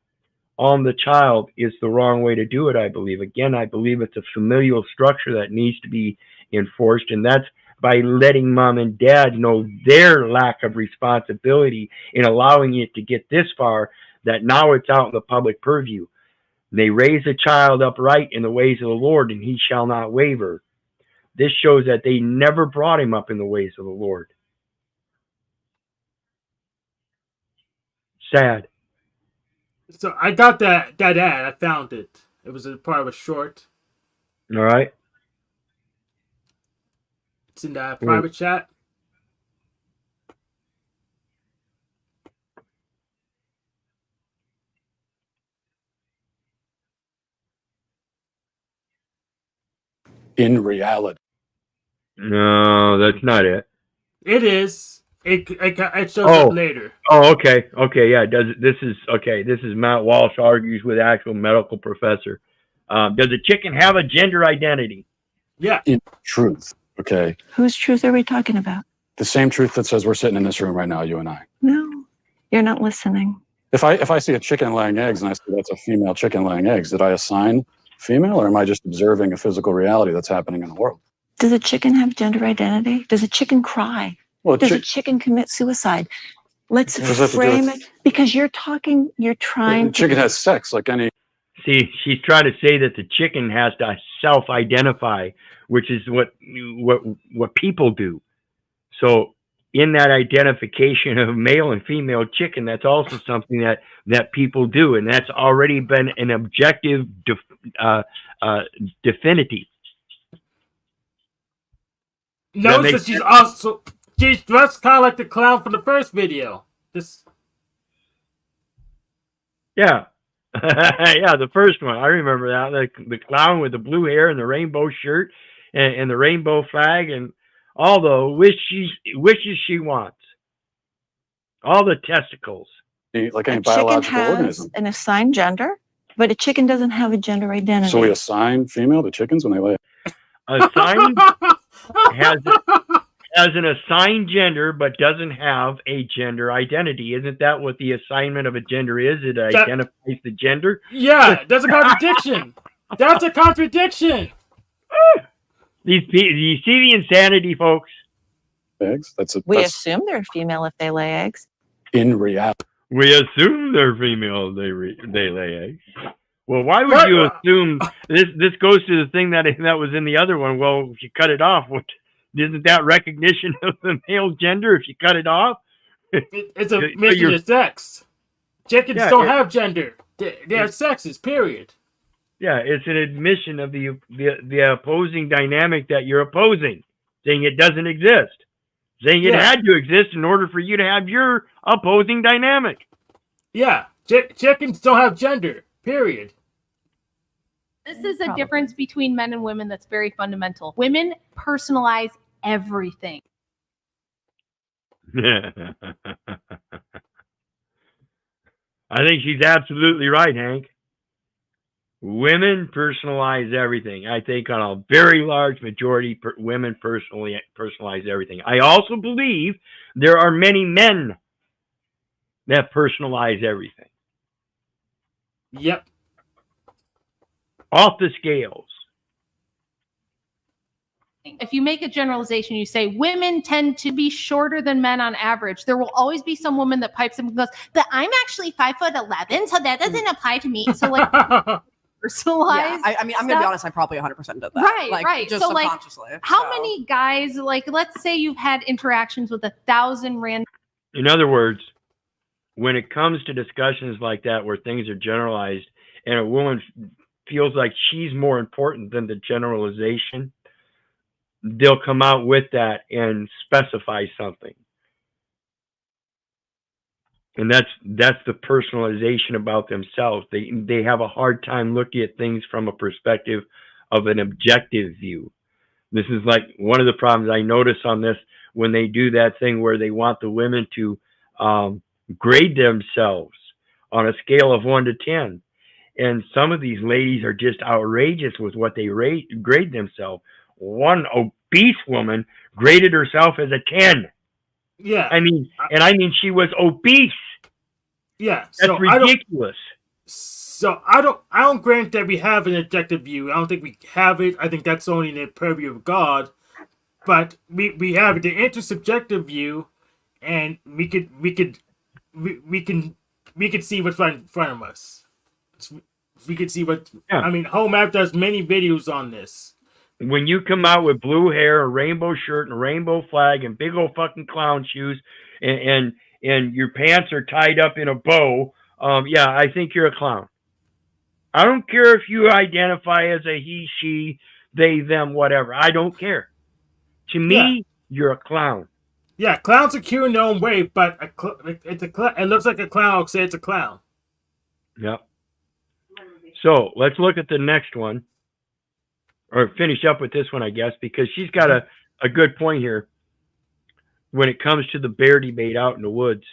on the child is the wrong way to do it, I believe. Again, I believe it's a familial structure that needs to be enforced, and that's by letting mom and dad know their lack of responsibility in allowing it to get this far, that now it's out in the public purview. They raise a child upright in the ways of the Lord, and he shall not waver. This shows that they never brought him up in the ways of the Lord. Sad. So I got that ad. I found it. It was a part of a short. All right. It's in the private chat. In reality. No, that's not it. It is. It shows up later. Oh, okay. Okay, yeah. This is Matt Walsh argues with actual medical professor. Does a chicken have a gender identity? Yeah. In truth, okay. Whose truth are we talking about? The same truth that says we're sitting in this room right now, you and I. No, you're not listening. If I see a chicken laying eggs and I say that's a female chicken laying eggs, did I assign female, or am I just observing a physical reality that's happening in the world? Does a chicken have gender identity? Does a chicken cry? Well, Does a chicken commit suicide? Let's What does that have to do frame with- it, because you're trying The chicken has sex like any. See, she's trying to say that the chicken has to self-identify, which is what people do. So in that identification of male and female chicken, that's also something that people do, and that's already been an objective definitive. Notice that she's dressed kind of like the clown from the first video. Yeah. Yeah, the first one. I remember that. The clown with the blue hair and the rainbow shirt and the rainbow flag and all the wishes she wants. All the testicles. Like A any chicken biological has organism. an assigned gender, but a chicken doesn't have a gender identity. So we assign female to chickens when they lay. Assigned has an assigned gender but doesn't have a gender identity. Isn't that what the assignment of a gender is? It identifies the gender? Yeah, that's a contradiction. That's a contradiction. Do you see the insanity, folks? Eggs. We assume they're female if they lay eggs. In reality. We assume they're female. They lay eggs. Well, why would you assume this goes to the thing that was in the other one? Well, if you cut it off, isn't that recognition of the male gender? If you cut it off, It's a mixture of sex. Chickens don't have gender. They have sexes, period. Yeah, it's an admission of the opposing dynamic that you're opposing, saying it doesn't exist, saying it had to exist in order for you to have your opposing dynamic. Yeah, chickens don't have gender, period. This is a difference between men and women that's very fundamental. Women personalize everything. I think she's absolutely right, Hank. Women personalize everything. I think on a very large majority, women personalize everything. I also believe there are many men that personalize everything. Yep. Off the scales. If you make a generalization, you say women tend to be shorter than men on average. There will always be some woman that pipes in and goes, "But I'm actually 5'11", so that doesn't apply to me." So like personalized. Yeah, I mean, I'm gonna be honest. I probably 100% did that. Right, like, right. Just So like, subconsciously. how many guys? Like, let's say you've had interactions with 1,000 random. In other words, when it comes to discussions like that where things are generalized and a woman feels like she's more important than the generalization, they'll come out with that and specify something. And that's the personalization about themselves. They have a hard time looking at things from a perspective of an objective view. This is like one of the problems I notice on this when they do that thing where they want the women to grade themselves on a scale of 1 to 10. And some of these ladies are just outrageous with what they grade themselves. One obese woman graded herself as a 10. Yeah. I mean she was obese. Yeah. That's ridiculous. I don't grant that we have an objective view. I don't think we have it. I think that's only the purview of God. But we have the intersubjective view, and we can see what's right in front of us. We can see what. Yeah. I mean, Home App does many videos on this. When you come out with blue hair, a rainbow shirt, and a rainbow flag, and big old fucking clown shoes, and your pants are tied up in a bow, yeah, I think you're a clown. I don't care if you identify as a he, she, they, them, whatever. I don't care. To me, you're a clown. Yeah, clowns are cute in their own way, but it looks like a clown. I'll say it's a clown. Yep. So let's look at the next one, or finish up with this one, I guess, because she's got a good point here when it comes to the bear debate out in the woods.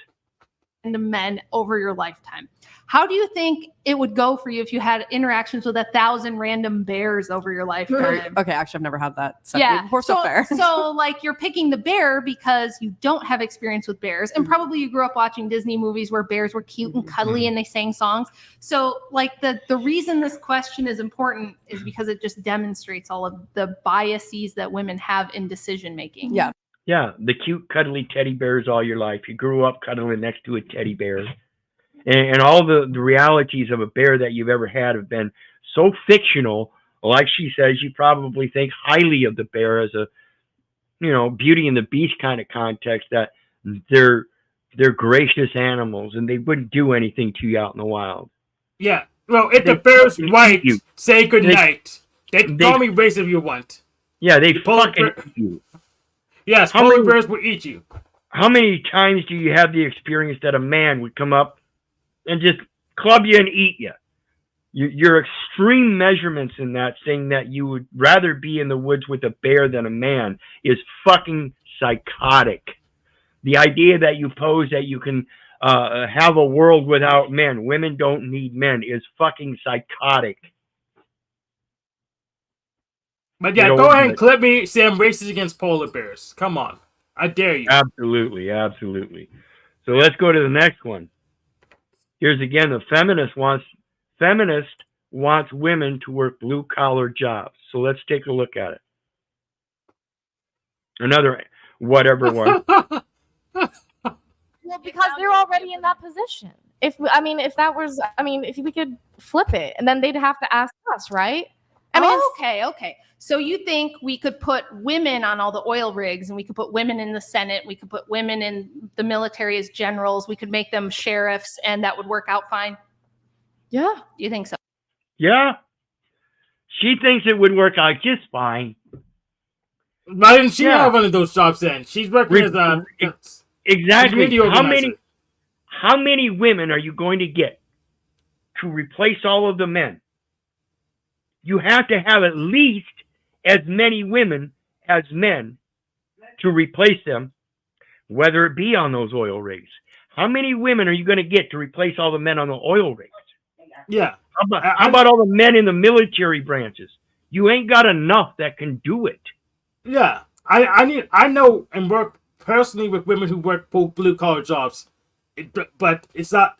The men over your lifetime. How do you think it would go for you if you had interactions with 1,000 random bears over your lifetime? Okay, actually, I've never had that. So Yeah. so fair. So like you're picking the bear because you don't have experience with bears, and probably you grew up watching Disney movies where bears were cute and cuddly and they sang songs. So like the reason this question is important is because it just demonstrates all of the biases that women have in decision making. Yeah. Yeah, the cute, cuddly teddy bears all your life. You grew up cuddling next to a teddy bear. And all the realities of a bear that you've ever had have been so fictional. Like she says, you probably think highly of the bear as a, Beauty and the Beast kind of context, that they're gracious animals and they wouldn't do anything to you out in the wild. Yeah. Well, if the bear's white, say goodnight. They call me race if you want. Yeah, they fucking eat you. Yes, polar bears will eat you. How many times do you have the experience that a man would come up and just club you and eat you? Your extreme measurements in that, saying that you would rather be in the woods with a bear than a man, is fucking psychotic. The idea that you pose that you can have a world without men, women don't need men, is fucking psychotic. But yeah, go ahead and clip me, say I'm racist against polar bears. Come on. I dare you. Absolutely, absolutely. So let's go to the next one. Here's again, the feminist wants women to work blue-collar jobs. So let's take a look at it. Another whatever one. Well, because they're already in that position. If we could flip it, and then they'd have to ask us, right? Okay. So you think we could put women on all the oil rigs, and we could put women in the Senate, we could put women in the military as generals, we could make them sheriffs, and that would work out fine? Yeah. You think so? Yeah. She thinks it would work out just fine. Why didn't she have one of those jobs then? She's working as a exactly. How many women are you going to get to replace all of the men? You have to have at least as many women as men to replace them, whether it be on those oil rigs. How many women are you going to get to replace all the men on the oil rigs? Yeah. How about all the men in the military branches? You ain't got enough that can do it. Yeah. I know and work personally with women who work blue collar jobs, but it's not.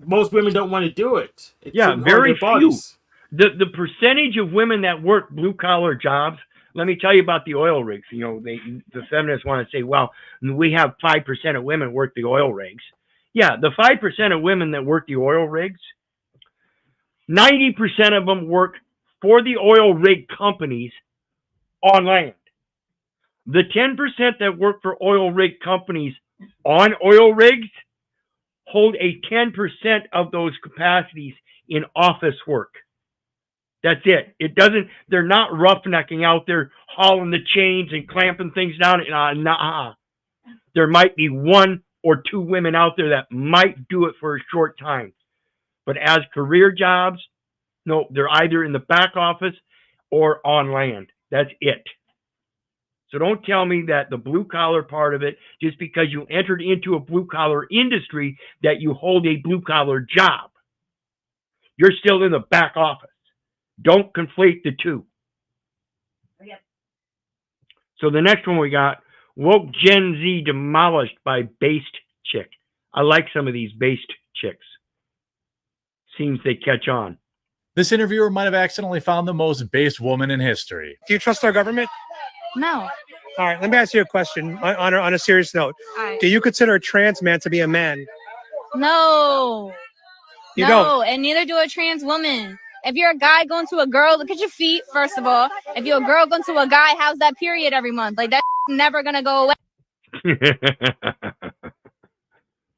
Most women don't want to do it. It's Yeah, on very their bodies. few. The percentage of women that work blue collar jobs. Let me tell you about the oil rigs. You know, the feminists want to say, well, we have 5% of women work the oil rigs. Yeah, the 5% of women that work the oil rigs, 90% of them work for the oil rig companies on land. The 10% that work for oil rig companies on oil rigs hold a 10% of those capacities in office work. That's it. It doesn't, they're not roughnecking out there hauling the chains and clamping things down. Nah. There might be 1 or 2 women out there that might do it for a short time. But as career jobs, no, they're either in the back office or on land. That's it. So don't tell me that the blue collar part of it, just because you entered into a blue collar industry, that you hold a blue collar job. You're still in the back office. Don't conflate the two. So the next one we got, woke Gen Z demolished by based chick. I like some of these based chicks. Seems they catch on. This interviewer might have accidentally found the most based woman in history. Do you trust our government? No. All right, let me ask you a question on a serious note. Right. Do you consider a trans man to be a man? No. You no, don't? And neither do a trans woman. If you're a guy going to a girl, look at your feet, first of all. If you're a girl going to a guy, how's that period every month? Like, that's never going to go away.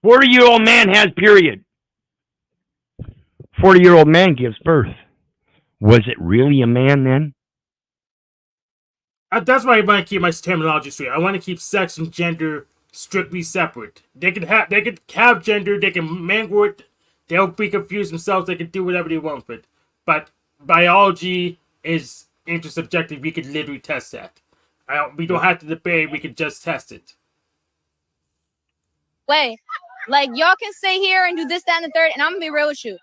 40-year-old man has period. 40-year-old man gives birth. Was it really a man then? That's why I want to keep my terminology straight. I want to keep sex and gender strictly separate. They could have gender. They can mangle it. They'll be confused themselves. They can do whatever they want with it. But biology is intersubjective. We could literally test that. We don't have to debate. We could just test it. Like, y'all can stay here and do this, that, and the third, and I'm going to be real with you.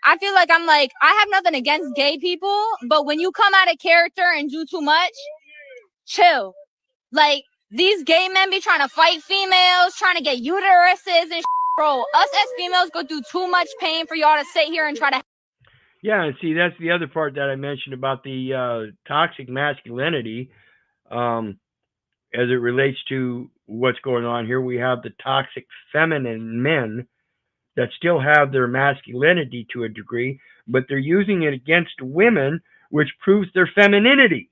I feel like I have nothing against gay people, but when you come out of character and do too much, chill. Like, these gay men be trying to fight females, trying to get uteruses and shit. Bro, us as females go through too much pain for y'all to sit here and try to... Yeah, and see, that's the other part that I mentioned about the toxic masculinity. As it relates to what's going on here, we have the toxic feminine men that still have their masculinity to a degree, but they're using it against women, which proves their femininity,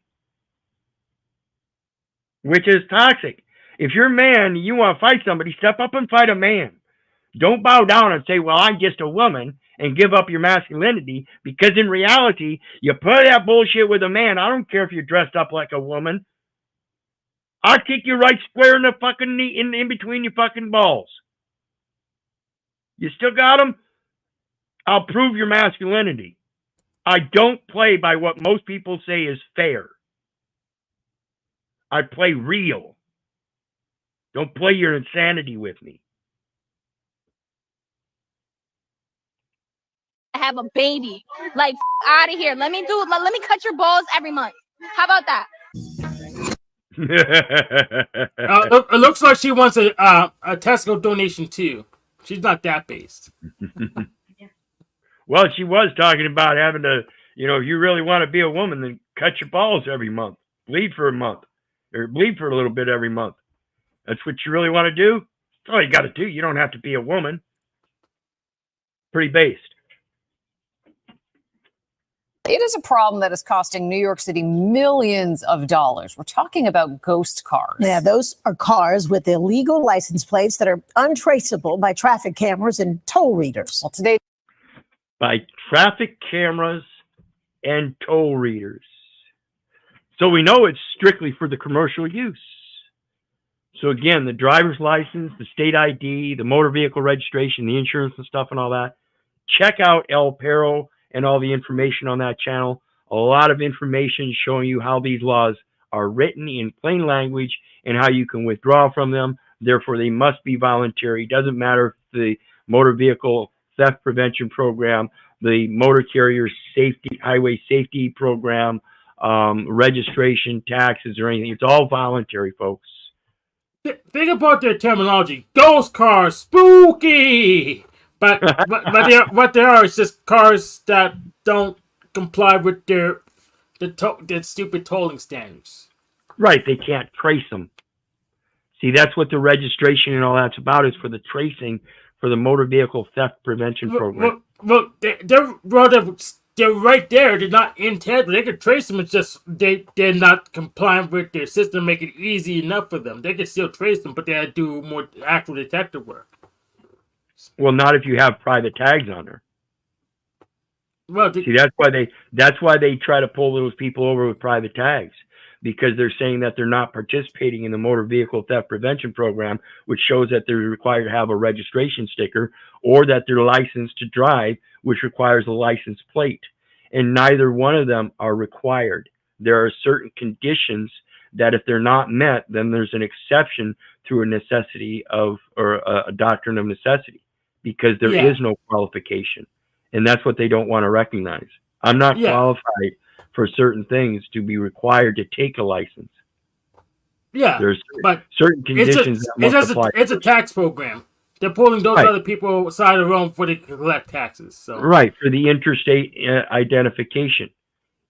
which is toxic. If you're a man, you want to fight somebody, step up and fight a man. Don't bow down and say, well, I'm just a woman, and give up your masculinity, because in reality, you put that bullshit with a man. I don't care if you're dressed up like a woman. I'll kick you right square in the fucking knee, in between your fucking balls. You still got them? I'll prove your masculinity. I don't play by what most people say is fair. I play real. Don't play your insanity with me. have a baby. Like, out of here. Let me cut your balls every month. How about that? It looks like she wants a Tesco donation too. She's not that based. Well, she was talking about having to, if you really want to be a woman, then cut your balls every month. Bleed for a month. Or bleed for a little bit every month. That's what you really want to do? That's all you got to do. You don't have to be a woman. Pretty based. It is a problem that is costing New York City millions of dollars. We're talking about ghost cars. Yeah, those are cars with illegal license plates that are untraceable by traffic cameras and toll readers. Well, today, by traffic cameras and toll readers. So we know it's strictly for the commercial use. So again, the driver's license, the state ID, the motor vehicle registration, the insurance and stuff and all that. Check out El Perro and all the information on that channel. A lot of information showing you how these laws are written in plain language and how you can withdraw from them Therefore, they must be voluntary. Doesn't matter if the motor vehicle theft prevention program, the motor carrier safety, highway safety program, registration, taxes, or anything. It's all voluntary, folks. Think about their terminology. Ghost cars, spooky. But what they are is just cars that don't comply with their stupid tolling standards. Right, they can't trace them. See, that's what the registration and all that's about, is for the tracing for the motor vehicle theft prevention program. Well, they're right there. They're not integral. They could trace them. It's just they're not compliant with their system. Make it easy enough for them. They can still trace them, but they had to do more actual detective work. Well, not if you have private tags on there. Well, see, that's why they try to pull those people over with private tags, because they're saying that they're not participating in the motor vehicle theft prevention program, which shows that they're required to have a registration sticker, or that they're licensed to drive, which requires a license plate. And neither one of them are required. There are certain conditions that if they're not met, then there's an exception through a necessity of, or a doctrine of necessity, because there is no qualification. And that's what they don't want to recognize. I'm not qualified for certain things to be required to take a license. Yeah, there's but certain conditions that must apply. It's a tax program. They're pulling those other people aside of their own before they collect taxes. So right, for the interstate identification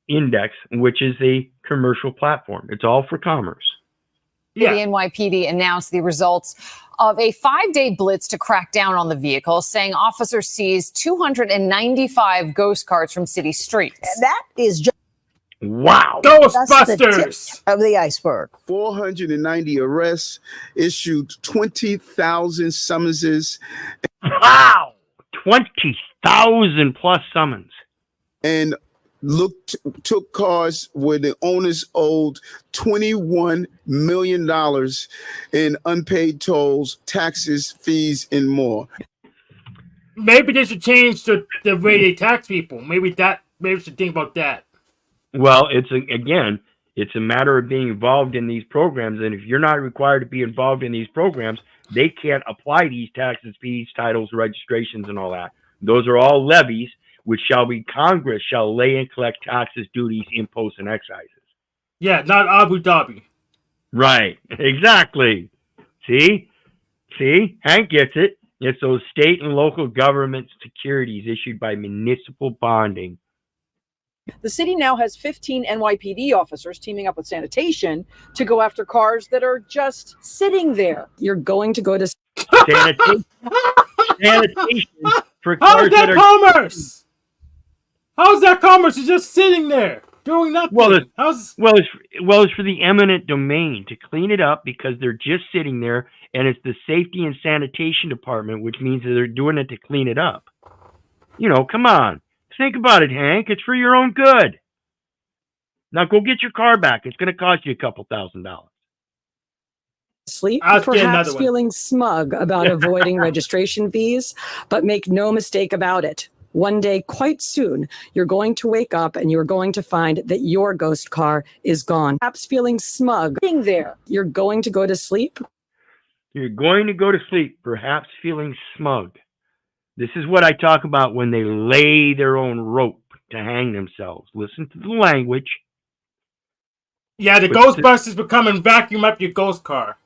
index, which is a commercial platform. It's all for commerce. Yeah. The NYPD announced the results of a 5-day blitz to crack down on the vehicle, saying officers seized 295 ghost cars from city streets. That is just wow. Ghostbusters of the iceberg. 490 arrests, issued 20,000 summonses. Wow, 20,000 plus summons. And took cars where the owners owed $21 million in unpaid tolls, taxes, fees, and more. Maybe they should change the way they tax people. Maybe we should think about that. Well, it's a matter of being involved in these programs, and if you're not required to be involved in these programs, they can't apply these taxes, fees, titles, registrations, and all that. Those are all levies, which Congress shall lay and collect taxes, duties, imposts, and excises. Yeah, not Abu Dhabi. Right, exactly. See, Hank gets it. It's those state and local government securities issued by municipal bonding. The city now has 15 NYPD officers teaming up with sanitation to go after cars that are just sitting there. You're going to go to sanitation for cars How's that commerce? How's that commerce? It's just sitting there doing nothing. Well, it's for the eminent domain to clean it up, because they're just sitting there, and it's the safety and sanitation department, which means that they're doing it to clean it up. Come on. Think about it, Hank. It's for your own good. Now go get your car back. It's going to cost you a couple $1,000. Sleep, perhaps feeling smug about avoiding registration fees, but make no mistake about it. One day, quite soon, you're going to wake up and you're going to find that your ghost car is gone. Perhaps feeling smug. There, you're going to go to sleep. You're going to go to sleep, perhaps feeling smug. This is what I talk about when they lay their own rope to hang themselves. Listen to the language. Yeah, the Ghostbusters will come and vacuum up your ghost car.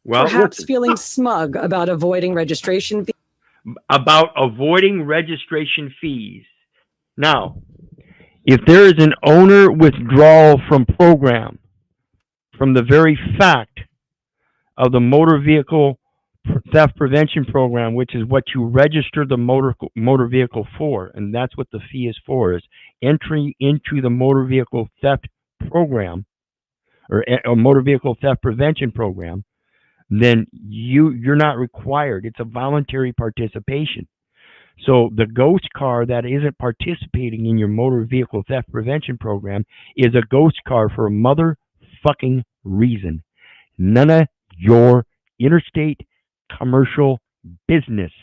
Well, perhaps feeling smug about avoiding registration fees. Now, if there is an owner withdrawal from program, from the very fact of the motor vehicle theft prevention program, which is what you register the motor vehicle for, and that's what the fee is for, is entry into the motor vehicle theft program, or a motor vehicle theft prevention program, then you're not required. It's a voluntary participation. So the ghost car that isn't participating in your motor vehicle theft prevention program is a ghost car for a motherfucking reason. None of your interstate commercial business.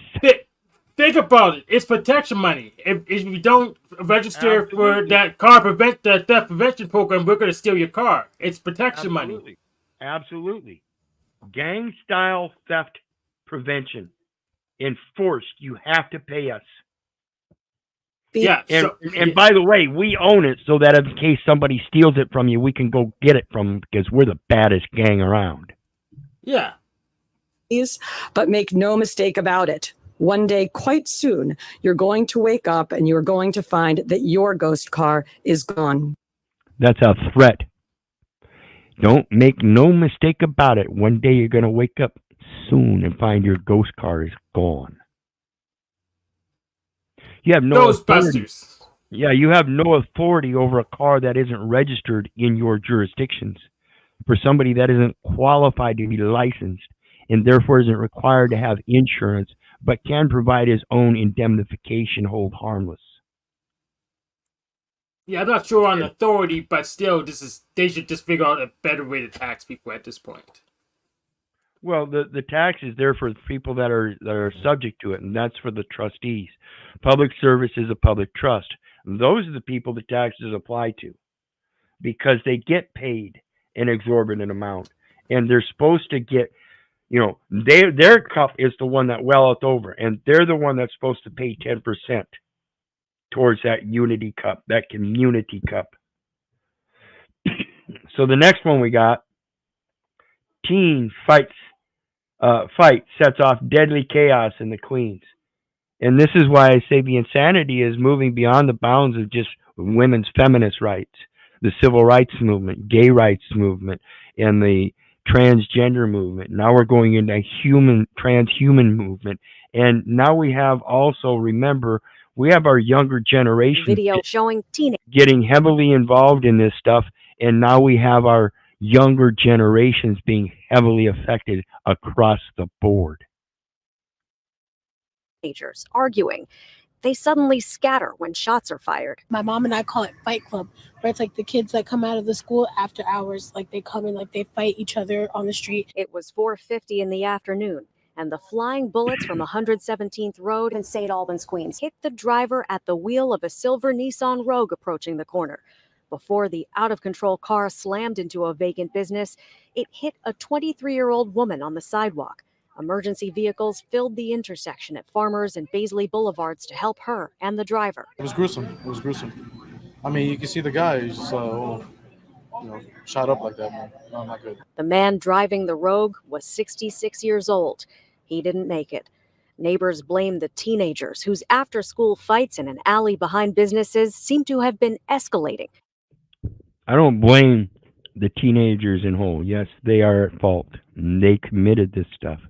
Think about it. It's protection money. If you don't register for that theft prevention program, we're going to steal your car. It's protection money. Absolutely. Gang-style theft prevention. Enforced. You have to pay us. Yeah. And by the way, we own it so that in case somebody steals it from you, we can go get it from them because we're the baddest gang around. Yeah. But make no mistake about it. One day, quite soon, you're going to wake up and you're going to find that your ghost car is gone. That's a threat. Don't make no mistake about it. One day you're going to wake up soon and find your ghost car is gone. You have no authority. Ghostbusters. Yeah, you have no authority over a car that isn't registered in your jurisdictions. For somebody that isn't qualified to be licensed and therefore isn't required to have insurance, but can provide his own indemnification, hold harmless. Yeah, I'm not sure on authority, but still, they should just figure out a better way to tax people at this point. Well, the tax is there for people that are subject to it, and that's for the trustees. Public service is a public trust. Those are the people the taxes apply to because they get paid an exorbitant amount, and they're supposed to get, their cup is the one that welleth over, and they're the one that's supposed to pay 10% towards that unity cup, that community cup. So the next one we got, teen fight sets off deadly chaos in the Queens. And this is why I say the insanity is moving beyond the bounds of just women's feminist rights, the civil rights movement, gay rights movement, and the transgender movement. Now we're going into transhuman movement. And now we have also, remember, we have our younger generation Video showing teenagers getting heavily involved in this stuff. And now we have our younger generations being heavily affected across the board. arguing. They suddenly scatter when shots are fired. My mom and I call it Fight Club, where it's like the kids that come out of the school after hours, like they come and like they fight each other on the street. It was 4:50 in the afternoon, and the flying bullets from 117th Road in St. Albans, Queens, hit the driver at the wheel of a silver Nissan Rogue approaching the corner. Before the out-of-control car slammed into a vacant business, it hit a 23-year-old woman on the sidewalk. Emergency vehicles filled the intersection at Farmers and Baisley Boulevards to help her and the driver. It was gruesome. It was gruesome. I mean, you can see the guy who's just, shot up like that, man. No, not good. The man driving the Rogue was 66 years old. He didn't make it. Neighbors blame the teenagers whose after-school fights in an alley behind businesses seem to have been escalating. I don't blame the teenagers in whole. Yes, they are at fault. They committed this stuff.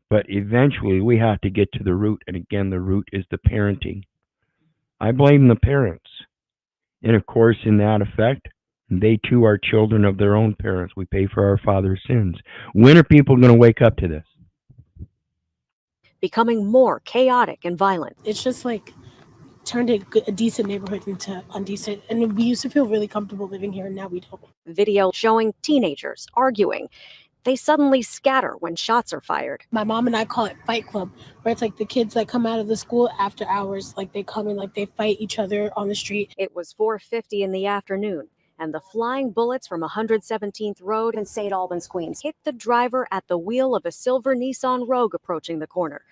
But eventually we have to get to the root. And again, the root is the parenting. I blame the parents. And of course, in that effect, they too are children of their own parents. We pay for our father's sins. When are people going to wake up to this? Becoming more chaotic and violent. It's just like turned a decent neighborhood into undecent. And we used to feel really comfortable living here, and now we don't. Video showing teenagers arguing. They suddenly scatter when shots are fired. My mom and I call it Fight Club, where it's like the kids that come out of the school after hours, like they come and like they fight each other on the street. It was 4:50 in the afternoon, and the flying bullets from 117th Road in St. Albans, Queens, hit the driver at the wheel of a silver Nissan Rogue approaching the corner.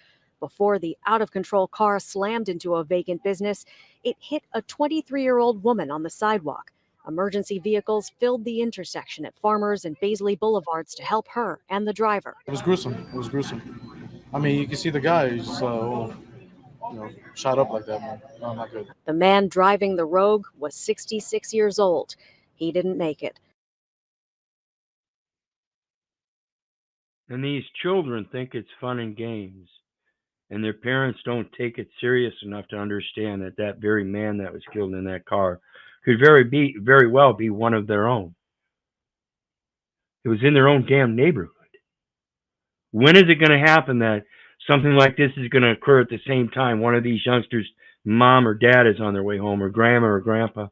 Before the out-of-control car slammed into a vacant business, it hit a 23-year-old woman on the sidewalk. Emergency vehicles filled the intersection at Farmers and Baisley Boulevards to help her and the driver. It was gruesome. It was gruesome. I mean, you can see the guy who's just, shot up like that, man. No, not good. The man driving the Rogue was 66 years old. He didn't make it. And these children think it's fun and games. And their parents don't take it serious enough to understand that that very man that was killed in that car could very well be one of their own. It was in their own damn neighborhood. When is it going to happen that something like this is going to occur at the same time? One of these youngsters' mom or dad is on their way home, or grandma or grandpa.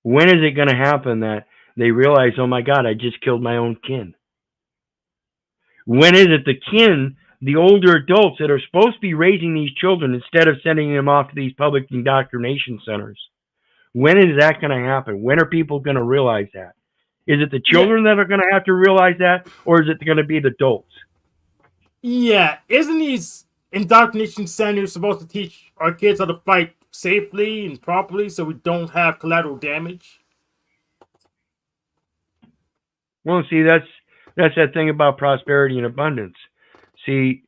When is it going to happen that they realize, oh my God, I just killed my own kin? When is it the kin, the older adults that are supposed to be raising these children instead of sending them off to these public indoctrination centers? When is that going to happen? When are people going to realize that? Is it the children that are going to have to realize that, or is it going to be the adults? Yeah, isn't these indoctrination centers supposed to teach our kids how to fight safely and properly so we don't have collateral damage? Well, see, that's that thing about prosperity and abundance. See,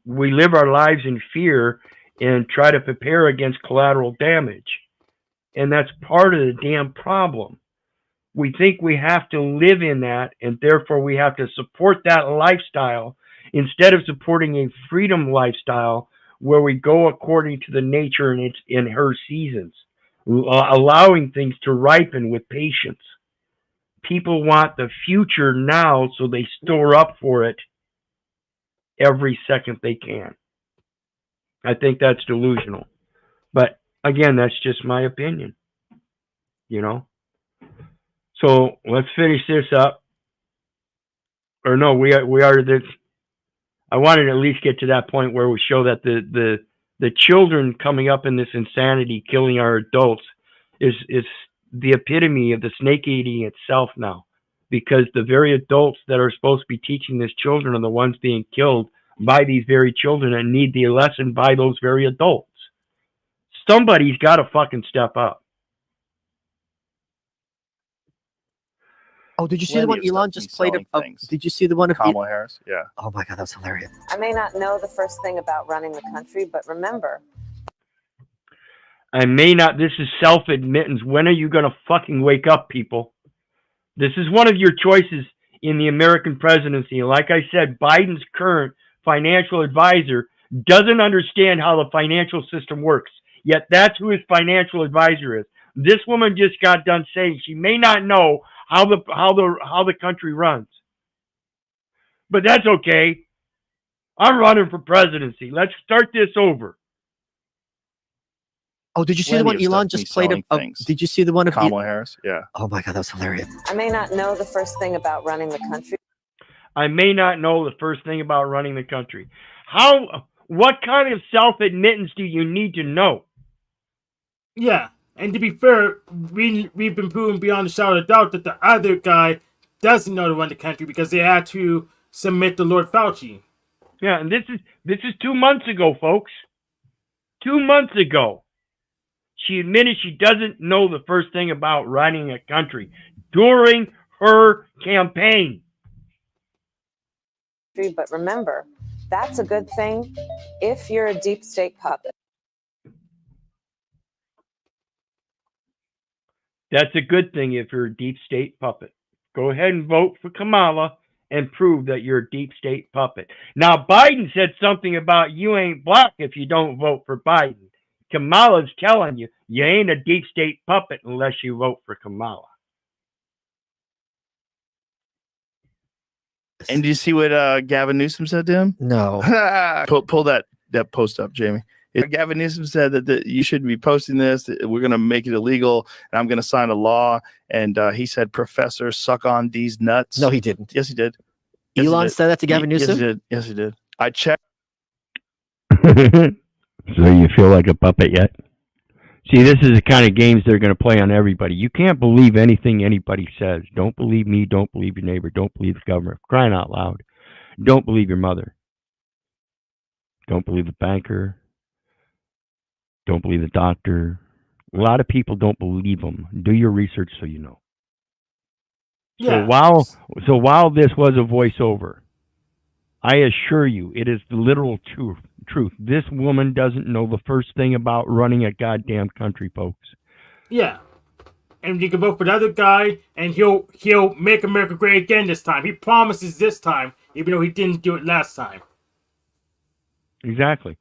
we live our lives in fear and try to prepare against collateral damage. And that's part of the damn problem. We think we have to live in that, and therefore we have to support that lifestyle instead of supporting a freedom lifestyle where we go according to the nature and it's in her seasons, allowing things to ripen with patience. People want the future now, so they store up for it every second they can. I think that's delusional. But again, that's just my opinion. You know? So let's finish this up. Or no, we are this. I wanted to at least get to that point where we show that the children coming up in this insanity, killing our adults, is the epitome of the snake eating itself now. Because the very adults that are supposed to be teaching these children are the ones being killed by these very children and need the lesson by those very adults. Somebody's got to fucking step up. Oh, did you see the one Elon just played of did you see the one of Kamala Harris? Yeah. Oh my God, that's hilarious. I may not know the first thing about running the country, but remember. I may not. This is self-admittance. When are you going to fucking wake up, people? This is one of your choices in the American presidency. Like I said, Biden's current financial advisor doesn't understand how the financial system works. Yet that's who his financial advisor is. This woman just got done saying she may not know how the country runs. But that's okay. I'm running for presidency. Let's start this over. Oh, did you see the one Elon just played of did you see the one of Kamala Harris? Yeah. Oh my God, that's hilarious. I may not know the first thing about running the country. I may not know the first thing about running the country. What kind of self-admittance do you need to know? Yeah, and to be fair, we've been proven beyond a shadow of doubt that the other guy doesn't know to run the country because they had to submit to Lord Fauci. Yeah, and this is 2 months ago, folks. 2 months ago. She admitted she doesn't know the first thing about running a country during her campaign. But remember, that's a good thing if you're a deep state puppet. That's a good thing if you're a deep state puppet. Go ahead and vote for Kamala and prove that you're a deep state puppet. Now, Biden said something about you ain't black if you don't vote for Biden. Kamala's telling you, you ain't a deep state puppet unless you vote for Kamala. And do you see what Gavin Newsom said to him? No. pull that post up, Jamie. Gavin Newsom said that you shouldn't be posting this. That we're going to make it illegal, and I'm going to sign a law. And he said, "Professor, suck on these nuts." No, he didn't. Yes, he did. Yes, Elon he did. said that to Gavin Newsom? Yes, he did. Yes, he did. I checked. So you feel like a puppet yet? See, this is the kind of games they're going to play on everybody. You can't believe anything anybody says. Don't believe me. Don't believe your neighbor. Don't believe the government. Crying out loud. Don't believe your mother. Don't believe the banker. Don't believe the doctor. A lot of people don't believe them. Do your research so you know. Yeah. So while this was a voiceover, I assure you, it is the literal truth. This woman doesn't know the first thing about running a goddamn country, folks. Yeah. And you can vote for the other guy, and he'll make America great again this time. He promises this time, even though he didn't do it last time. Exactly.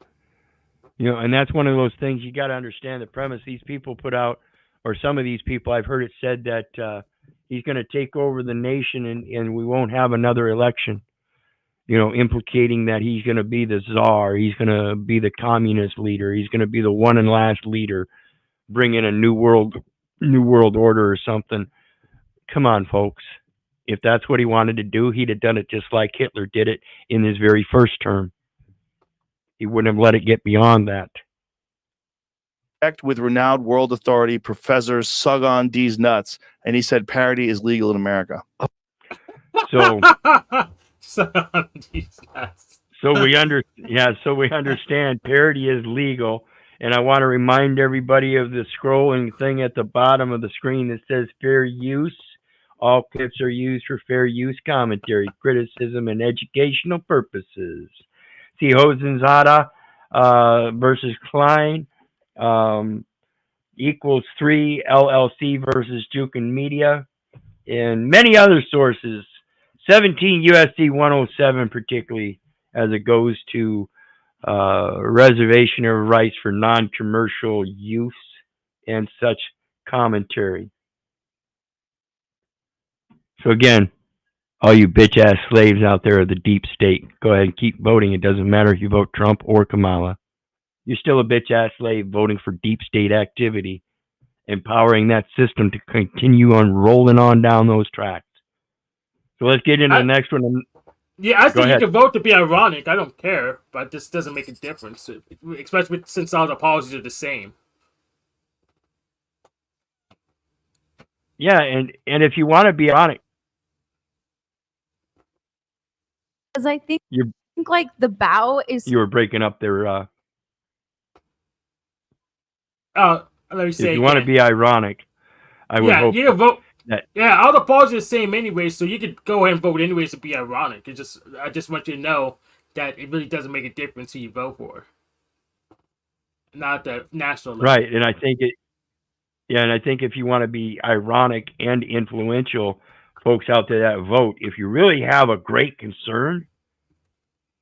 You know, and that's one of those things you got to understand the premise these people put out, or some of these people, I've heard it said that he's going to take over the nation and we won't have another election. You know, implicating that he's going to be the czar, he's going to be the communist leader, he's going to be the one and last leader, bring in a new world order or something. Come on, folks. If that's what he wanted to do, he'd have done it just like Hitler did it in his very first term. He wouldn't have let it get beyond that. with renowned world authority Professor C.O.W.A.R.D.S nuts, and he said parody is legal in America. So, C.O.W.A.R.D.S nuts. so we understand parody is legal, and I want to remind everybody of the scrolling thing at the bottom of the screen that says fair use. All clips are used for fair use commentary, criticism, and educational purposes. See Hosenzada versus Klein equals 3 LLC versus Juke and Media, and many other sources. 17 USC 107 particularly, as it goes to reservation of rights for non-commercial use and such commentary. So again, all you bitch-ass slaves out there of the deep state, go ahead and keep voting. It doesn't matter if you vote Trump or Kamala. You're still a bitch-ass slave voting for deep state activity, empowering that system to continue on rolling on down those tracks. So let's get into the next one. Yeah, I think you ahead. can vote to be ironic. I don't care, but this doesn't make a difference, especially since all the policies are the same. Yeah, and if you want to be ironic, Because I think like the bow is. you were breaking up there. Let me say if you want to be ironic, I would hope. You can vote. That, yeah, all the policies are the same anyway, so you could go ahead and vote anyways to be ironic. I just want you to know that it really doesn't make a difference who you vote for. Not the national level. Right, and I think if you want to be ironic and influential, folks out there that vote, if you really have a great concern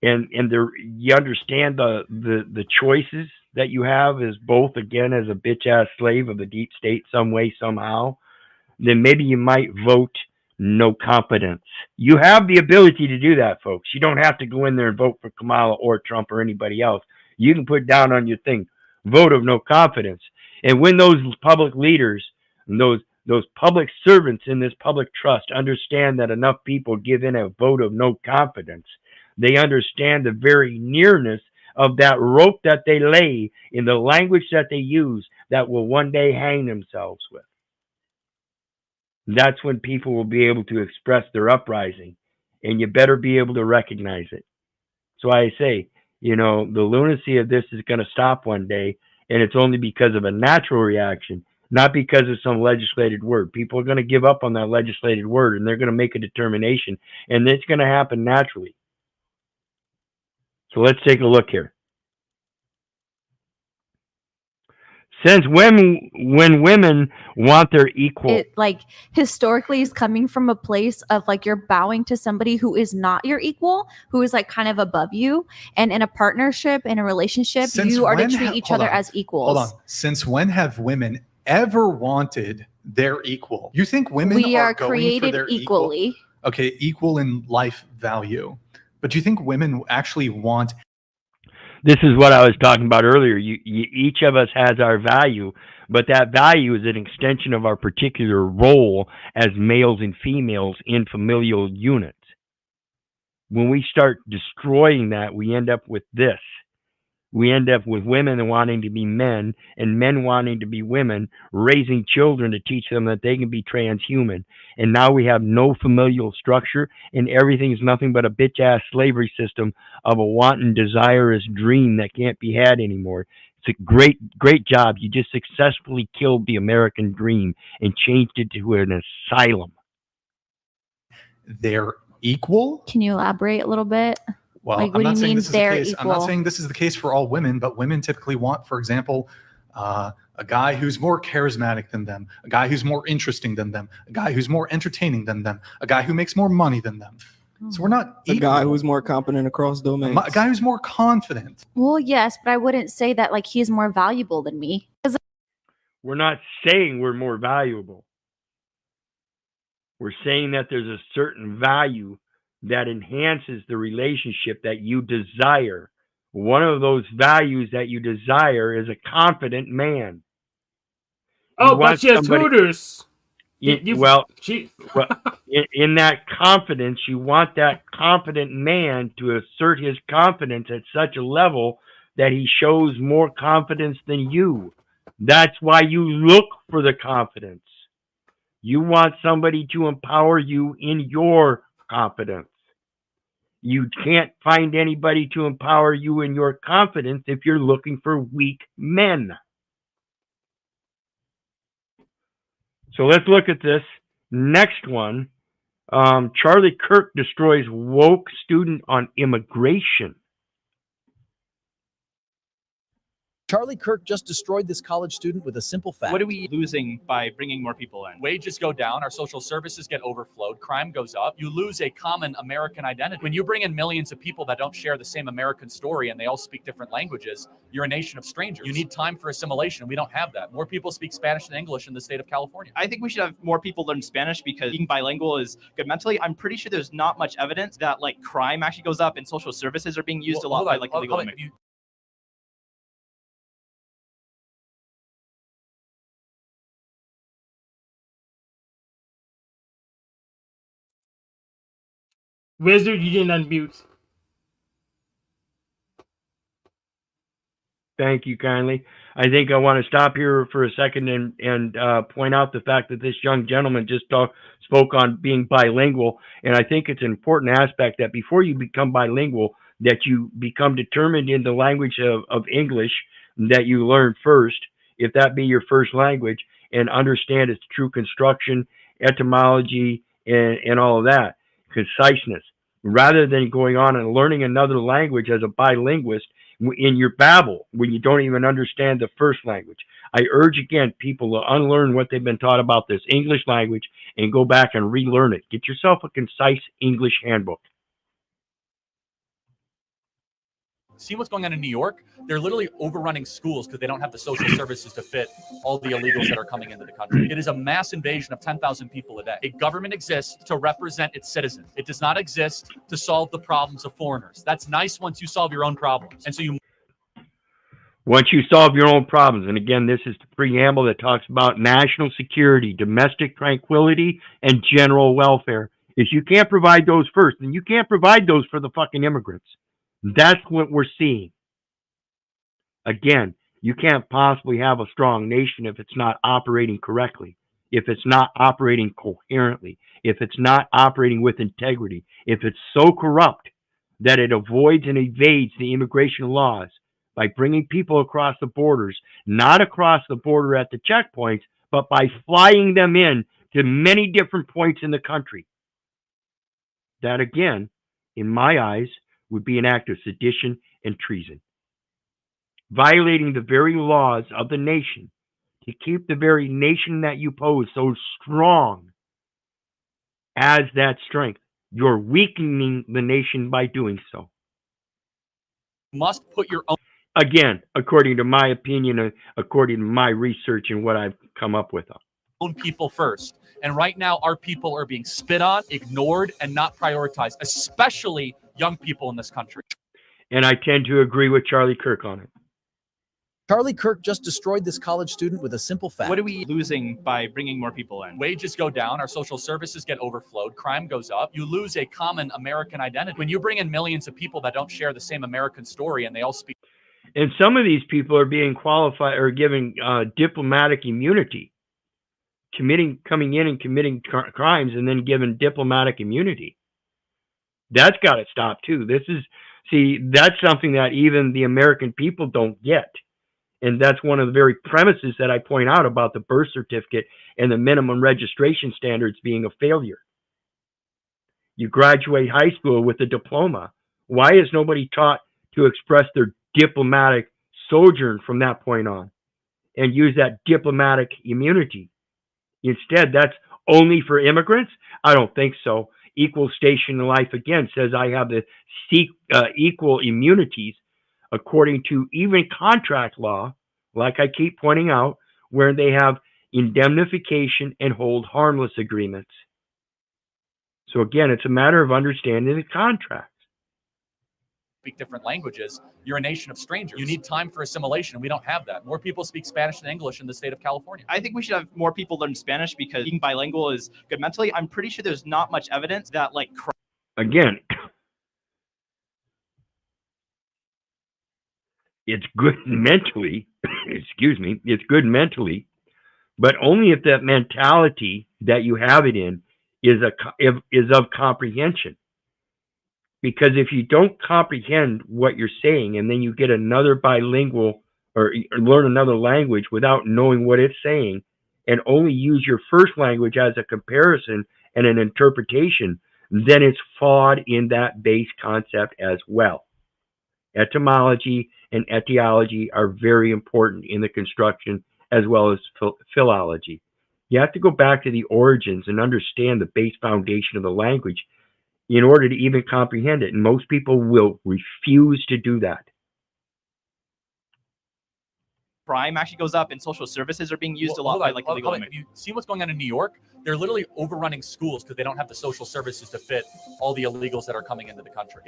and you understand the choices that you have as both, again, as a bitch ass slave of the deep state some way, somehow, then maybe you might vote no confidence. You have the ability to do that, folks. You don't have to go in there and vote for Kamala or Trump or anybody else. You can put down on your thing, vote of no confidence. And when those public leaders, and those public servants in this public trust understand that enough people give in a vote of no confidence, they understand the very nearness of that rope that they lay in the language that they use that will one day hang themselves with. That's when people will be able to express their uprising, and you better be able to recognize it. So I say, the lunacy of this is going to stop one day, and it's only because of a natural reaction, not because of some legislated word. People are going to give up on that legislated word, and they're going to make a determination, and it's going to happen naturally. So let's take a look here. Since when women want their equal, it like historically is coming from a place of like you're bowing to somebody who is not your equal, who is like kind of above you, and in a partnership, in a relationship, you are to treat each other as equals. Hold on. Since when have women ever wanted their equal? You think women are going created for their equally? Equal? Okay, equal in life value. But do you think women actually want? This is what I was talking about earlier. Each of us has our value, but that value is an extension of our particular role as males and females in familial units. When we start destroying that, we end up with this. We end up with women wanting to be men and men wanting to be women, raising children to teach them that they can be transhuman. And now we have no familial structure, and everything is nothing but a bitch-ass slavery system of a wanton, desirous dream that can't be had anymore. It's a great job. You just successfully killed the American dream and changed it to an asylum. They're equal? Can you elaborate a little bit? Well, like, what do you mean they're equal? I'm not saying this is the case for all women, but women typically want, for example, a guy who's more charismatic than them, a guy who's more interesting than them, a guy who's more entertaining than them, a guy who makes more money than them. So we're not a guy who's more competent across domains. A guy who's more confident. Well, yes, but I wouldn't say that like he's more valuable than me. We're not saying we're more valuable. We're saying that there's a certain value that enhances the relationship that you desire. One of those values that you desire is a confident man. Oh, but she has Hooters. In that confidence, you want that confident man to assert his confidence at such a level that he shows more confidence than you. That's why you look for the confidence. You want somebody to empower you in your confidence. You can't find anybody to empower you in your confidence if you're looking for weak men. So let's look at this next one. Charlie Kirk destroys woke student on immigration. Charlie Kirk just destroyed this college student with a simple fact. What are we losing by bringing more people in? Wages go down, our social services get overflowed, crime goes up. You lose a common American identity. When you bring in millions of people that don't share the same American story and they all speak different languages, you're a nation of strangers. You need time for assimilation. We don't have that. More people speak Spanish than English in the state of California. I think we should have more people learn Spanish because being bilingual is good mentally. I'm pretty sure there's not much evidence that like crime actually goes up and social services are being used a lot by like illegal immigrants. Wizard, you didn't unmute. Thank you kindly. I think I want to stop here for a second and point out the fact that this young gentleman just spoke on being bilingual. And I think it's an important aspect that before you become bilingual, that you become determined in the language of English that you learn first, if that be your first language, and understand its true construction, etymology, and all of that, conciseness, rather than going on and learning another language as a bilinguist in your babble when you don't even understand the first language. I urge again people to unlearn what they've been taught about this English language and go back and relearn it. Get yourself a concise English handbook. See what's going on in New York? They're literally overrunning schools because they don't have the social services to fit all the illegals that are coming into the country. It is a mass invasion of 10,000 people a day. A government exists to represent its citizens. It does not exist to solve the problems of foreigners. That's nice once you solve your own problems. And so once you solve your own problems, and again, this is the preamble that talks about national security, domestic tranquility, and general welfare. If you can't provide those first, then you can't provide those for the fucking immigrants. That's what we're seeing. Again, you can't possibly have a strong nation if it's not operating correctly, if it's not operating coherently, if it's not operating with integrity, if it's so corrupt that it avoids and evades the immigration laws by bringing people across the borders, not across the border at the checkpoints, but by flying them in to many different points in the country. That, again, in my eyes, would be an act of sedition and treason, violating the very laws of the nation to keep the very nation that you pose so strong as that strength. You're weakening the nation by doing so. must put your own. Again, according to my opinion, according to my research and what I've come up with. Own people first. And right now, our people are being spit on, ignored, and not prioritized, especially young people in this country. And I tend to agree with Charlie Kirk on it. Charlie Kirk just destroyed this college student with a simple fact. What are we losing by bringing more people in? Wages go down, our social services get overflowed, crime goes up. You lose a common American identity. When you bring in millions of people that don't share the same American story and they all speak. And some of these people are being qualified or given diplomatic immunity, coming in and committing crimes and then given diplomatic immunity. That's got to stop too. That's something that even the American people don't get. And that's one of the very premises that I point out about the birth certificate and the minimum registration standards being a failure. You graduate high school with a diploma. Why is nobody taught to express their diplomatic sojourn from that point on and use that diplomatic immunity? Instead, that's only for immigrants? I don't think so. Equal station in life, again, says I have the equal immunities according to even contract law, like I keep pointing out, where they have indemnification and hold harmless agreements. So again, it's a matter of understanding the contract. Speak different languages, you're a nation of strangers. You need time for assimilation, and we don't have that. More people speak Spanish than English in the state of California. I think we should have more people learn Spanish because being bilingual is good mentally. I'm pretty sure there's not much evidence that Again, it's good mentally, excuse me, it's good mentally, but only if that mentality that you have it in is of comprehension. Because if you don't comprehend what you're saying and then you get another bilingual or learn another language without knowing what it's saying and only use your first language as a comparison and an interpretation, then it's flawed in that base concept as well. Etymology and etiology are very important in the construction as well as philology. You have to go back to the origins and understand the base foundation of the language in order to even comprehend it. And most people will refuse to do that. Crime actually goes up, and social services are being used a lot by like illegal immigrants. Have you seen what's going on in New York? They're literally overrunning schools because they don't have the social services to fit all the illegals that are coming into the country.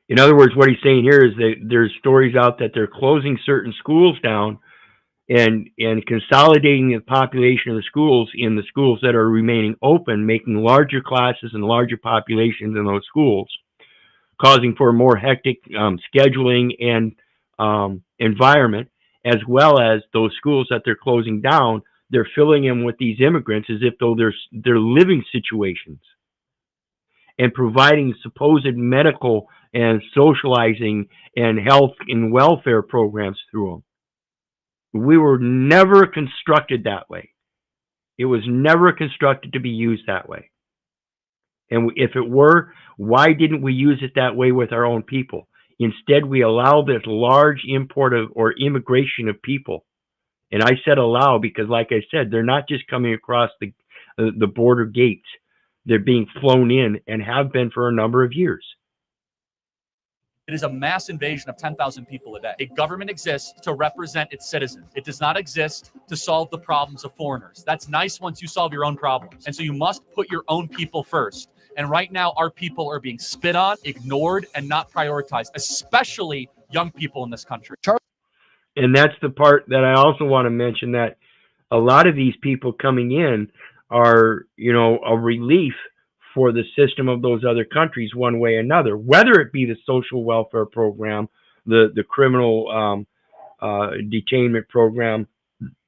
In other words, what he's saying here is that there's stories out that they're closing certain schools down and consolidating the population of the schools in the schools that are remaining open, making larger classes and larger populations in those schools, causing for a more hectic scheduling and environment, as well as those schools that they're closing down, they're filling them with these immigrants as if though they're living situations and providing supposed medical and socializing and health and welfare programs through them. We were never constructed that way. It was never constructed to be used that way. And if it were, why didn't we use it that way with our own people? Instead, we allow this large import of or immigration of people. And I said allow because, like I said, they're not just coming across the border gates. They're being flown in and have been for a number of years. It is a mass invasion of 10,000 people a day. A government exists to represent its citizens. It does not exist to solve the problems of foreigners. That's nice once you solve your own problems. And so you must put your own people first. And right now, our people are being spit on, ignored, and not prioritized, especially young people in this country. And that's the part that I also want to mention, that a lot of these people coming in are, a relief for the system of those other countries one way or another, whether it be the social welfare program, the criminal detainment program,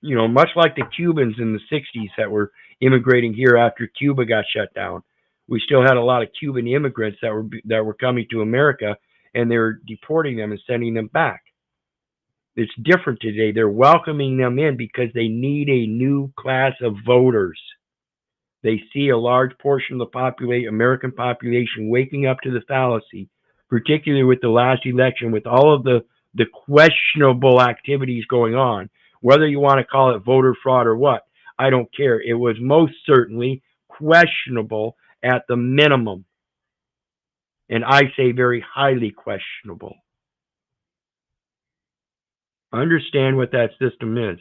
much like the Cubans in the 60s that were immigrating here after Cuba got shut down. We still had a lot of Cuban immigrants that were coming to America, and they were deporting them and sending them back. It's different today. They're welcoming them in because they need a new class of voters. They see a large portion of the American population waking up to the fallacy, particularly with the last election, with all of the questionable activities going on. Whether you want to call it voter fraud or what, I don't care. It was most certainly questionable at the minimum. And I say very highly questionable. Understand what that system is.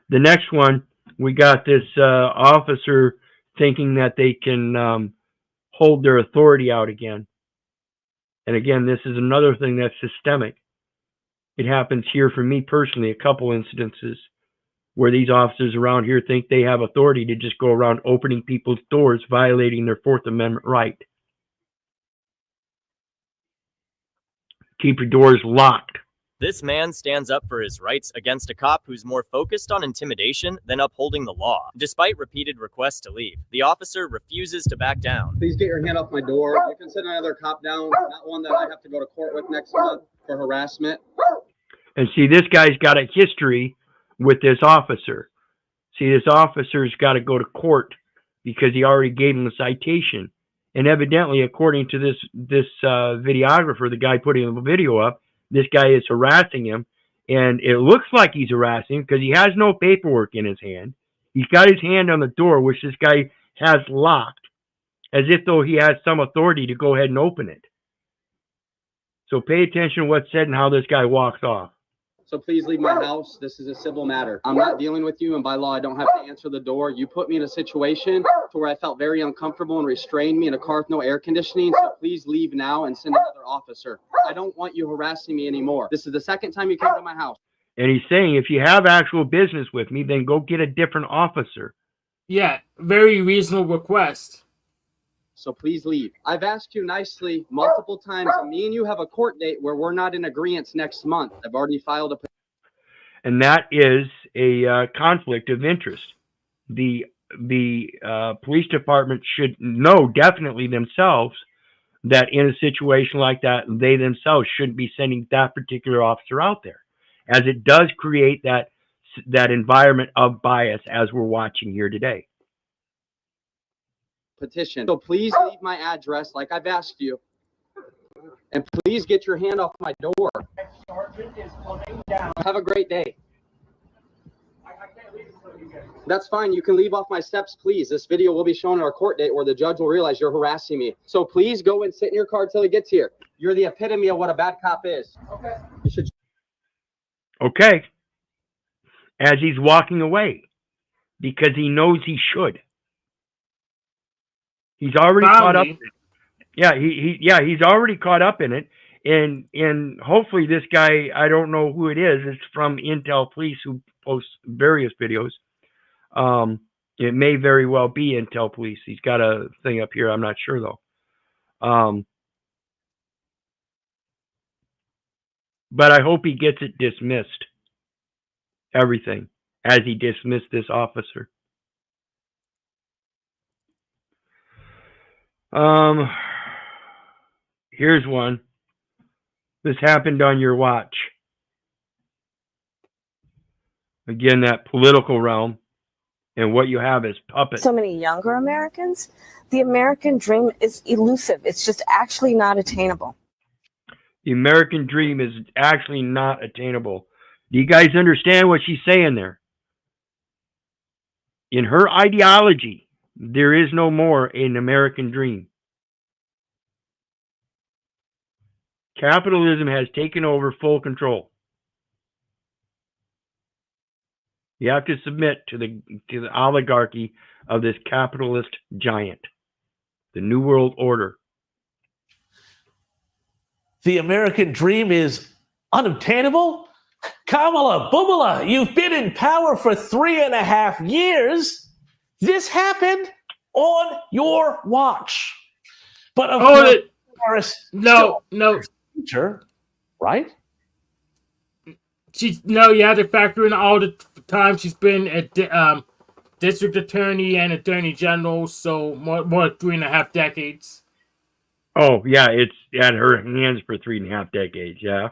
The next one, we got this officer thinking that they can hold their authority out again. And again, this is another thing that's systemic. It happens here for me personally, a couple incidences where these officers around here think they have authority to just go around opening people's doors, violating their Fourth Amendment right. Keep your doors locked. This man stands up for his rights against a cop who's more focused on intimidation than upholding the law. Despite repeated requests to leave, the officer refuses to back down. Please get your hand off my door. You can send another cop down, not one that I have to go to court with next month for harassment. And see, this guy's got a history with this officer. See, this officer's got to go to court because he already gave him a citation. And evidently, according to this videographer, the guy putting the video up, this guy is harassing him, and it looks like he's harassing him because he has no paperwork in his hand. He's got his hand on the door, which this guy has locked, as if though he has some authority to go ahead and open it. So pay attention to what's said and how this guy walks off. So please leave my house. This is a civil matter. I'm not dealing with you, and by law, I don't have to answer the door. You put me in a situation to where I felt very uncomfortable and restrained me in a car with no air conditioning. So please leave now and send another officer. I don't want you harassing me anymore. This is the second time you came to my house. And he's saying, if you have actual business with me, then go get a different officer. Yeah, very reasonable request. So please leave. I've asked you nicely multiple times, and me and you have a court date where we're not in agreement next month. I've already filed a. And that is a conflict of interest. The police department should know definitely themselves that in a situation like that, they themselves shouldn't be sending that particular officer out there, as it does create that environment of bias as we're watching here today. Petition. So please leave my address like I've asked you. And please get your hand off my door. Have a great day. That's fine. You can leave off my steps, please. This video will be shown at our court date where the judge will realize you're harassing me. So please go and sit in your car till he gets here. You're the epitome of what a bad cop is. Okay. You should. Okay. As he's walking away, because he knows he should. He's already caught up. Yeah, he's already caught up in it. And hopefully this guy, I don't know who it is. It's from Intel Police, who posts various videos. It may very well be Intel Police. He's got a thing up here. I'm not sure though. But I hope he gets it dismissed. Everything, as he dismissed this officer. Here's one. This happened on your watch. Again, that political realm, and what you have is puppets. So many younger Americans, the American dream is elusive. It's just actually not attainable. The American dream is actually not attainable. Do you guys understand what she's saying there? In her ideology, there is no more an American dream. Capitalism has taken over full control. You have to submit to the oligarchy of this capitalist giant, the New World Order. The American dream is unobtainable? Kamala, Boomala, you've been in power for 3.5 years. This happened on your watch. But of course, no. Future, right? You have to factor in all the time she's been at district attorney and attorney general, so more than 3.5 decades. Oh yeah, it's at her hands for 3.5 decades. Yeah,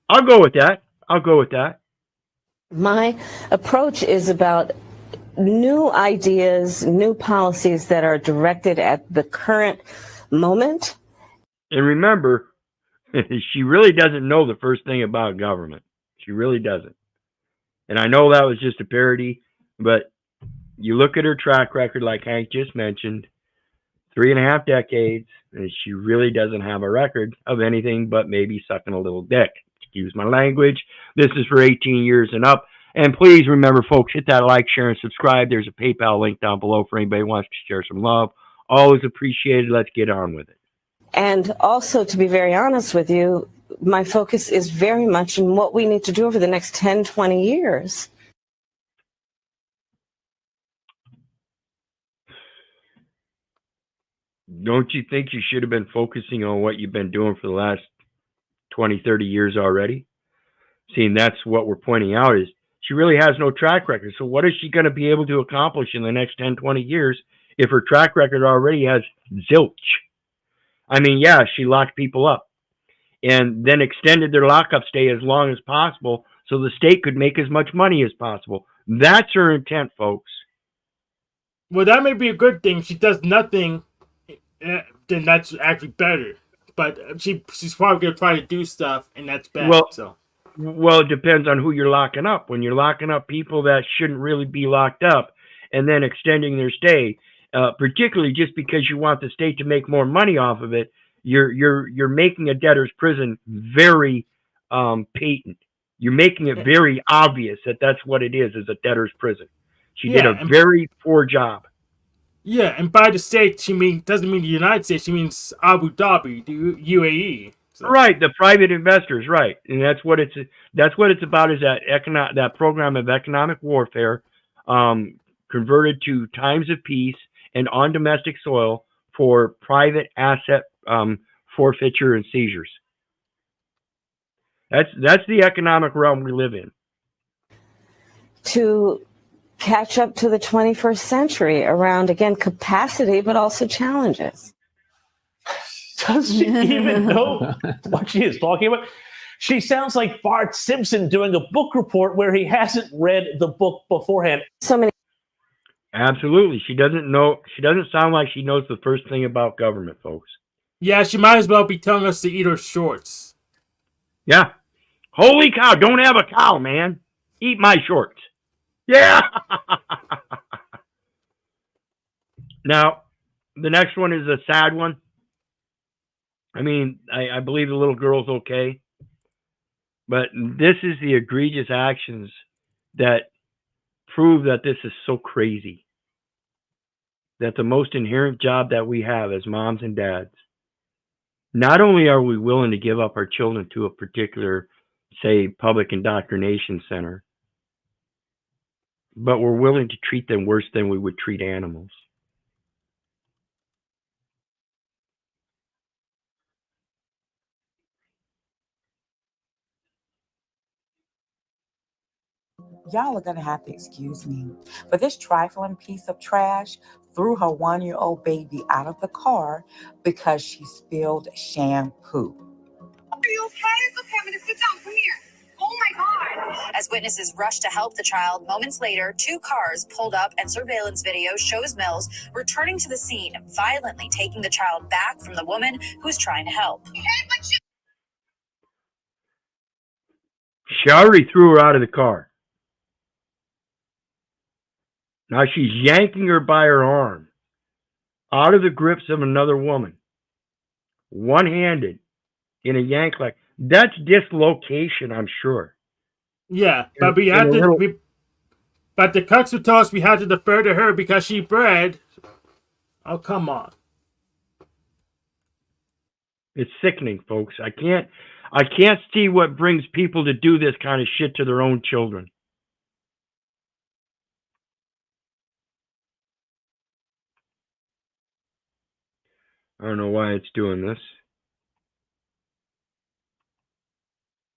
I'll go with that. My approach is about new ideas, new policies that are directed at the current moment. And remember, she really doesn't know the first thing about government. She really doesn't. And I know that was just a parody, but you look at her track record, like Hank just mentioned, 3.5 decades, and she really doesn't have a record of anything but maybe sucking a little dick. Excuse my language. This is for 18 years and up. And please remember, folks, hit that like, share, and subscribe. There's a PayPal link down below for anybody who wants to share some love. Always appreciated. Let's get on with it. And also, to be very honest with you, my focus is very much in what we need to do over the next 10, 20 years. Don't you think you should have been focusing on what you've been doing for the last 20, 30 years already? Seeing that's what we're pointing out is she really has no track record. So what is she going to be able to accomplish in the next 10, 20 years if her track record already has zilch? I mean, yeah, she locked people up and then extended their lockup stay as long as possible so the state could make as much money as possible. That's her intent, folks. Well, that may be a good thing. She does nothing, then that's actually better. But she's probably going to try to do stuff, and that's bad. Well, it depends on who you're locking up. When you're locking up people that shouldn't really be locked up and then extending their stay, particularly just because you want the state to make more money off of it, you're making a debtor's prison very patent. You're making it very obvious that that's what it is a debtor's prison. She did a very poor job. Yeah, and by the state, she doesn't mean the United States. She means Abu Dhabi, the UAE. So. Right, the private investors, right, and that's what it's about. Is that program of economic warfare converted to times of peace and on domestic soil for private asset forfeiture and seizures. That's the economic realm we live in. To catch up to the 21st century around, again, capacity, but also challenges. Does she even know what she is talking about? She sounds like Bart Simpson doing a book report where he hasn't read the book beforehand. So many. Absolutely. She doesn't know. She doesn't sound like she knows the first thing about government, folks. Yeah, she might as well be telling us to eat her shorts. Yeah. Holy cow, don't have a cow, man. Eat my shorts. Yeah. Now, the next one is a sad one. I mean, I believe the little girl's okay. But this is the egregious actions that prove that this is so crazy. That the most inherent job that we have as moms and dads, not only are we willing to give up our children to a particular, say, public indoctrination center, but we're willing to treat them worse than we would treat animals. Y'all are gonna have to excuse me, but this trifling piece of trash threw her 1-year-old baby out of the car because she spilled shampoo. Are you okay? It's okay. I'm gonna sit down. Come here. Oh my God. As witnesses rushed to help the child, moments later, 2 cars pulled up and surveillance video shows Mills returning to the scene, violently taking the child back from the woman who's trying to help. She already threw her out of the car. Now she's yanking her by her arm out of the grips of another woman, one-handed, in a yank like that's dislocation, I'm sure. Yeah, but we had to. But the cucks would tell us we had to defer to her because she bred. Oh, come on! It's sickening, folks. I can't see what brings people to do this kind of shit to their own children. I don't know why it's doing this.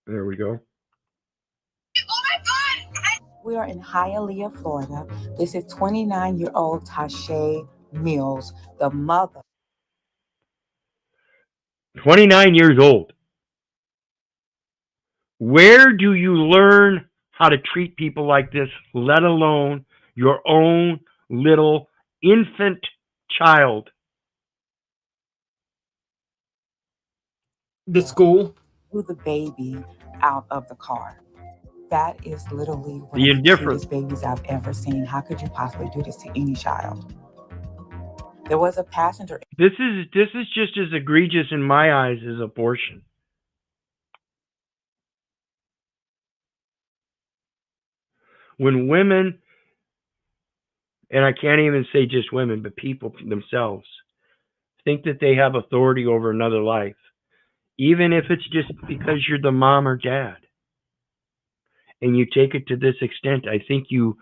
There we go. We are in Hialeah, Florida. This is 29-year-old Tasha Mills, the mother. 29 years old. Where do you learn how to treat people like this, let alone your own little infant child? The school? Threw the baby out of the car. That is literally one The of the indifference. cutest babies I've ever seen. How could you possibly do this to any child? There was a passenger. This is just as egregious in my eyes as abortion. When women, and I can't even say just women, but people themselves, think that they have authority over another life, even if it's just because you're the mom or dad, and you take it to this extent, I think you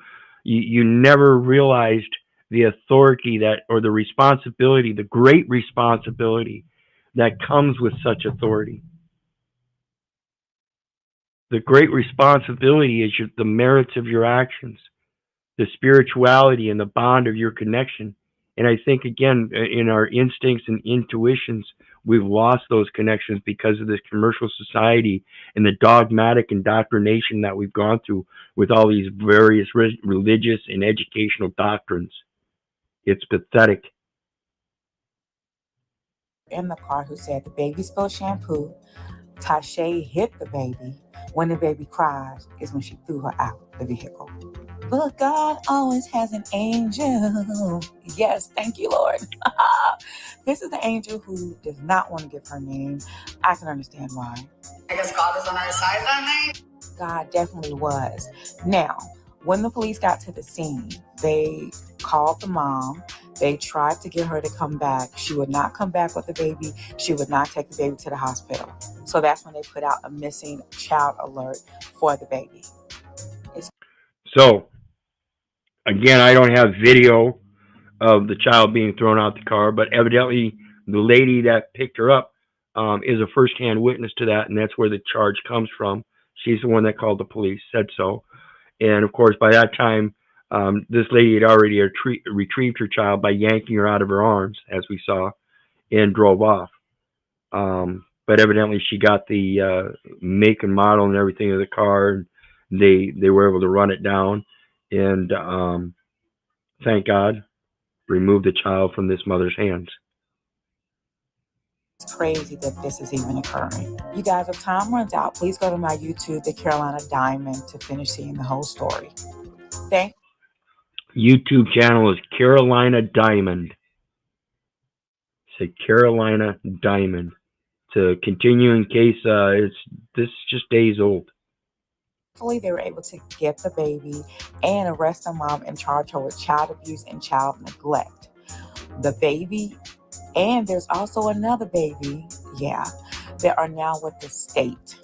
never realized the authority that, or the responsibility, the great responsibility that comes with such authority. The great responsibility is the merits of your actions, the spirituality and the bond of your connection. And I think, again, in our instincts and intuitions, we've lost those connections because of this commercial society and the dogmatic indoctrination that we've gone through with all these various religious and educational doctrines. It's pathetic. In the car who said the baby spilled shampoo. Tasha hit the baby. When the baby cries is when she threw her out the vehicle. But God always has an angel. Yes, thank you, Lord. This is the angel who does not want to give her name. I can understand why. I guess God was on our side that night. God definitely was. Now, when the police got to the scene, they called the mom. They tried to get her to come back. She would not come back with the baby. She would not take the baby to the hospital. So that's when they put out a missing child alert for the baby. So, again, I don't have video of the child being thrown out the car, but evidently the lady that picked her up is a first-hand witness to that, and that's where the charge comes from. She's the one that called the police, said so. And of course, by that time, this lady had already retrieved her child by yanking her out of her arms, as we saw, and drove off. But evidently she got the make and model and everything of the car, and they were able to run it down, and thank God, remove the child from this mother's hands. It's crazy that this is even occurring. You guys, if time runs out, please go to my YouTube, The Carolina Diamond, to finish seeing the whole story. Thank YouTube channel is Carolina Diamond. Say Carolina Diamond. To continue in case this just days old. Hopefully they were able to get the baby and arrest the mom and charge her with child abuse and child neglect. The baby, and there's also another baby, that are now with the state.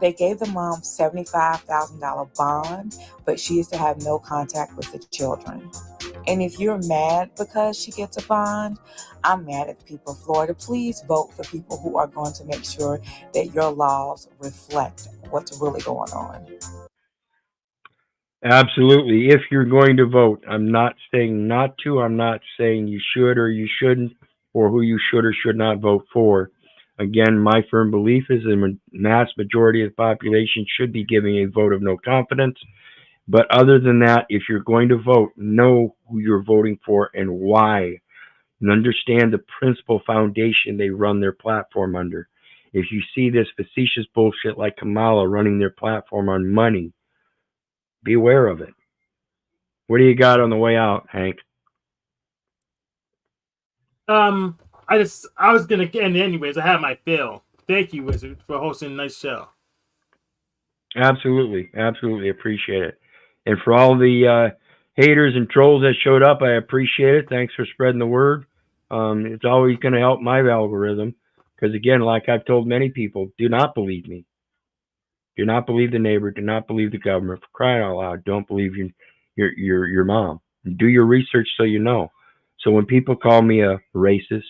They gave the mom $75,000 bond, but she is to have no contact with the children. And if you're mad because she gets a bond, I'm mad at the people of Florida. Please vote for people who are going to make sure that your laws reflect what's really going on. Absolutely. If you're going to vote, I'm not saying not to. I'm not saying you should or you shouldn't, or who you should or should not vote for. Again, my firm belief is the mass majority of the population should be giving a vote of no confidence. But other than that, if you're going to vote, know who you're voting for and why. And understand the principal foundation they run their platform under. If you see this facetious bullshit like Kamala running their platform on money, be aware of it. What do you got on the way out, Hank? I was gonna end anyways. I have my fill. Thank you, Wizard, for hosting a nice show. Absolutely, absolutely appreciate it. And for all the haters and trolls that showed up, I appreciate it. Thanks for spreading the word. It's always going to help my algorithm. Because again, like I've told many people, do not believe me. Do not believe the neighbor. Do not believe the government. For crying out loud, don't believe your mom. Do your research so you know. So when people call me a racist,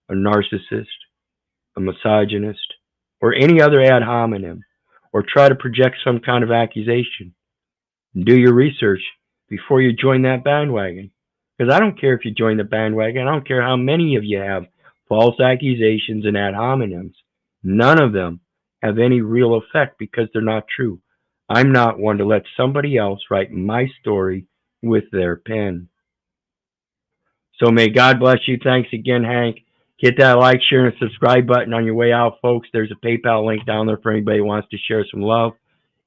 a narcissist, a misogynist, or any other ad hominem, or try to project some kind of accusation, do your research before you join that bandwagon. Because I don't care if you join the bandwagon. I don't care how many of you have false accusations and ad hominems. None of them have any real effect because they're not true. I'm not one to let somebody else write my story with their pen. So may God bless you. Thanks again, Hank. Hit that like, share, and subscribe button on your way out, folks. There's a PayPal link down there for anybody who wants to share some love.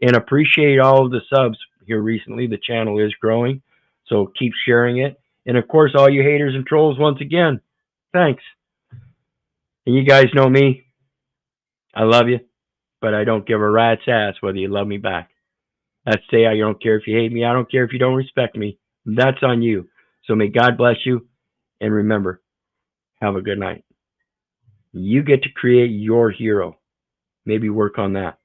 And appreciate all of the subs here recently. The channel is growing, so keep sharing it. And of course, all you haters and trolls, once again, thanks. And you guys know me. I love you, but I don't give a rat's ass whether you love me back. That's say I don't care if you hate me. I don't care if you don't respect me. That's on you. So may God bless you. And remember, have a good night. You get to create your hero. Maybe work on that.